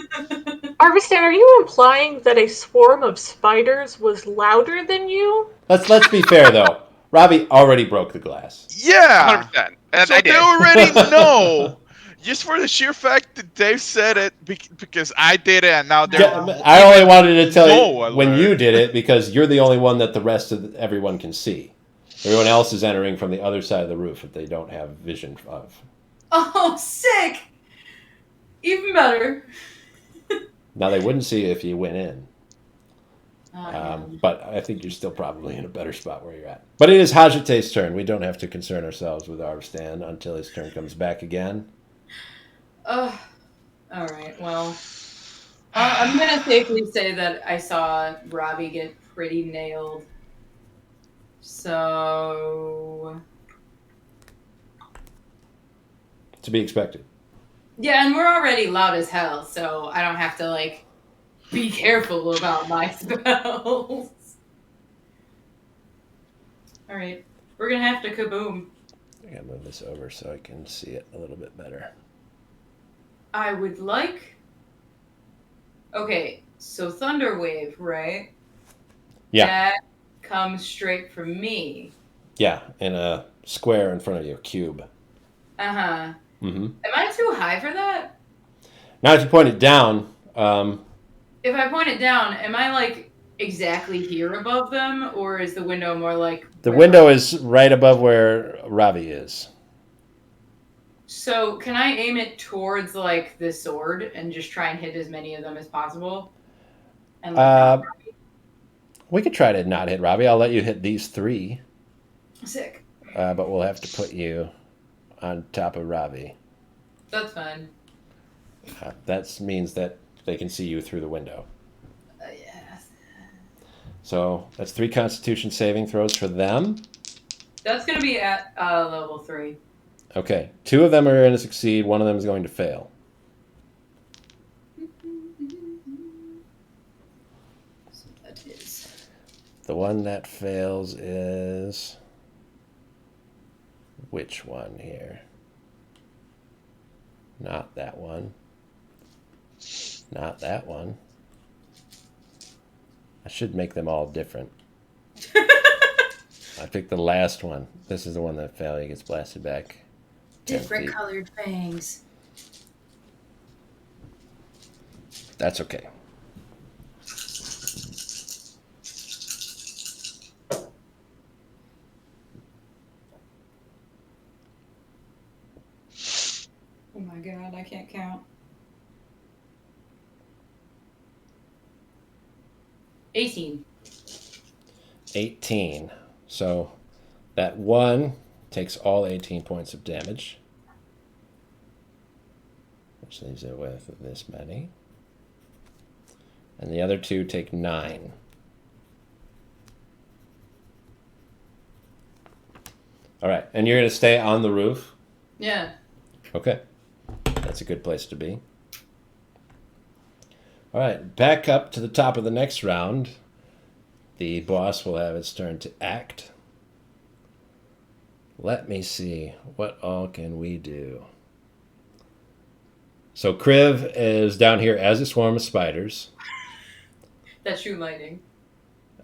Arvistan, are you implying that a swarm of spiders was louder than you? Let's be fair though. Robbie already broke the glass. Yeah. 100%. And So I they did. already know. Just for the sheer fact that Dave said it, because I did it, and now they're. I only wanted to tell No you when alert. you did it because you're the only one that the rest of everyone can see. Everyone else is entering from the other side of the roof that they don't have vision of. Oh, sick! Even better. Now they wouldn't see you if you went in. Yeah. But I think you're still probably in a better spot where you're at. But it is Hajite's turn. We don't have to concern ourselves with Arvstan until his turn comes back again. Alright, well. I'm gonna safely say that I saw Robbie get pretty nailed. So. To be expected. Yeah, and we're already loud as hell, so I don't have to, like, be careful about my spells. Alright, we're gonna have to kaboom. I gotta move this over so I can see it a little bit better. I would like. Okay, so Thunder Wave, right? Yeah. That comes straight from me. Yeah, in a square in front of you, cube. Uh-huh. Mm-hmm. Am I too high for that? Now if you point it down, If I point it down, am I like exactly here above them, or is the window more like the window is right above where Ravi is. So can I aim it towards like the sword and just try and hit as many of them as possible? And like, We could try to not hit Ravi. I'll let you hit these 3, sick. but we'll have to put you on top of Ravi. That's fine. That means that they can see you through the window. Yeah. So that's 3 Constitution saving throws for them. That's gonna be at level 3. Okay, 2 of them are going to succeed. 1 of them is going to fail. So that is. The one that fails is which one here? Not that one. Not that one. I should make them all different. I picked the last one. This is the one that failed. He gets blasted back. 10 Different feet. colored fangs. That's okay. Oh my god, I can't count. 18. 18. So that one takes all 18 points of damage, which leaves it with this many. And the other 2 take 9. All right, and you're going to stay on the roof? Yeah. Okay. That's a good place to be. All right, back up to the top of the next round. The boss will have its turn to act. Let me see. What all can we do? So Kriv is down here as a swarm of spiders. That shoot lightning.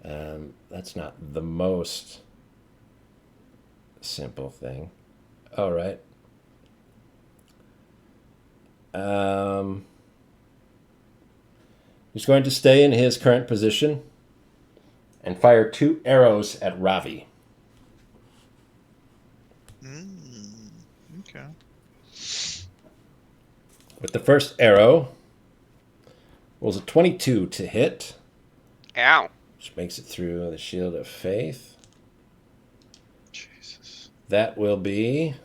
That's not the most simple thing. All right. He's going to stay in his current position and fire 2 arrows at Ravi. Okay. With the first arrow, rolls a 22 to hit, Ow. which makes it through the shield of faith. Jesus. That will be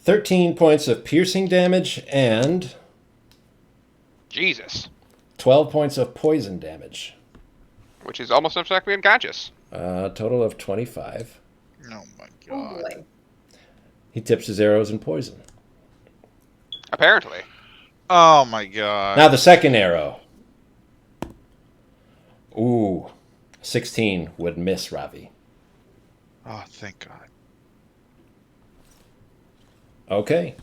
13 points of piercing damage and Jesus. 12 points of poison damage. Which is almost enough to knock me unconscious. Total of 25. Oh my Oh god. boy. He tips his arrows in poison. Apparently. Oh my god. Now the second arrow. Ooh, 16 would miss Ravi. Oh, thank god. Okay.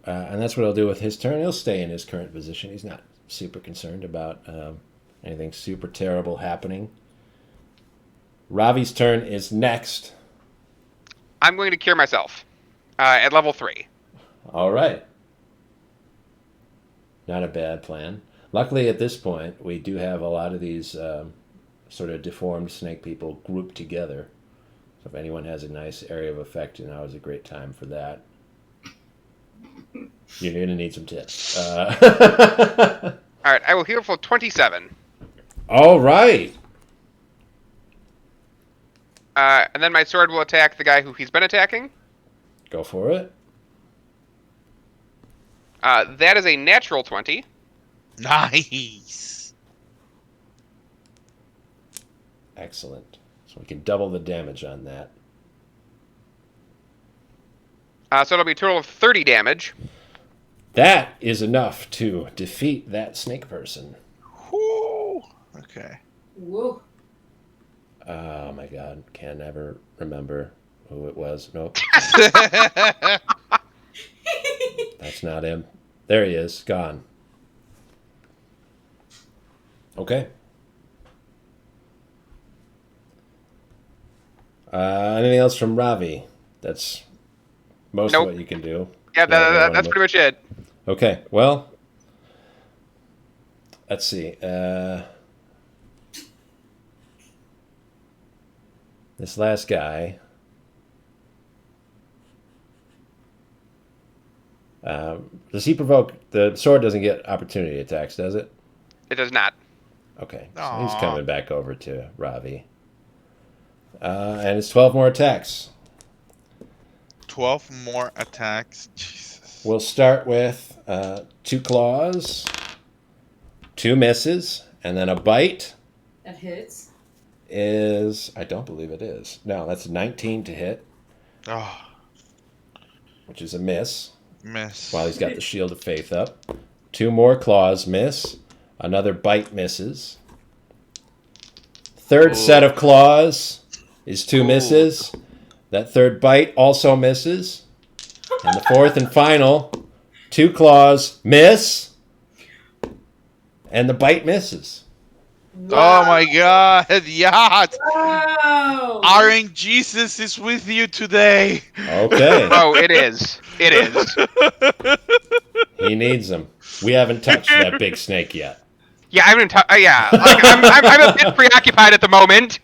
And that's what I'll do with his turn. He'll stay in his current position. He's not super concerned about anything super terrible happening. Ravi's turn is next. I'm going to cure myself. At level 3. All right. Not a bad plan. Luckily, at this point, we do have a lot of these sort of deformed snake people grouped together. So if anyone has a nice area of effect, now is a great time for that. You're going to need some tips. Alright, I will heal for 27. All right. And then my sword will attack the guy who he's been attacking. Go for it. That is a natural 20. Nice. Excellent. So we can double the damage on that. So it'll be a total of 30 damage. That is enough to defeat that snake person. Whoo. Okay. Whoa. Oh my god. Can't ever remember who it was. Nope. That's not him. There he is. Gone. Okay. Anything else from Ravi? That's most Nope. of what you can do. Yeah, Yeah, that's pretty much it. Okay. Well, let's see. This last guy. Does he provoke? The sword doesn't get opportunity attacks, does it? It does not. Okay, so he's Aw. coming back over to Ravi. And it's 12 more attacks. 12 more attacks. Jesus. We'll start with 2 claws, 2 misses, and then a bite That hits. is... I don't believe it is. No, that's 19 to hit, Oh, which is a miss, miss. while he's got the Shield of Faith up. 2 more claws miss. Another bite misses. Third Ooh. set of claws is 2 Ooh. misses. That third bite also misses. And the fourth and final, 2 claws miss. And the bite misses. Oh my God! Yeah, Wow. Orange Jesus is with you today. Okay. Oh, it is. It is. He needs them. We haven't touched that big snake yet. Yeah, I haven't. Yeah, like, I'm a bit preoccupied at the moment.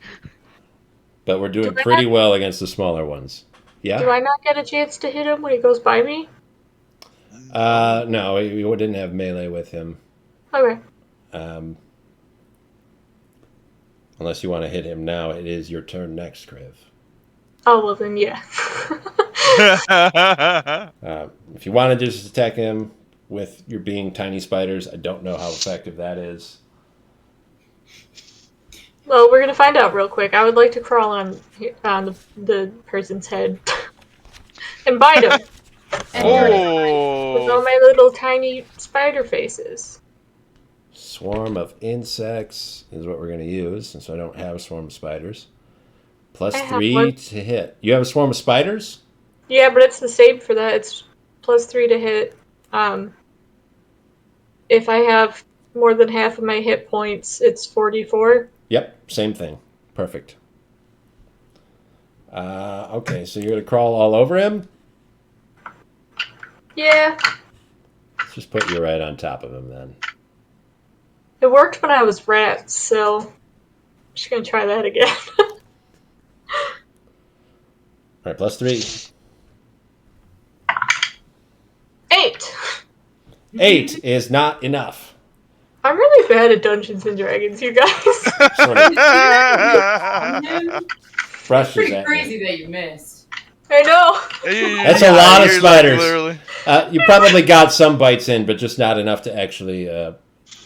But we're doing Do I pretty not- well against the smaller ones. Do Yeah? I not get a chance to hit him when he goes by me? No, we didn't have melee with him. Okay. Unless you want to hit him now, it is your turn next, Kriv. Oh, well then, yeah. If you want to just attack him with your being tiny spiders, I don't know how effective that is. Well, we're gonna find out real quick. I would like to crawl on the person's head and bite him with all Oh. my little tiny spider faces. Swarm of insects is what we're going to use, since I don't have a swarm of spiders. Plus I have 3 one. to hit. You have a swarm of spiders? Yeah, but it's the same for that. It's +3 to hit. If I have more than half of my hit points, it's 44. Yep, same thing. Perfect. Okay, so you're going to crawl all over him? Yeah, Let's just put you right on top of him then. it worked when I was rats, so I'm just gonna try that again. All right, plus 3. 8. 8 is not enough. I'm really bad at Dungeons and Dragons, you guys. Sort of It's brushes pretty at crazy me. that you missed. I know. That's a lot of you're spiders. literally. You probably got some bites in, but just not enough to actually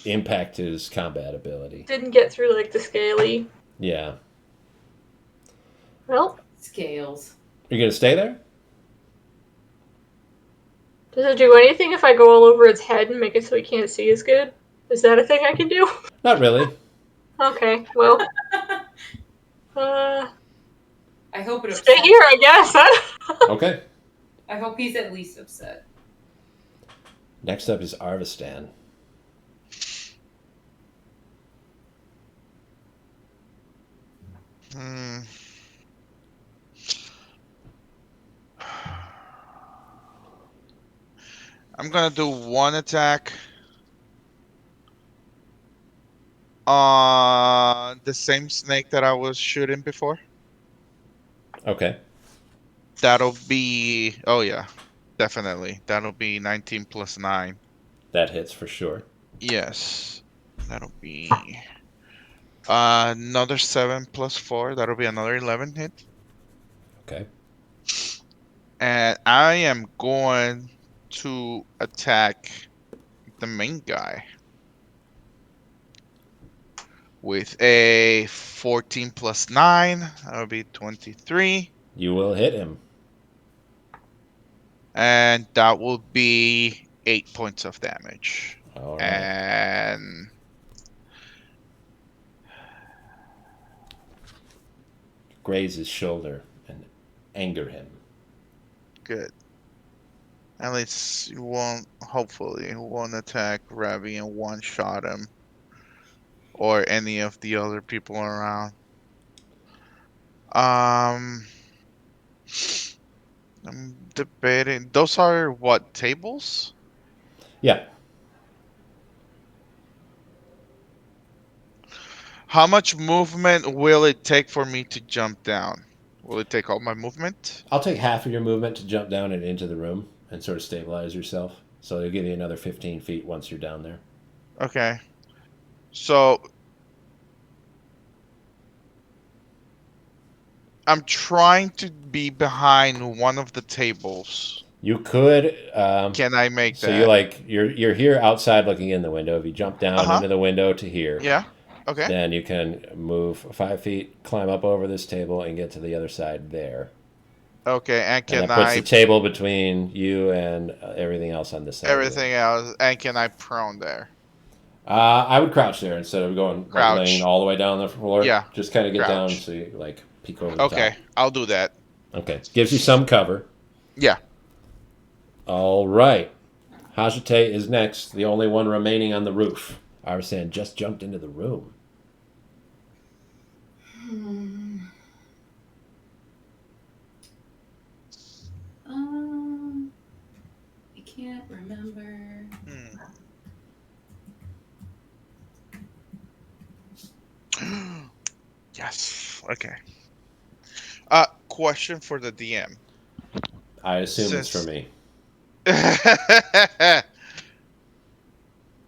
impact his combat ability. Didn't get through like the scaly. Yeah. Well, Scales. You're going to stay there? does it do anything if I go all over its head and make it so he can't see as good? Is that a thing I can do? Not really. Okay, well, I hope it stay upsets. here, I guess. Okay. I hope he's at least upset. Next up is Arvistan. Hmm. I'm gonna do one attack on the same snake that I was shooting before. Okay. That'll be, oh yeah, definitely. That'll be 19 plus 9. That hits for sure. Yes. That'll be another 7 plus 4. That'll be another 11 hit. Okay. And I am going to attack the main guy with a 14 plus 9. That'll be 23. You will hit him. And that will be 8 points of damage. All right. And Graze his shoulder and anger him. good. At least you won't, hopefully, won't attack Ravi and one-shot him. Or any of the other people around. I'm debating. Those are what, tables? Yeah. How much movement will it take for me to jump down? Will it take all my movement? I'll take half of your movement to jump down and into the room, and sort of stabilize yourself. So it'll give you another 15 feet once you're down there. Okay. So I'm trying to be behind one of the tables. You could. Can I make So that? you're here outside looking in the window. If you jump down Uh-huh. into the window to here, Yeah. Okay. then you can move 5 feet, climb up over this table, and get to the other side there. Okay, and And can that puts the I table between you and everything else on this side. everything else? And can I prone there? I would crouch there instead of going like laying Crouch. all the way down the floor. Yeah, Just kind of get down crouch. so you like peek over the Okay, top. I'll do that. Okay, gives you some cover. Yeah. All right, Hajite is next, the only one remaining on the roof. Arsan just jumped into the room. I can't remember. Yes. Okay. Question for the DM. I assume it's for me.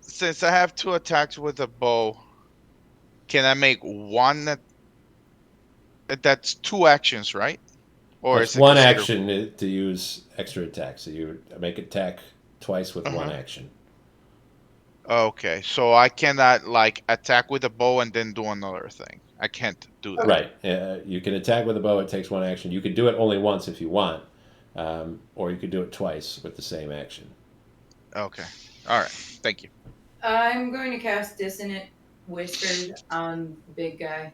Since I have 2 attacks with a bow, can I make one that's 2 actions, right? Or It's is it one considered... action to use extra attack, so you make attack twice with one action. Okay, so I cannot like attack with a bow and then do another thing. I can't do that. Right. You can attack with a bow. It takes one action. You could do it only once if you want, or you could do it twice with the same action. Okay. All right. Thank you. I'm going to cast Dissonant Whispers on the big guy.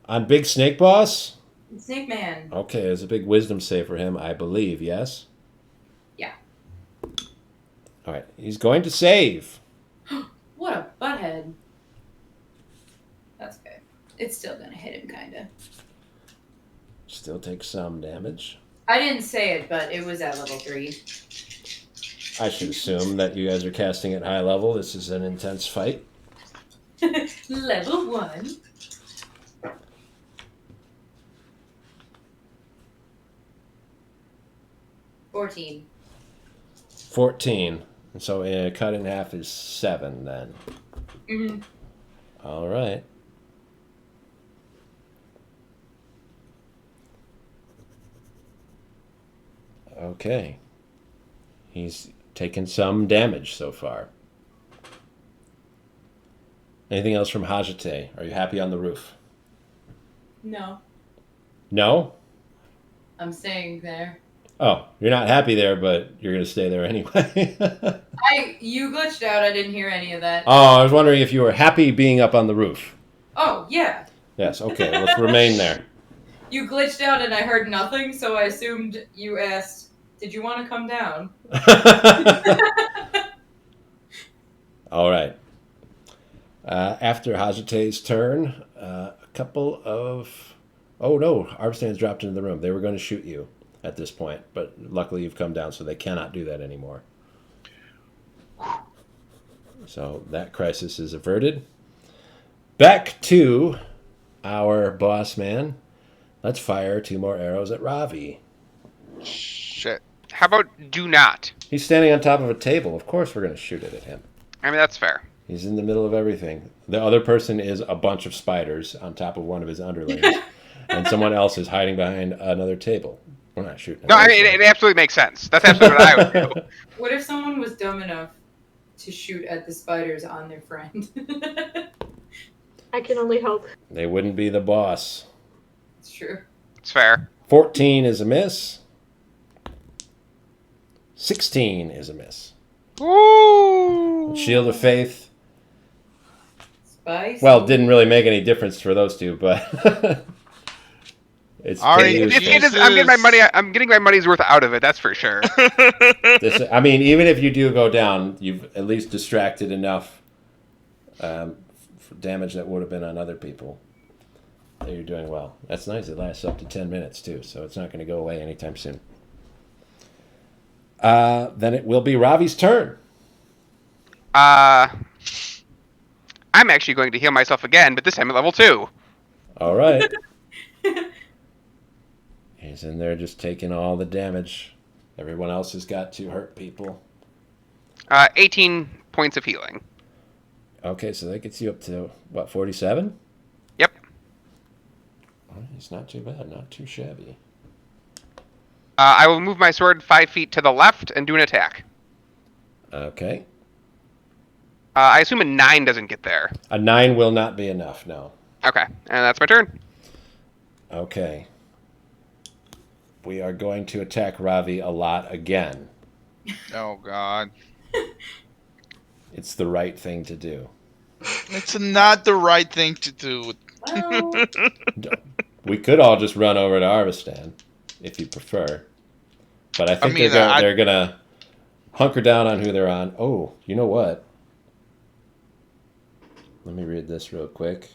On Big Snake Boss? Snake Man. Okay, there's a big wisdom save for him, I believe, yes? Yeah. All right, he's going to save. What a butthead. That's good. It's still going to hit him, kind of. Still takes some damage. I didn't say it, but it was at level 3. I should assume that you guys are casting at high level. This is an intense fight. Level 1. $14. 14. And so cut in half is 7 then. Mm-hmm. All right. Okay. He's taken some damage so far. Anything else from Hajite? Are you happy on the roof? No. No? I'm staying there. Oh, you're not happy there, but you're going to stay there anyway. You glitched out. I didn't hear any of that. Oh, I was wondering if you were happy being up on the roof. Oh, yeah. Yes, okay, let's remain there. You glitched out and I heard nothing, so I assumed you asked, did you want to come down? All right. After Hajite's turn, a couple of... Oh, no, Arbstan's dropped into the room. They were going to shoot you at this point, but luckily you've come down, so they cannot do that anymore. So that crisis is averted. Back to our boss man. Let's fire 2 more arrows at Ravi. Shit. How about do not? He's standing on top of a table. Of course we're going to shoot it at him. I mean, that's fair. He's in the middle of everything. The other person is a bunch of spiders on top of one of his underlings. And someone else is hiding behind another table. We're not shooting. No, I mean, it absolutely makes sense. That's absolutely what I would do. What if someone was dumb enough to shoot at the spiders on their friend? I can only hope. They wouldn't be the boss. It's true. It's fair. 14 is a miss. 16 is a miss. Ooh. Shield of Faith. Spice. Well, didn't really make any difference for those two, but it's Alright, pretty useful. I'm getting my money's worth out of it. That's for sure. I mean, even if you do go down, you've at least distracted enough for damage that would have been on other people. You're doing well. That's nice. It lasts up to 10 minutes, too, so it's not going to go away anytime soon. Then it will be Ravi's turn. I'm actually going to heal myself again, but this time at level 2. All right. He's in there just taking all the damage. Everyone else has got to hurt people. 18 points of healing. Okay, so that gets you up to, what, 47? Yep. It's not too bad, not too shabby. I will move my sword 5 feet to the left and do an attack. Okay. I assume a 9 doesn't get there. A 9 will not be enough, no. Okay, and that's my turn. Okay. We are going to attack Ravi a lot again. Oh God. It's the right thing to do. It's not the right thing to do. Well, We could all just run over to Arvistan, if you prefer. But I think they're gonna hunker down on who they're on. Oh, you know what? Let me read this real quick.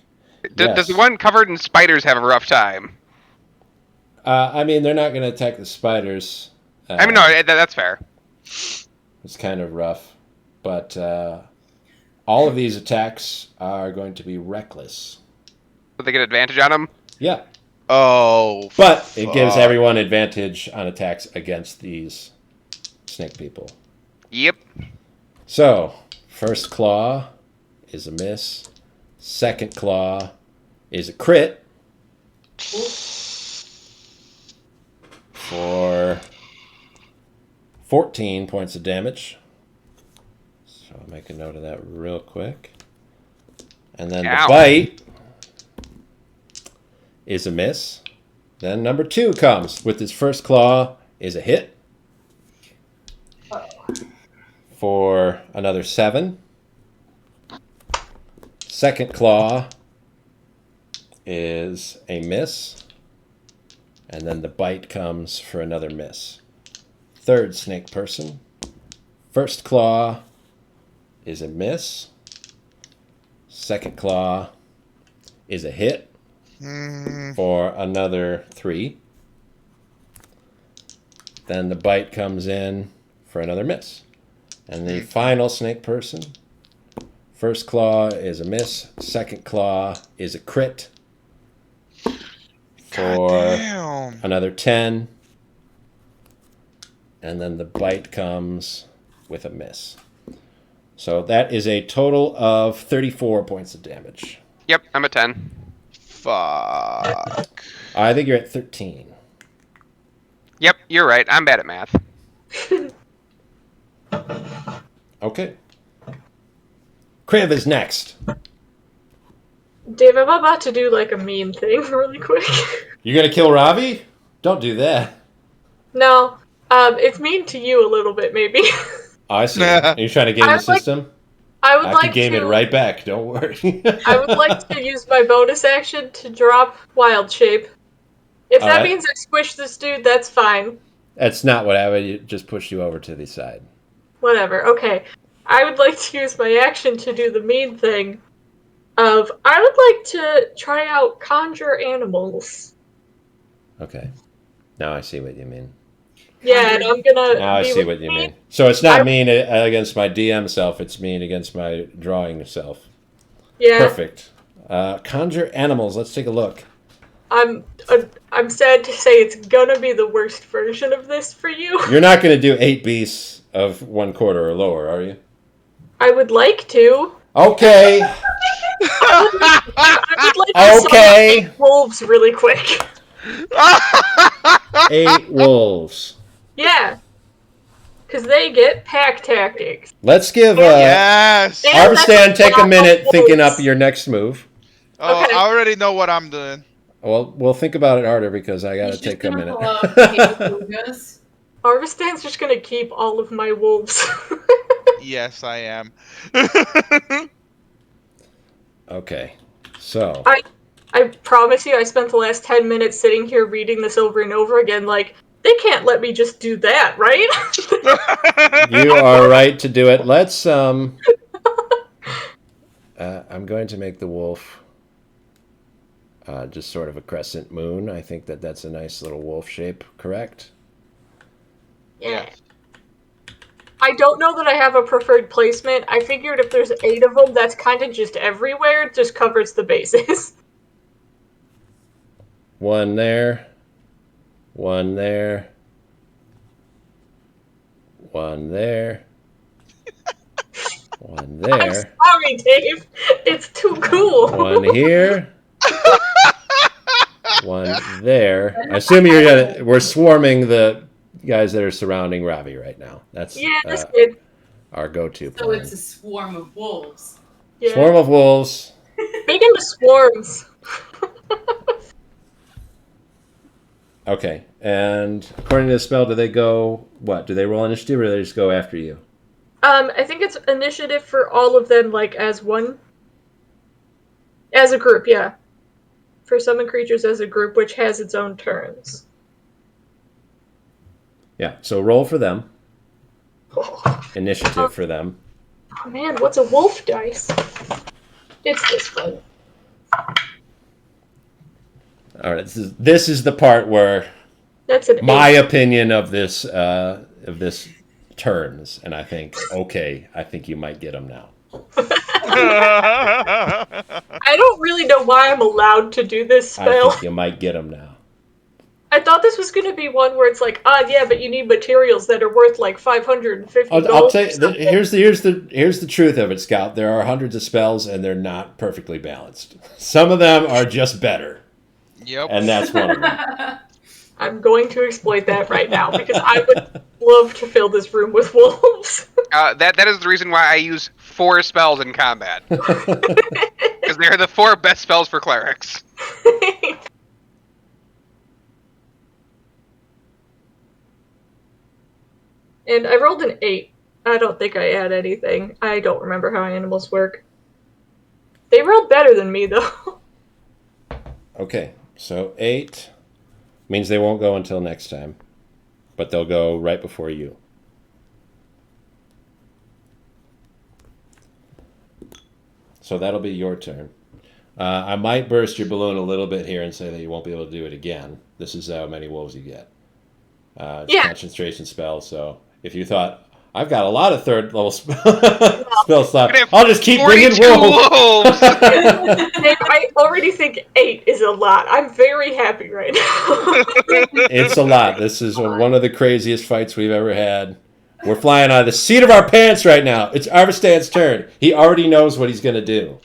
Does the one covered in spiders have a rough time? I mean, they're not gonna attack the spiders. I mean, no, that's fair. It's kind of rough, but all of these attacks are going to be reckless. Will they get advantage on them? Yeah. Oh. But it gives everyone advantage on attacks against these snake people. Yep. So, first claw is a miss. Second claw is a crit. For 14 points of damage. So I'll make a note of that real quick. And then the bite is a miss. Then number 2 comes with his first claw is a hit. For another 7. Second claw is a miss. And then the bite comes for another miss. Third snake person. First claw is a miss. Second claw is a hit for another 3. Then the bite comes in for another miss. And the final snake person. First claw is a miss. Second claw is a crit for another 10. And then the bite comes with a miss. So that is a total of 34 points of damage. Yep, I'm at 10. Fuck. I think you're at 13. Yep, you're right. I'm bad at math. Okay. Kriv is next. Dave, I'm about to do like a mean thing really quick. You're going to kill Ravi? Don't do that. No, it's mean to you a little bit, maybe. I see. Are you trying to game the system? I would I like can game to it right back. Don't worry. I would like to use my bonus action to drop Wild Shape. If that means I squish this dude, that's fine. That's not what I would just push you over to the side. Whatever, okay. I would like to use my action to do the mean thing of, I would like to try out conjure animals. Okay. Now I see what you mean. Yeah, and I'm gonna... Now I see what you mean. So it's not mean against my DM self, it's mean against my drawing self. Yeah. Perfect. Conjure animals, let's take a look. I'm sad to say it's gonna be the worst version of this for you. You're not going to do 8 beasts of 1/4 or lower, are you? I would like to. Okay. I would like to Okay. summon 8 wolves really quick. 8 wolves. Yeah. Because they get pack tactics. Let's give Yes. Arvistan take a minute thinking up your next move. Oh, Okay. I already know what I'm doing. Well, we'll think about it harder because I got to He's take just a gonna minute. pull out Kalugas. Arvistan's just gonna keep all of my wolves. Yes, I am. Okay. So. I promise you, I spent the last 10 minutes sitting here reading this over and over again, like, they can't let me just do that, right? You are right to do it. Let's I'm going to make the wolf just sort of a crescent moon. I think that's a nice little wolf shape, correct? Yeah. I don't know that I have a preferred placement. I figured if there's 8 of them, that's kind of just everywhere. It just covers the bases. One there. One there. One there. One I'm there. sorry, Dave. It's too cool. One here. One there. I assume we're swarming the guys that are surrounding Ravi right now. That's Yeah, that's good. our go-to So plan. it's a swarm of wolves. Yeah. Swarm of wolves. Big into swarms. Okay, and according to the spell, do they go what? Do they roll initiative, or do they just go after you? I think it's initiative for all of them, like as one, as a group. Yeah, for summon creatures as a group, which has its own turns. Yeah. So roll for them. Oh, Initiative for them. man, what's a wolf dice? It's this one. All right. This is the part where That's an my 8. opinion of this turns, and I think I think you might get them now. I don't really know why I'm allowed to do this I spell. think you might get them now. I thought this was going to be one where it's like, yeah, but you need materials that are worth like 550 gold. I'll tell you. Here's the truth of it, Scout. There are hundreds of spells, and they're not perfectly balanced. Some of them are just better, Yep. and that's one of them. I'm going to exploit that right now because I would love to fill this room with wolves. That is the reason why I use 4 spells in combat. Because they're the 4 best spells for clerics. And I rolled an 8. I don't think I add anything. I don't remember how animals work. They rolled better than me, though. Okay, so 8 means they won't go until next time, but they'll go right before you. So that'll be your turn. I might burst your balloon a little bit here and say that you won't be able to do it again. This is how many wolves you get. It's a concentration spell, so if you thought, I've got a lot of third level spell slots, I'll just keep bringing 42 wolves. I already think 8 is a lot. I'm very happy right now. It's a lot. This is one of the craziest fights we've ever had. We're flying out of the seat of our pants right now. It's Arvistan's turn. He already knows what he's going to do.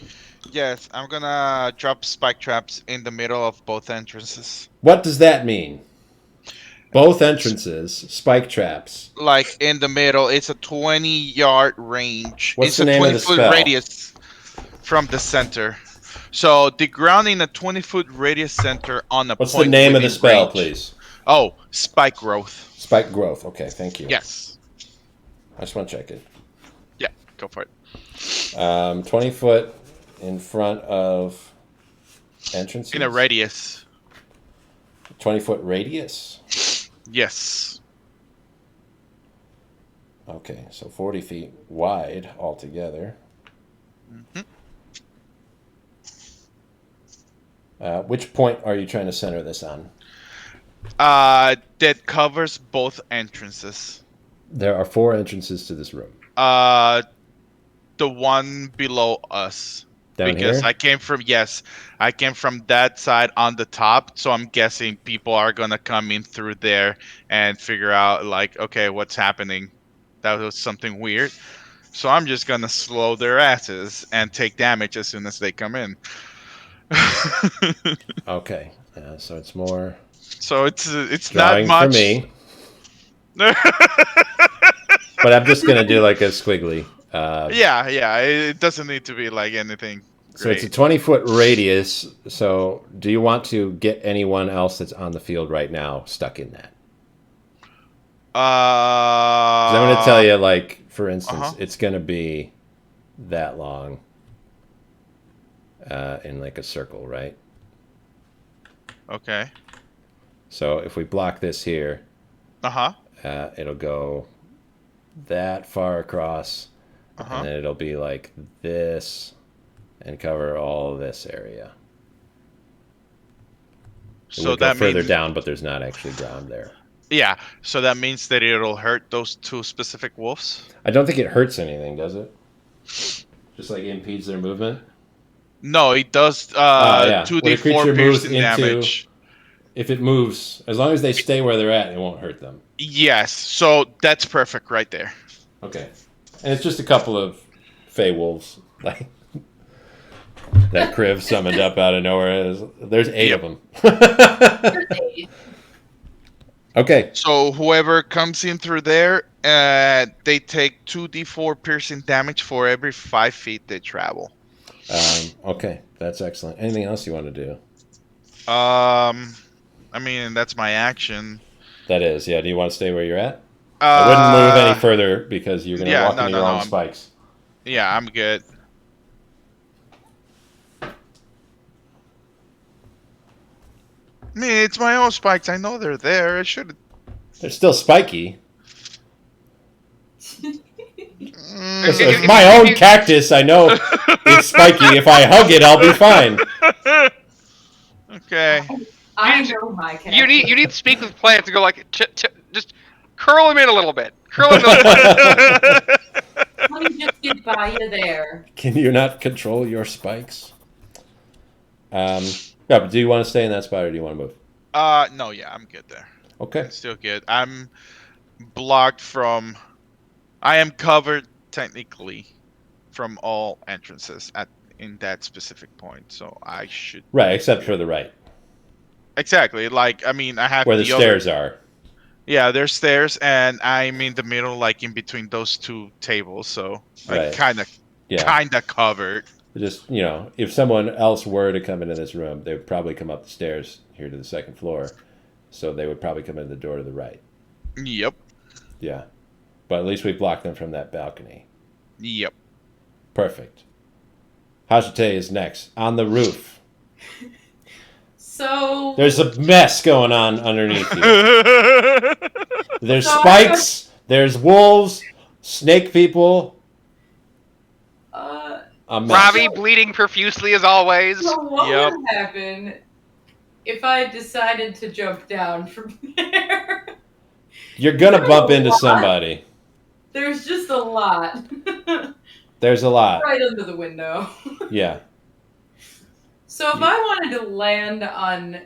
Yes, I'm gonna drop spike traps in the middle of both entrances. What does that mean? Both entrances, spike traps. Like in the middle, it's a 20-yard range. What's It's the a name of the 20-foot spell? radius from the center. So the ground in a 20-foot radius center on a What's point the name of the within spell, range. please? Oh, spike growth. Spike growth. Okay, thank you. Yes. I just want to check it. Yeah, go for it. 20 foot in front of entrances. In a radius. 20 foot radius. Yes. Okay, so 40 feet wide altogether. Which point are you trying to center this on? That covers both entrances. There are 4 entrances to this room. The one below us. Down because here? I came from that side on the top, so I'm guessing people are gonna come in through there and figure out like, okay, what's happening? That was something weird. So I'm just gonna slow their asses and take damage as soon as they come in. Okay, so it's more So it's drawing not for much. me. But I'm just gonna do like a squiggly. Yeah, it doesn't need to be like anything great. So it's a 20 foot radius. So do you want to get anyone else that's on the field right now stuck in that? 'Cause I'm going to tell you, like, for instance, it's going to be that long in like a circle, right? Okay. So if we block this here, it'll go that far across, and then it'll be like this and cover all this area. So go that further means down, but there's not actually ground there. Yeah, so that means that it'll hurt those 2 specific wolves? I don't think it hurts anything, does it? Just like impedes their movement? No, it does 2d4 piercing damage. If it moves, as long as they stay where they're at, it won't hurt them. Yes, so that's perfect right there. Okay. And it's just a couple of fey wolves, like that Kriv summoned up out of nowhere. There's 8 Yep. of them. Okay. So whoever comes in through there, they take 2d4 piercing damage for every 5 feet they travel. Okay, that's excellent. Anything else you want to do? I mean, that's my action. That is, yeah. Do you want to stay where you're at? I wouldn't move any further because you're going to Yeah, walk no, into no, your no. own spikes. Yeah, I'm good. I mean, it's my own spikes. I know they're there. It should. They're still spiky. It's If my you- own cactus. I know it's spiky. If I hug it, I'll be fine. Okay. I know my cat. You need to speak with plants and go like, just curl him in a little bit. Curl him in a little bit. Let me just get by you there. Can you not control your spikes? Yeah, but do you want to stay in that spot or do you want to move? No, yeah, I'm good there. Okay. I'm still good. I'm blocked from. I am covered technically from all entrances in that specific point, so I should. Right, except for the right, Exactly. Like, I mean, I have where the stairs other. are. Yeah, there's stairs, and I'm in the middle, like in between those two tables, so Right. kind of covered. Just, if someone else were to come into this room, they would probably come up the stairs here to the second floor. So they would probably come in the door to the right. Yep. Yeah. But at least we blocked them from that balcony. Yep. Perfect. Hajite is next. On the roof. So There's a mess going on underneath you. There's So- spikes. There's wolves. Snake people. A mess. Ravi bleeding profusely as always. So what Yep. would happen if I decided to jump down from there? You're going to There's bump a into lot. somebody. There's just a lot. There's a lot. Right under the window. Yeah. So if I wanted to land on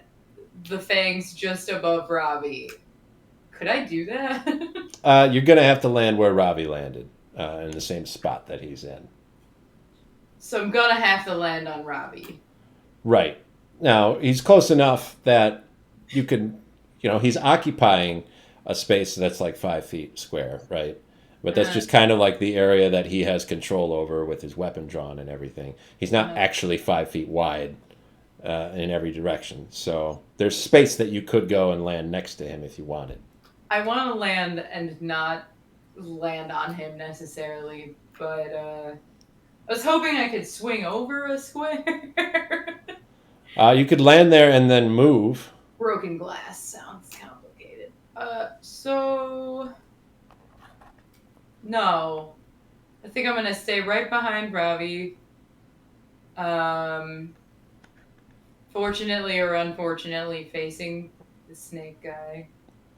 the fangs just above Ravi, could I do that? You're going to have to land where Ravi landed, in the same spot that he's in. So I'm gonna have to land on Ravi. Right. Now, he's close enough that you can, he's occupying a space that's like 5 feet square, right? But that's just kind of like the area that he has control over with his weapon drawn and everything. He's not actually 5 feet wide in every direction. So there's space that you could go and land next to him if you wanted. I want to land and not land on him necessarily, but I was hoping I could swing over a square. You could land there and then move. Broken glass sounds complicated. So no, I think I'm gonna stay right behind Ravi. Fortunately or unfortunately, facing the snake guy.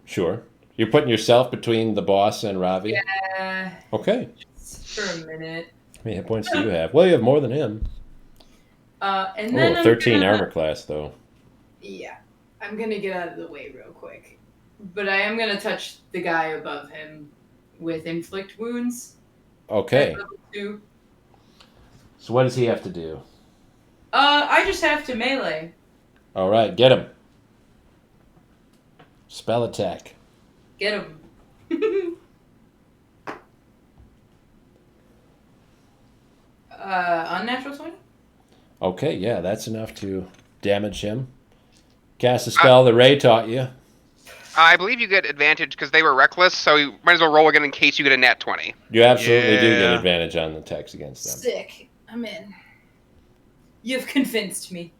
Sure. You're putting yourself between the boss and Ravi? Yeah. Okay. Just for a minute. How many hit points do you have? Well, you have more than him. And then I'm 13 gonna- armor class, though. Yeah, I'm gonna get out of the way real quick, but I am gonna touch the guy above him with inflict wounds. Okay. At level 2. So what does he have to do? I just have to melee. All right, get him. Spell attack. Get him. Unnatural 20? Okay, yeah, that's enough to damage him. Cast a spell that Ray taught you. I believe you get advantage because they were reckless, so you might as well roll again in case you get a nat 20. You absolutely do get Yeah. advantage on the attacks against them. Sick. I'm in. You've convinced me.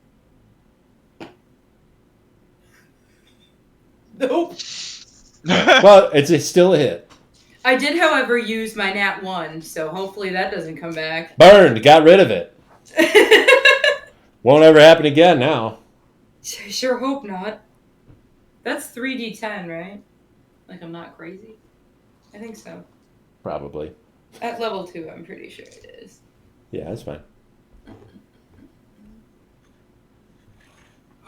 Nope. Well, it's still a hit. I did, however, use my nat 1, so hopefully that doesn't come back. Burned. Got rid of it. Won't ever happen again now. Sure hope not. That's 3d10, right? Like, I'm not crazy? I think so. Probably. At level 2, I'm pretty sure it is. Yeah, that's fine.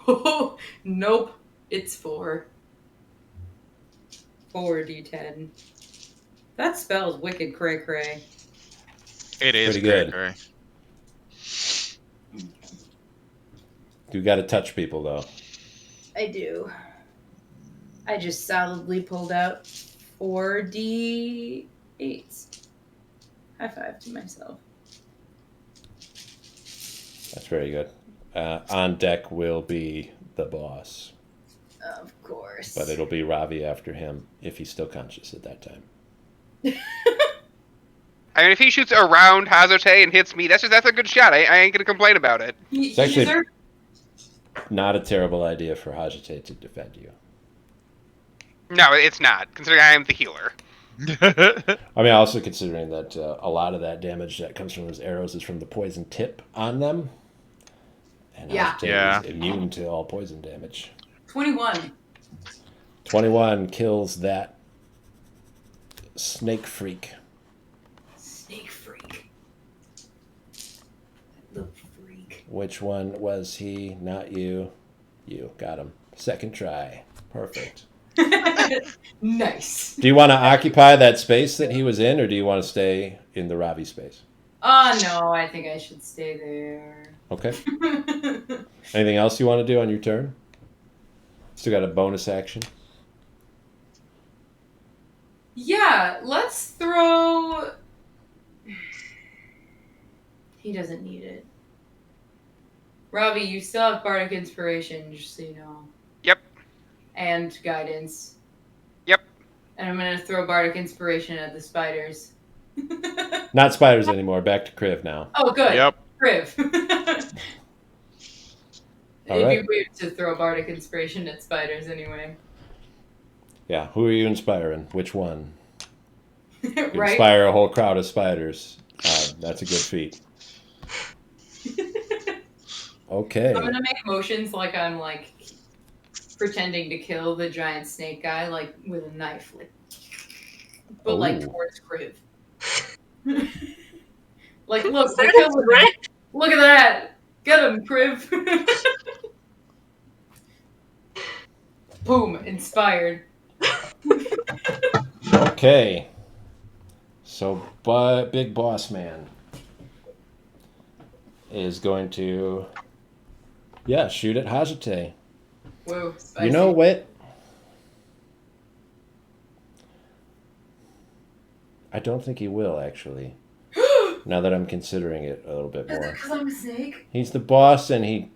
Oh, nope. It's 4. 4d10. That spell's wicked cray cray. It is Pretty good. cray-cray. You got to touch people though. I do. I just solidly pulled out 4d8s. High five to myself. That's very good. On deck will be the boss, Of course. but it'll be Ravi after him if he's still conscious at that time. I mean, if he shoots around Hazote and hits me, that's a good shot. I ain't gonna complain about it. It's actually not a terrible idea for Hajite to defend you. No, it's not, considering I am the healer. I mean, also considering that a lot of that damage that comes from those arrows is from the poison tip on them. And Yeah. Hajite is immune to all poison damage. 21. 21 kills that snake freak. Snake freak. The freak. Which one was he? Not you. You. Got him. Second try. Perfect. Nice. Do you want to occupy that space that he was in, or do you want to stay in the Ravi space? Oh no, I think I should stay there. Okay. Anything else you want to do on your turn? Still got a bonus action. Yeah, let's throw. He doesn't need it. Robbie, you still have Bardic Inspiration, just so you know. Yep. And Guidance. Yep. And I'm gonna throw Bardic Inspiration at the spiders. Not spiders anymore. Back to Kriv now. Oh, good. Yep. Kriv. It'd right. be weird to throw Bardic Inspiration at spiders anyway. Yeah. Who are you inspiring? Which one? You Right? inspire a whole crowd of spiders. That's a good feat. Okay. I'm gonna make motions like I'm like pretending to kill the giant snake guy, like with a knife, but like Ooh. towards Kriv. Like, look, Is I that killed him. right? Look at that! Get him, Kriv! Boom! Inspired. Okay. So, Big Boss Man is going to, shoot at Hajite. Whoa, spicy. You know what? I don't think he will, actually. Now that I'm considering it a little bit Is it more. because I'm a snake? He's the boss and he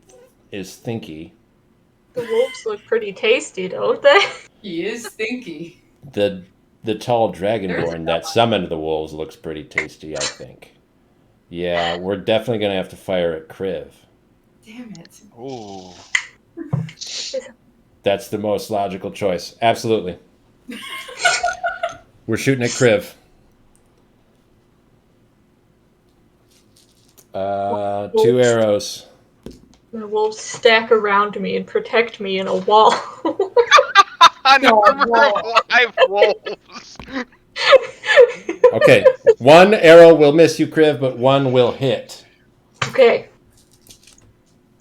is thinky. The wolves look pretty tasty, don't they? He is stinky. The tall There's dragonborn that summoned the wolves looks pretty tasty, I think. Yeah, we're definitely going to have to fire at Kriv. Damn it. Ooh. That's the most logical choice. Absolutely. We're shooting at Kriv. 2 arrows. The wolves stack around me and protect me in a wall. An armor of live wolves. Okay, 1 arrow will miss you, Kriv, but 1 will hit. Okay.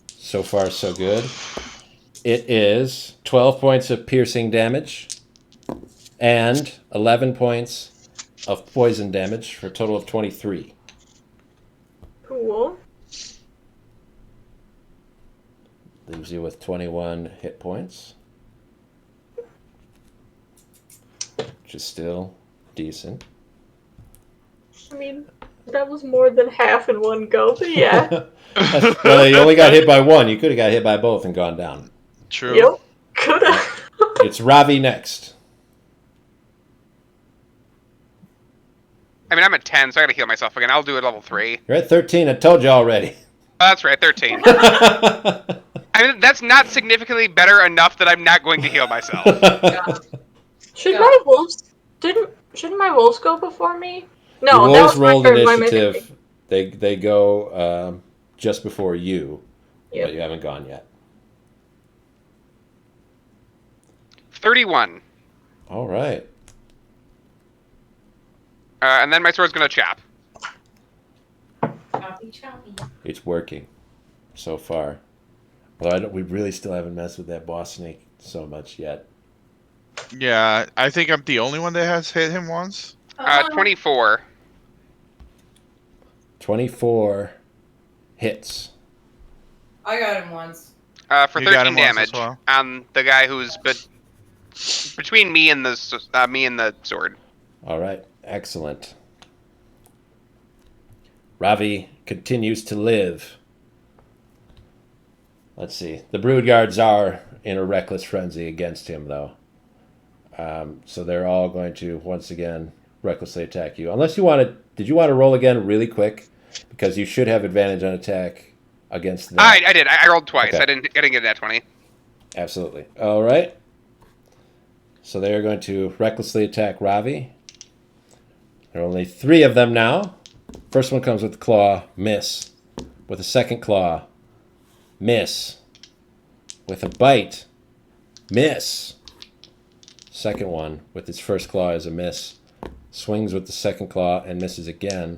So far, so good. It is 12 points of piercing damage and 11 points of poison damage for a total of 23. Cool. Leaves you with 21 hit points, which is still decent. I mean, that was more than half in one go, but yeah. Well, you only got hit by 1. You could have got hit by both and gone down. True. Yep. Coulda. It's Ravi next. I mean, I'm at 10, so I gotta heal myself again. I'll do it level 3. You're at 13. I told you already. Oh, that's right, 13. I mean, that's not significantly better enough that I'm not going to heal myself. Shouldn't my wolves go before me? No, The that wolves was my rolled turn. Why am I thinking? initiative. They go just before you, Yep. but you haven't gone yet. 31. All right. And then my sword's gonna chop. Choppy, choppy. It's working so far. Although we really still haven't messed with that boss snake so much yet. Yeah, I think I'm the only one that has hit him once. 24. 24 hits. I got him once. For You got 13 him once as damage well. on the guy who's between me and the sword. All right, excellent. Ravi continues to live. Let's see. The Brood Guards are in a reckless frenzy against him, though. So they're all going to, once again, recklessly attack you. Unless you want to... Did you want to roll again really quick? Because you should have advantage on attack against them. I did. I rolled twice. Okay. I didn't get that 20. Absolutely. All right. So they are going to recklessly attack Ravi. There are only 3 of them now. First one comes with the claw, miss. With a second claw, miss. With a bite, miss. Second one with its first claw is a miss. Swings with the second claw and misses again.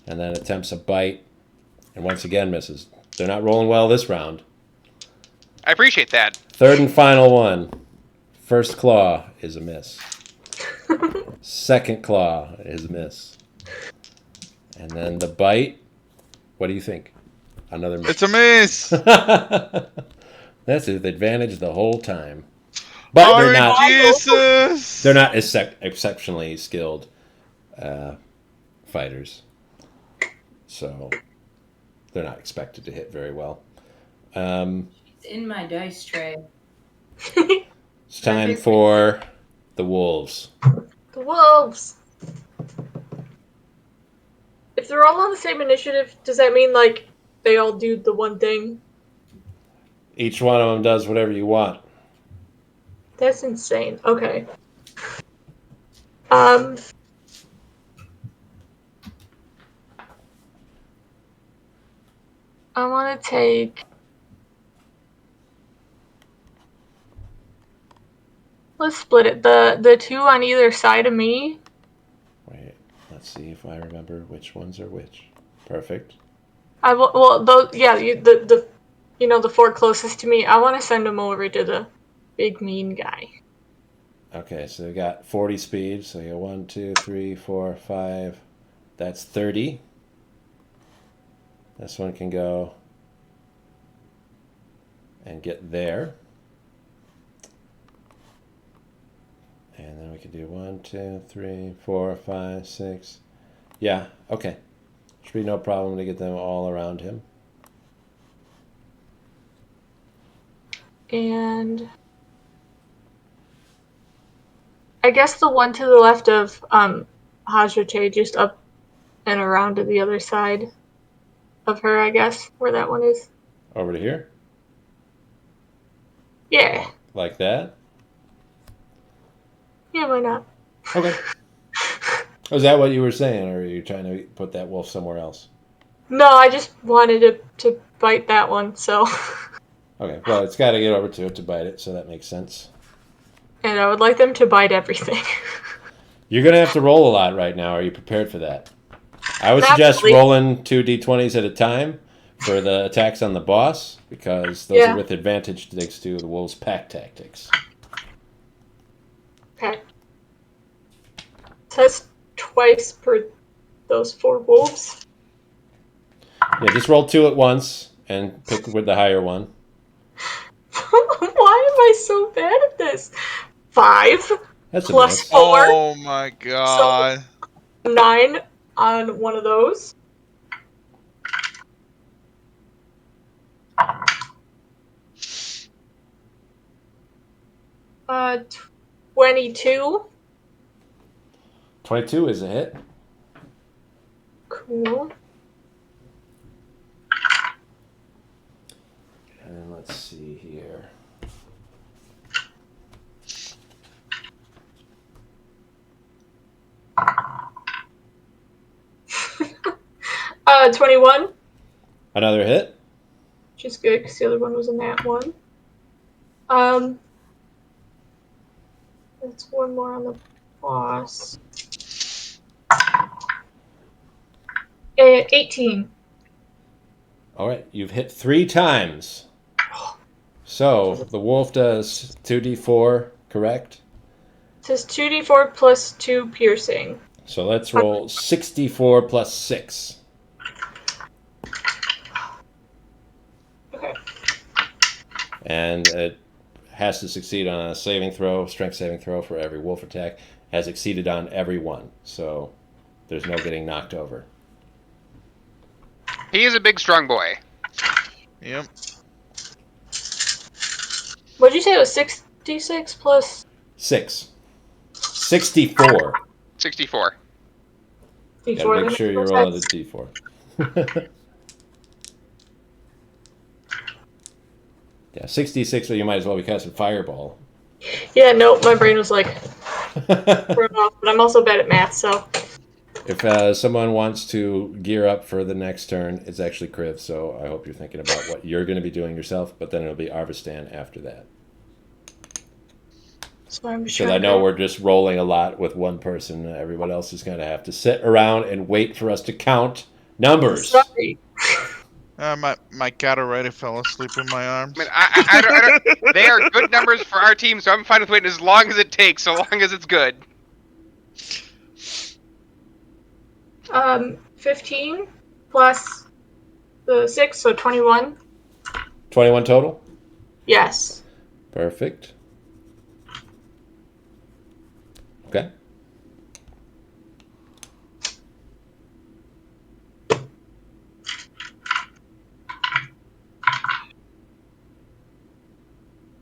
And then attempts a bite and once again misses. They're not rolling well this round. I appreciate that. Third and final one. First claw is a miss. Second claw is a miss. And then the bite. What do you think? Another miss. It's a miss. That's with advantage the whole time. But Jesus. they're not exceptionally skilled fighters. So they're not expected to hit very well. It's in my dice tray. It's time for the wolves. The wolves. If they're all on the same initiative, does that mean like they all do the one thing? Each one of them does whatever you want. That's insane. Okay. I want to take. Let's split it. The 2 on either side of me. Wait, let's see if I remember which ones are which. Perfect. Those, yeah, the 4 closest to me. I want to send them over to the big mean guy. Okay, so we got 40 speed. So you go 1, 2, 3, 4, 5. That's 30. This one can go and get there. And then we can do 1, 2, 3, 4, 5, 6. Yeah, okay. Should be no problem to get them all around him. And I guess the one to the left of Hajrote, just up and around to the other side of her, I guess, where that one is. Over to here? Yeah. Like that? Yeah, why not? Okay. Is that what you were saying, or are you trying to put that wolf somewhere else? No, I just wanted to bite that one, so. Okay, well, it's got to get over to it to bite it, so that makes sense. And I would like them to bite everything. You're going to have to roll a lot right now. Are you prepared for that? I would suggest rolling 2 d20s at a time for the attacks on the boss, because those are with advantage thanks to the wolves' pack tactics. Okay. Test twice per those 4 wolves. Yeah, just roll 2 at once and pick with the higher one. Why am I so bad at this? 5 That's plus 4. Oh my god. So 9 on one of those. Uh, 22. 22 is a hit. Cool. And let's see here. 21. Another hit. Which is good, because the other one was a nat 1. That's 1 more on the boss. 18. All right, you've hit 3 times. So the wolf does 2d4, correct? It says 2d4 plus 2 piercing. So let's roll 64 plus 6. Okay. And it has to succeed on a saving throw, strength saving throw for every wolf attack. Has exceeded on every one. So there's no getting knocked over. He is a big, strong boy. Yep. What'd you say it was 66 plus? 6. 64. 64. Gotta make sure you're rolling the d4. Yeah, 66, so you might as well be casting Fireball. Yeah, no, my brain was like thrown off, but I'm also bad at math, so. If someone wants to gear up for the next turn, it's actually Kriv, so I hope you're thinking about what you're going to be doing yourself, but then it'll be Arvistan after that. So I'm just Because I know we're just rolling a lot with one person. Everyone else is going to have to sit around and wait for us to count numbers. Sorry. My cat already fell asleep in my arms. I mean, I don't, they are good numbers for our team, so I'm fine with waiting as long as it takes, so long as it's good. 15 plus the 6, so 21. 21 total? Yes. Perfect. Okay.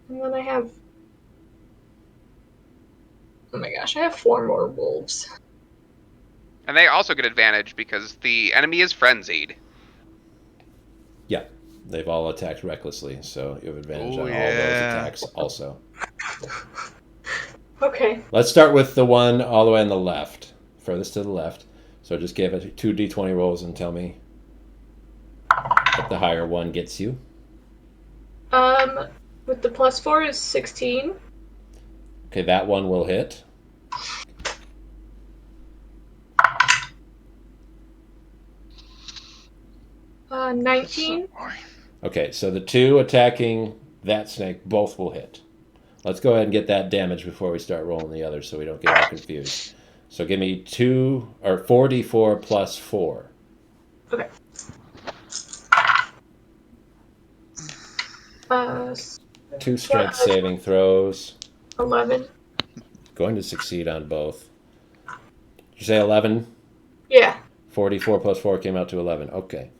And then I have... Oh my gosh, I have 4 more wolves. And they also get advantage because the enemy is frenzied. Yeah, they've all attacked recklessly, so you have advantage Oh, on all yeah. those attacks also. Okay. Let's start with the one all the way on the left, furthest to the left. So just give it 2 d20 rolls and tell me what the higher one gets you. With the plus 4 is 16. Okay, that one will hit. Uh, 19. Okay, so the 2 attacking that snake both will hit. Let's go ahead and get that damage before we start rolling the others so we don't get all confused. So give me 4d4 plus 4. Okay. 2 strength saving throws. 11. Going to succeed on both. Did you say 11? Yeah. 44 plus 4 came out to 11. Okay.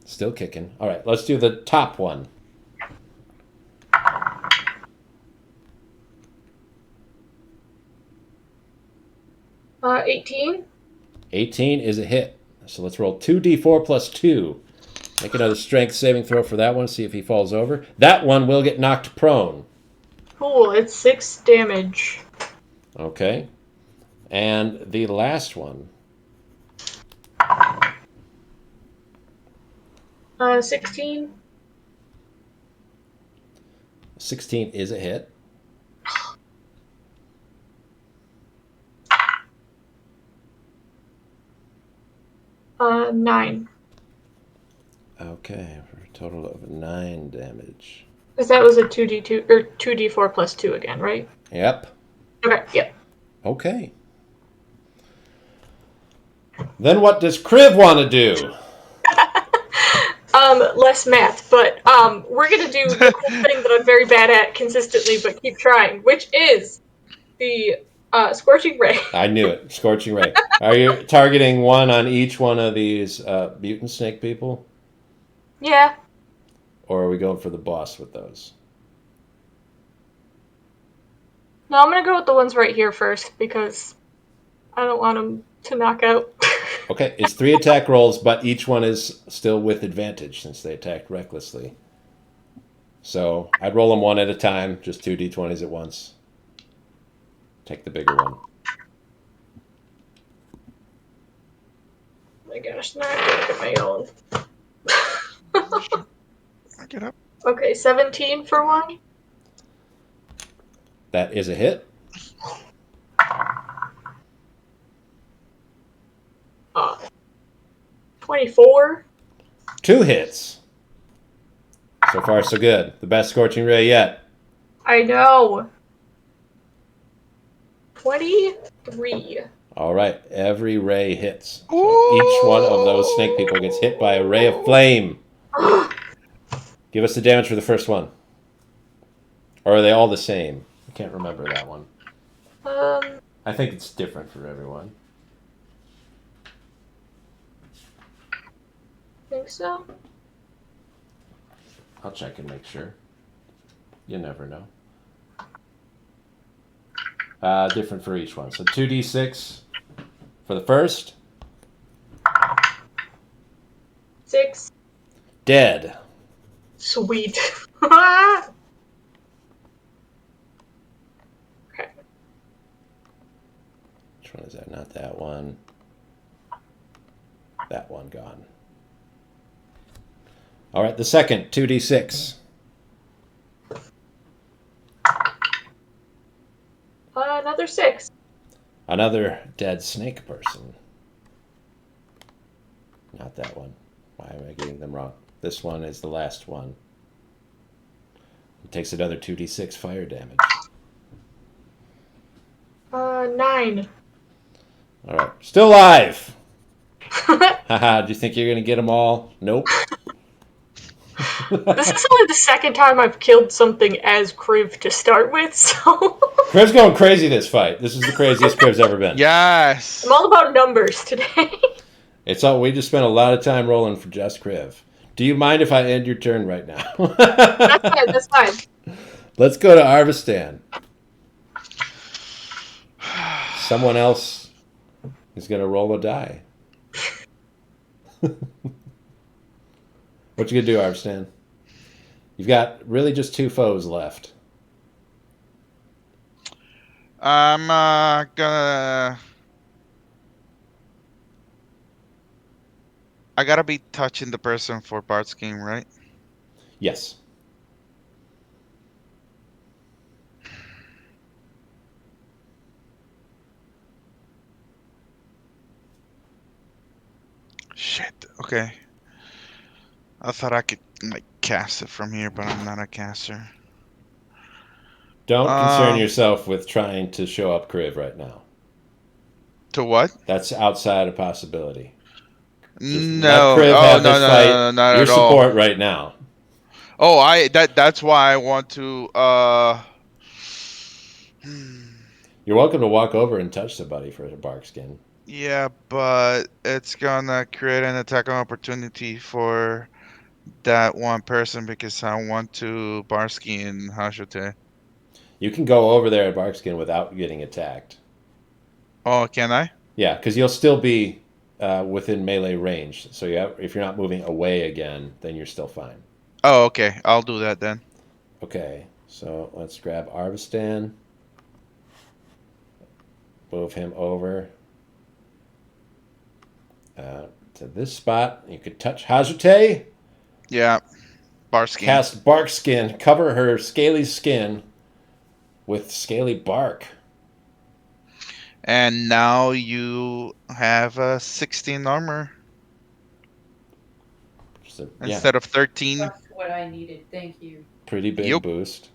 Still kicking. All right, let's do the top one. Uh, 18. 18 is a hit. So let's roll 2d4 plus 2. Make another strength saving throw for that one, see if he falls over. That one will get knocked prone. Cool, it's 6 damage. Okay. And the last one. 16. 16 is a hit. Uh, 9. Okay, for a total of 9 damage. Because that was a 2d2 or 2d4 plus 2 again, right? Yep. Okay, yep. Okay. Then what does Kriv want to do? Less math, but we're gonna do the cool thing that I'm very bad at consistently, but keep trying, which is the scorching ray. I knew it. Scorching ray. Are you targeting one on each one of these mutant snake people? Yeah. Or are we going for the boss with those? No, I'm gonna go with the ones right here first because I don't want them to knock out. Okay, it's 3 attack rolls, but each one is still with advantage since they attacked recklessly. So I'd roll them one at a time, just 2 d20s at once. Take the bigger one. Oh my gosh, now I have to look at my own. Get up. Okay, 17 for one. That is a hit. 24. 2 hits. So far, so good. The best scorching ray yet. I know. 23. All right, every ray hits. So each one of those snake people gets hit by a ray of flame. Give us the damage for the first one. Or are they all the same? I can't remember that one. I think it's different for everyone. Think so? I'll check and make sure. You never know. Different for each one. So 2d6 for the first. 6. Dead. Sweet. Okay. Which one is that? Not that one. That one gone. All right, the second, 2d6. Another 6. Another dead snake person. Not that one. Why am I getting them wrong? This one is the last one. It takes another 2d6 fire damage. 9. All right, still alive. Haha, do you think you're going to get them all? Nope. This is only the second time I've killed something as Kriv to start with, so... Kriv's going crazy this fight. This is the craziest Kriv's ever been. Yes. I'm all about numbers today. It's all. We just spent a lot of time rolling for just Kriv. Do you mind if I end your turn right now? That's fine, that's fine. Let's go to Arvistan. Someone else is going to roll a die. What you gonna do, Arvistan? You've got really just 2 foes left. I'm gonna. I gotta be touching the person for Bart's game, right? Yes. Shit. Okay. I thought I could like cast it from here, but I'm not a caster. Don't concern yourself with trying to show up Kriv right now. To what? That's outside of possibility. Just No. let Kriv Oh have no, this no, fight. no, no, not Your at all. support right now. Oh, that's why I want to. You're welcome to walk over and touch somebody for a bark skin. Yeah, but it's gonna create an attack opportunity for that one person because I want to Barsky and Hashute. You can go over there at Barkskin without getting attacked. Oh, can I? Yeah, because you'll still be within melee range. So if you're not moving away again, then you're still fine. Oh, okay. I'll do that then. Okay, so let's grab Arvistan. Move him over to this spot. You could touch Hajute. Yeah. Barsky. Cast Bark Skin. Cover her scaly skin with scaly bark. And now you have 16 armor So, instead of 13. That's what I needed. Thank you. pretty big Yep. boost.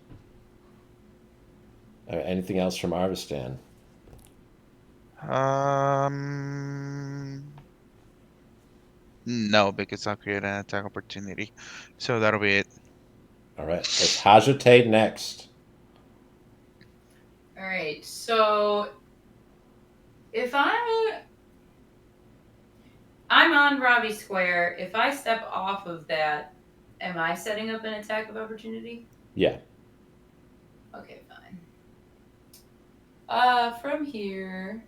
Anything else from Arvistan? No, because I'll create an attack opportunity. So that'll be it. All right, it's Hajute next. All right. So if I'm on Robbie Square, if I step off of that, am I setting up an attack of opportunity? Yeah. Okay, fine. From here,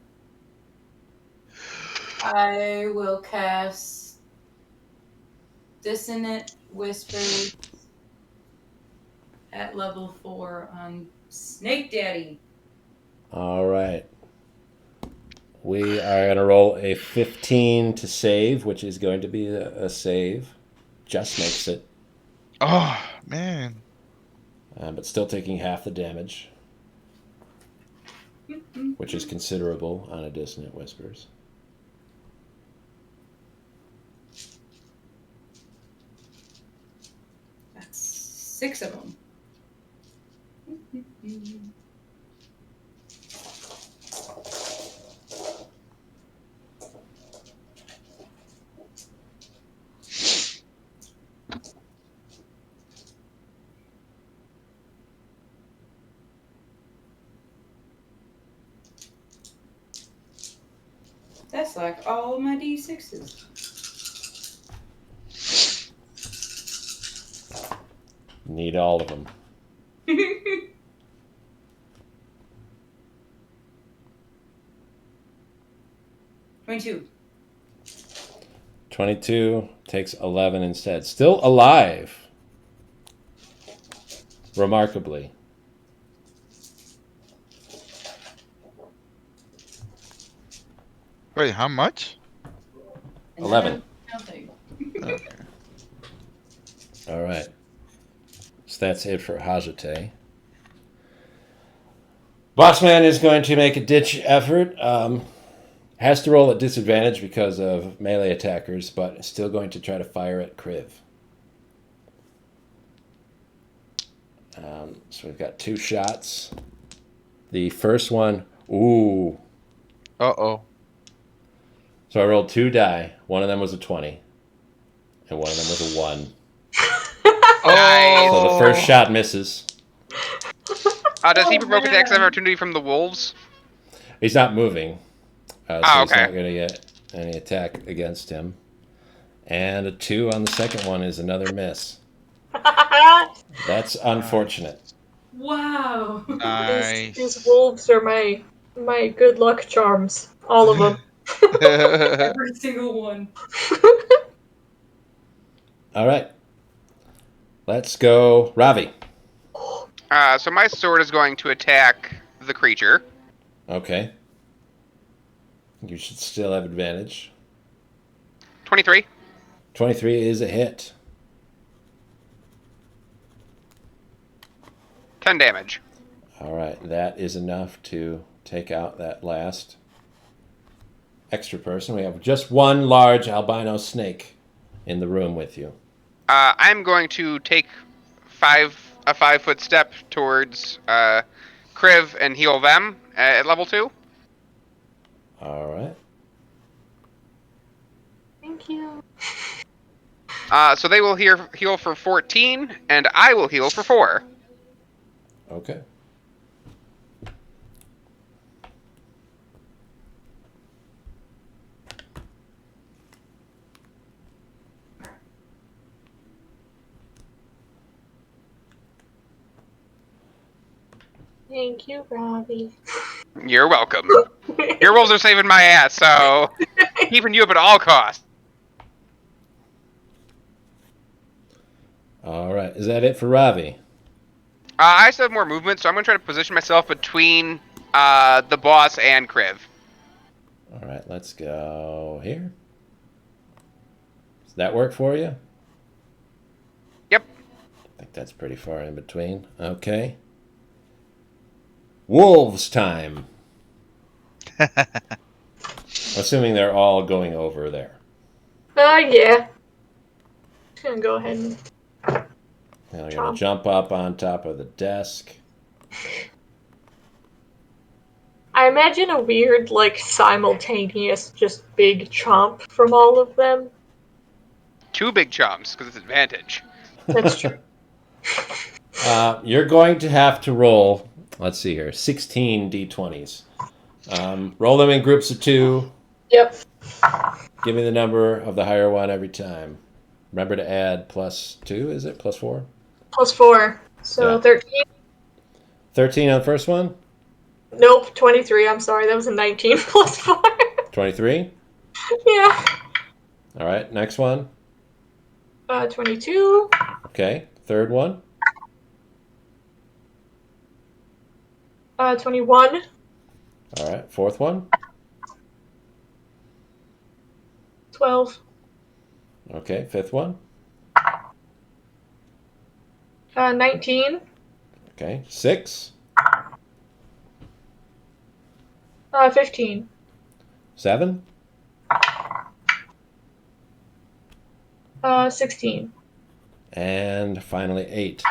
I will cast Dissonant Whispers at level 4 on Snake Daddy. All right. We are going to roll a 15 to save, which is going to be a save. Just makes it, Oh, man. but still taking half the damage, which is considerable on a Dissonant Whispers. That's 6 of them. That's like all my D6s. Need all of them. 22. 22 takes 11 instead. Still alive. Remarkably. Wait, how much? 11. Nothing. Okay. All right. So that's it for Hajate. Bossman is going to make a ditch effort. Has to roll at disadvantage because of melee attackers, but is still going to try to fire at Kriv. So we've got 2 shots. The first one, ooh. Uh-oh. So I rolled 2 die. One of them was a 20. And one of them was a 1. Nice. So the first shot misses. Does he Oh, provoke attacks of man. opportunity from the wolves? He's not moving. So Oh, he's okay. not going to get any attack against him. And a 2 on the second one is another miss. That's unfortunate. Wow. Nice. These wolves are my good luck charms. All of them. Every single one. All right. Let's go Ravi. So my sword is going to attack the creature. Okay. You should still have advantage. 23. 23 is a hit. 10 damage. All right. That is enough to take out that last extra person. We have just one large albino snake in the room with you. I'm going to take a 5-foot step towards Kriv and heal them at level 2. All right. Thank you. So they will heal for 14, and I will heal for 4. Okay. Thank you, Robbie. You're welcome. Your wolves are saving my ass, so keeping you up at all costs. All right. Is that it for Ravi? I still have more movement, so I'm going to try to position myself between the boss and Kriv. All right. Let's go here. Does that work for you? Yep. I think that's pretty far in between. Okay. Wolves time. Assuming they're all going over there. Yeah. Just gonna go ahead and Now you're going to jump up on top of the desk. I imagine a weird, like, simultaneous, just big chomp from all of them. 2 big chomps, because it's advantage. That's true. You're going to have to roll, let's see here, 16 d20s. Roll them in groups of 2. Yep. Give me the number of the higher one every time. Remember to add +2, is it? +4? +4. So Yeah. 13. 13 on the first one? Nope, 23. I'm sorry. That was a 19 +4. 23? Yeah. All right, next one. 22. Okay, third one. 21. All right, fourth one. 12. Okay, fifth one. 19. Okay, 6. 15. 7. 16. And finally 8.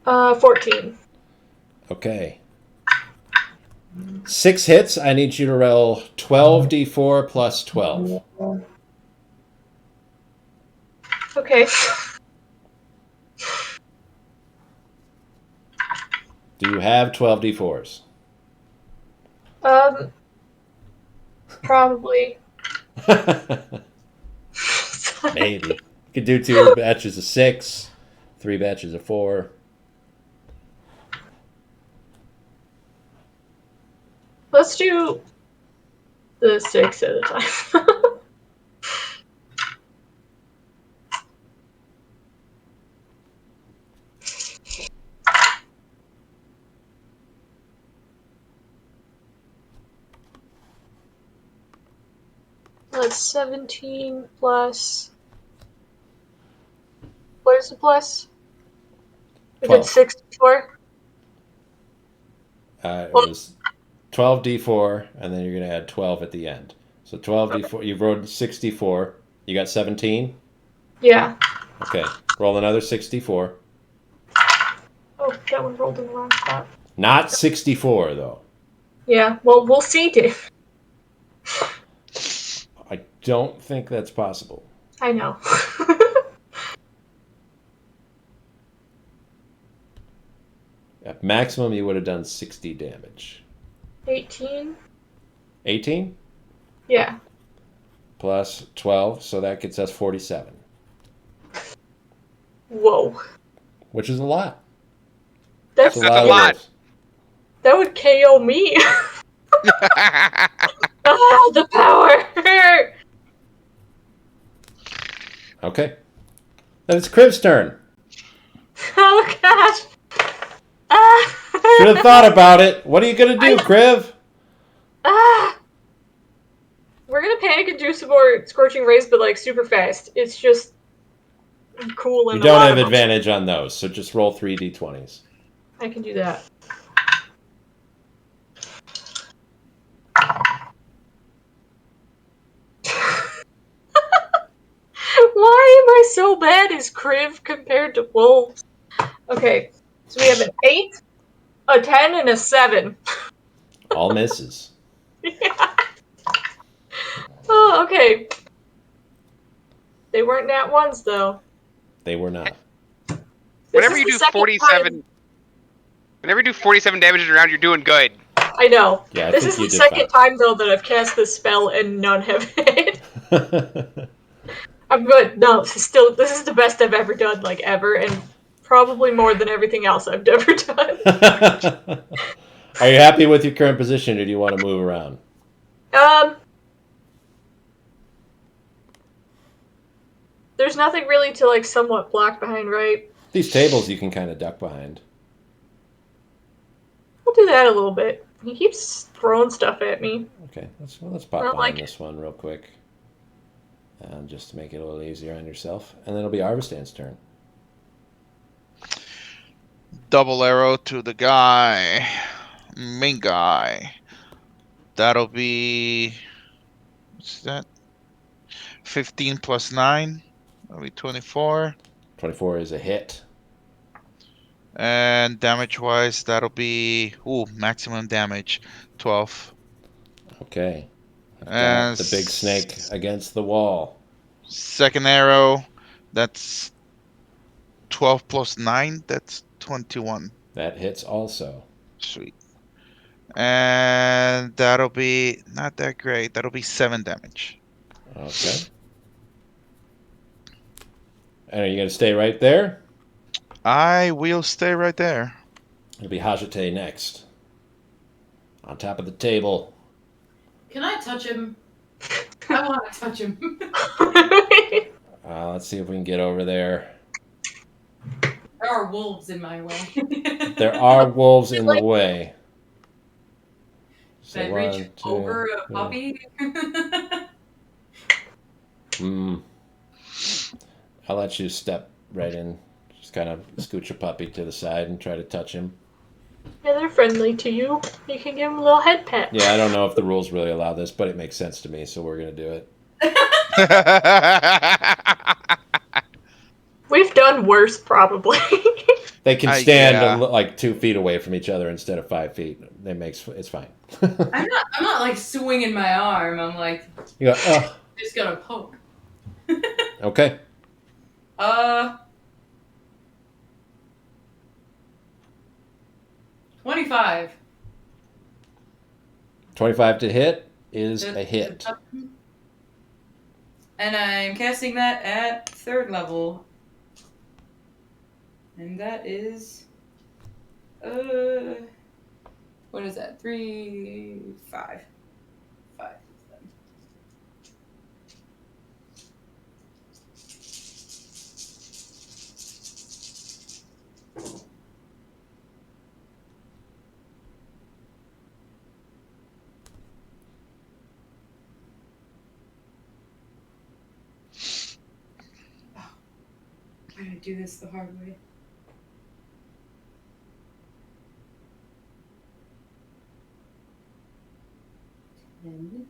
14. Okay. 6 hits. I need you to roll 12d4 plus 12. Okay. Do you have 12d4s? Probably. Maybe. You could do 2 batches of 6, 3 batches of 4. Let's do the 6 at a time. That's 17 plus. What is the plus? We did 12. 64. It was 12d4, and then you're going to add 12 at the end. So 12d4, you rolled 64. You got 17? Yeah. Okay. Roll another 64. Oh, that one rolled in the wrong spot. Not 64, though. Yeah, well, we'll see, Dave. I don't think that's possible. I know. At maximum, you would have done 60 damage. 18? 18 Yeah. plus 12, so that gets us 47, Whoa. which is a lot. That's It's That's a of lot. rolls. That would KO me. Ah, the power! Okay. Then it's Crib's turn. Oh, gosh. Ah. Should have thought about it. What are you going to do, Crib? Ah. We're gonna panic and do some more Scorching Rays, but like super fast. It's just cool and You don't a lot have of advantage on those, so just roll 3d20s. I can do that. Why am I so bad as Kriv compared to Wolves? Okay, so we have an 8, a 10, and a 7. All misses. Yeah. Oh, okay. They weren't nat ones, though. They were not. Whenever This you is do the second 47, time- whenever you do 47 damage in a round, you're doing good. I know. Yeah, I this think is you the did second fine. time, though, that I've cast this spell and none have hit. I'm good. No, this is the best I've ever done, like ever, and probably more than everything else I've ever done. Are you happy with your current position, or do you want to move around? There's nothing really to like somewhat block behind, right? These tables you can kind of duck behind. We'll do that a little bit. He keeps throwing stuff at me. Okay, let's pop Not behind like- this one real quick. Just to make it a little easier on yourself. And then it'll be Arvistan's turn. Double arrow to the guy. Main guy. That'll be. What's that? 15 plus 9. That'll be 24. 24 is a hit. And damage wise, that'll be. Ooh, maximum damage. 12. Okay. And The big snake against the wall. Second arrow. That's 12 plus 9. That's 21. That hits also. Sweet. And that'll be not that great. That'll be 7 damage. Okay. And are you going to stay right there? I will stay right there. It'll be Hajite next. On top of the table. Can I touch him? I want to touch him. Let's see if we can get over there. There are wolves in my way. There are wolves in the way. Should I reach over a puppy? I'll let you step right in. Just kind of scooch a puppy to the side and try to touch him. Yeah, they're friendly to you. You can give them a little head pat. Yeah, I don't know if the rules really allow this, but it makes sense to me, so we're going to do it. We've done worse, probably. They can stand yeah. like 2 feet away from each other instead of 5 feet. It's fine. I'm not like swinging my arm. I'm like You go, oh, just gonna poke. okay. 25. 25 to hit is a hit. And I'm casting that at 3rd level. And that is what is that? 3, 5. 5. Why did I do this the hard way? And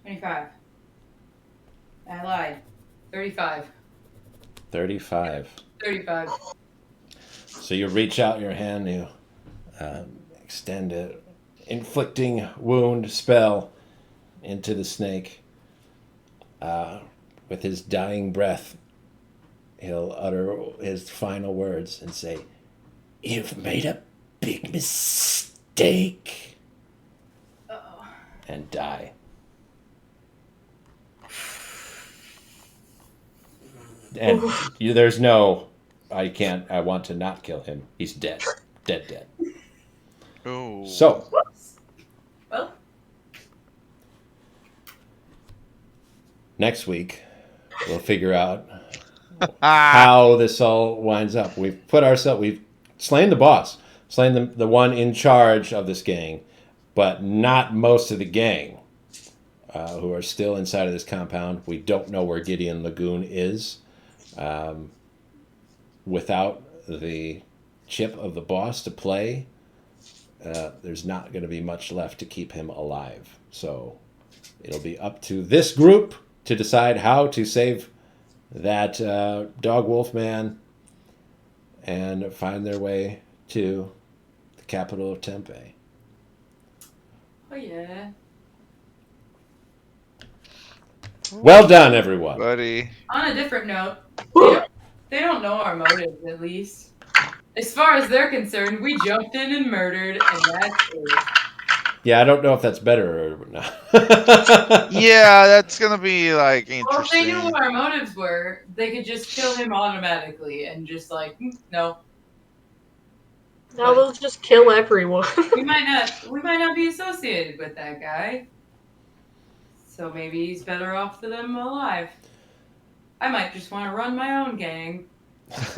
25. I lied. 35. 35. 35. So you reach out your hand, you extend an inflicting wound spell into the snake. With his dying breath, he'll utter his final words and say, "You've made a big mistake," Uh-oh. and die. And there's no, I want to not kill him. He's dead. Dead. Oh. So, Well, next week, we'll figure out how this all winds up. We've slain the boss, slain the one in charge of this gang, but not most of the gang who are still inside of this compound. We don't know where Gideon Lagoon is. Without the chip of the boss to play, there's not going to be much left to keep him alive. So it'll be up to this group to decide how to save that dog wolf man and find their way to the capital of Tempe. oh yeah. Well done, everyone. Buddy. On a different note, they don't know our motives, at least. As far as they're concerned, we jumped in and murdered, and that's it. Yeah, I don't know if that's better or not. Yeah, that's gonna be like Well, if they knew interesting. what our motives were, they could just kill him automatically and just like, no. Now they'll just kill everyone. We might not be associated with that guy. So maybe he's better off to them alive. I might just want to run my own gang. That's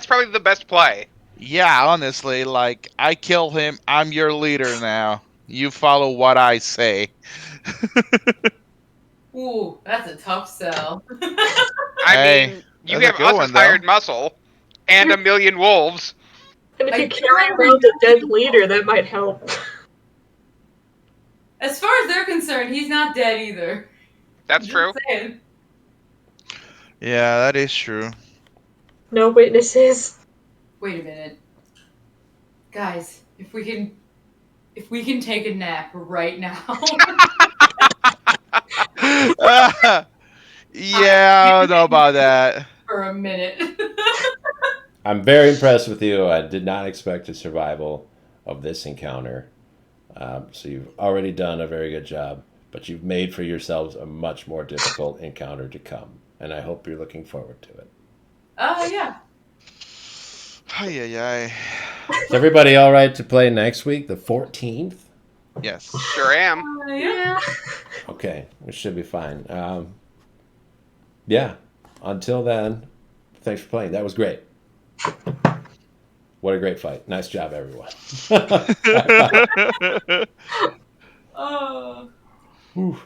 probably the best play. Yeah, honestly, like I kill him, I'm your leader now. You follow what I say. Ooh, that's a tough sell. I mean, you that's a have good us one, as hired muscle and a million wolves. And if you I carry can't around a dead leader, that might help. As far as they're concerned, he's not dead either. That's Just true. saying. Yeah, that is true. No witnesses. Wait a minute. Guys, if we can take a nap right now. Yeah, I don't know about that. For a minute. I'm very impressed with you. I did not expect a survival of this encounter. So you've already done a very good job, but you've made for yourselves a much more difficult encounter to come. And I hope you're looking forward to it. Yeah. Ay. Is everybody all right to play next week, the 14th? Yes. Sure am. Yeah. Okay, we should be fine. Yeah, until then, thanks for playing. That was great. What a great fight. Nice job, everyone. Oh. Whew.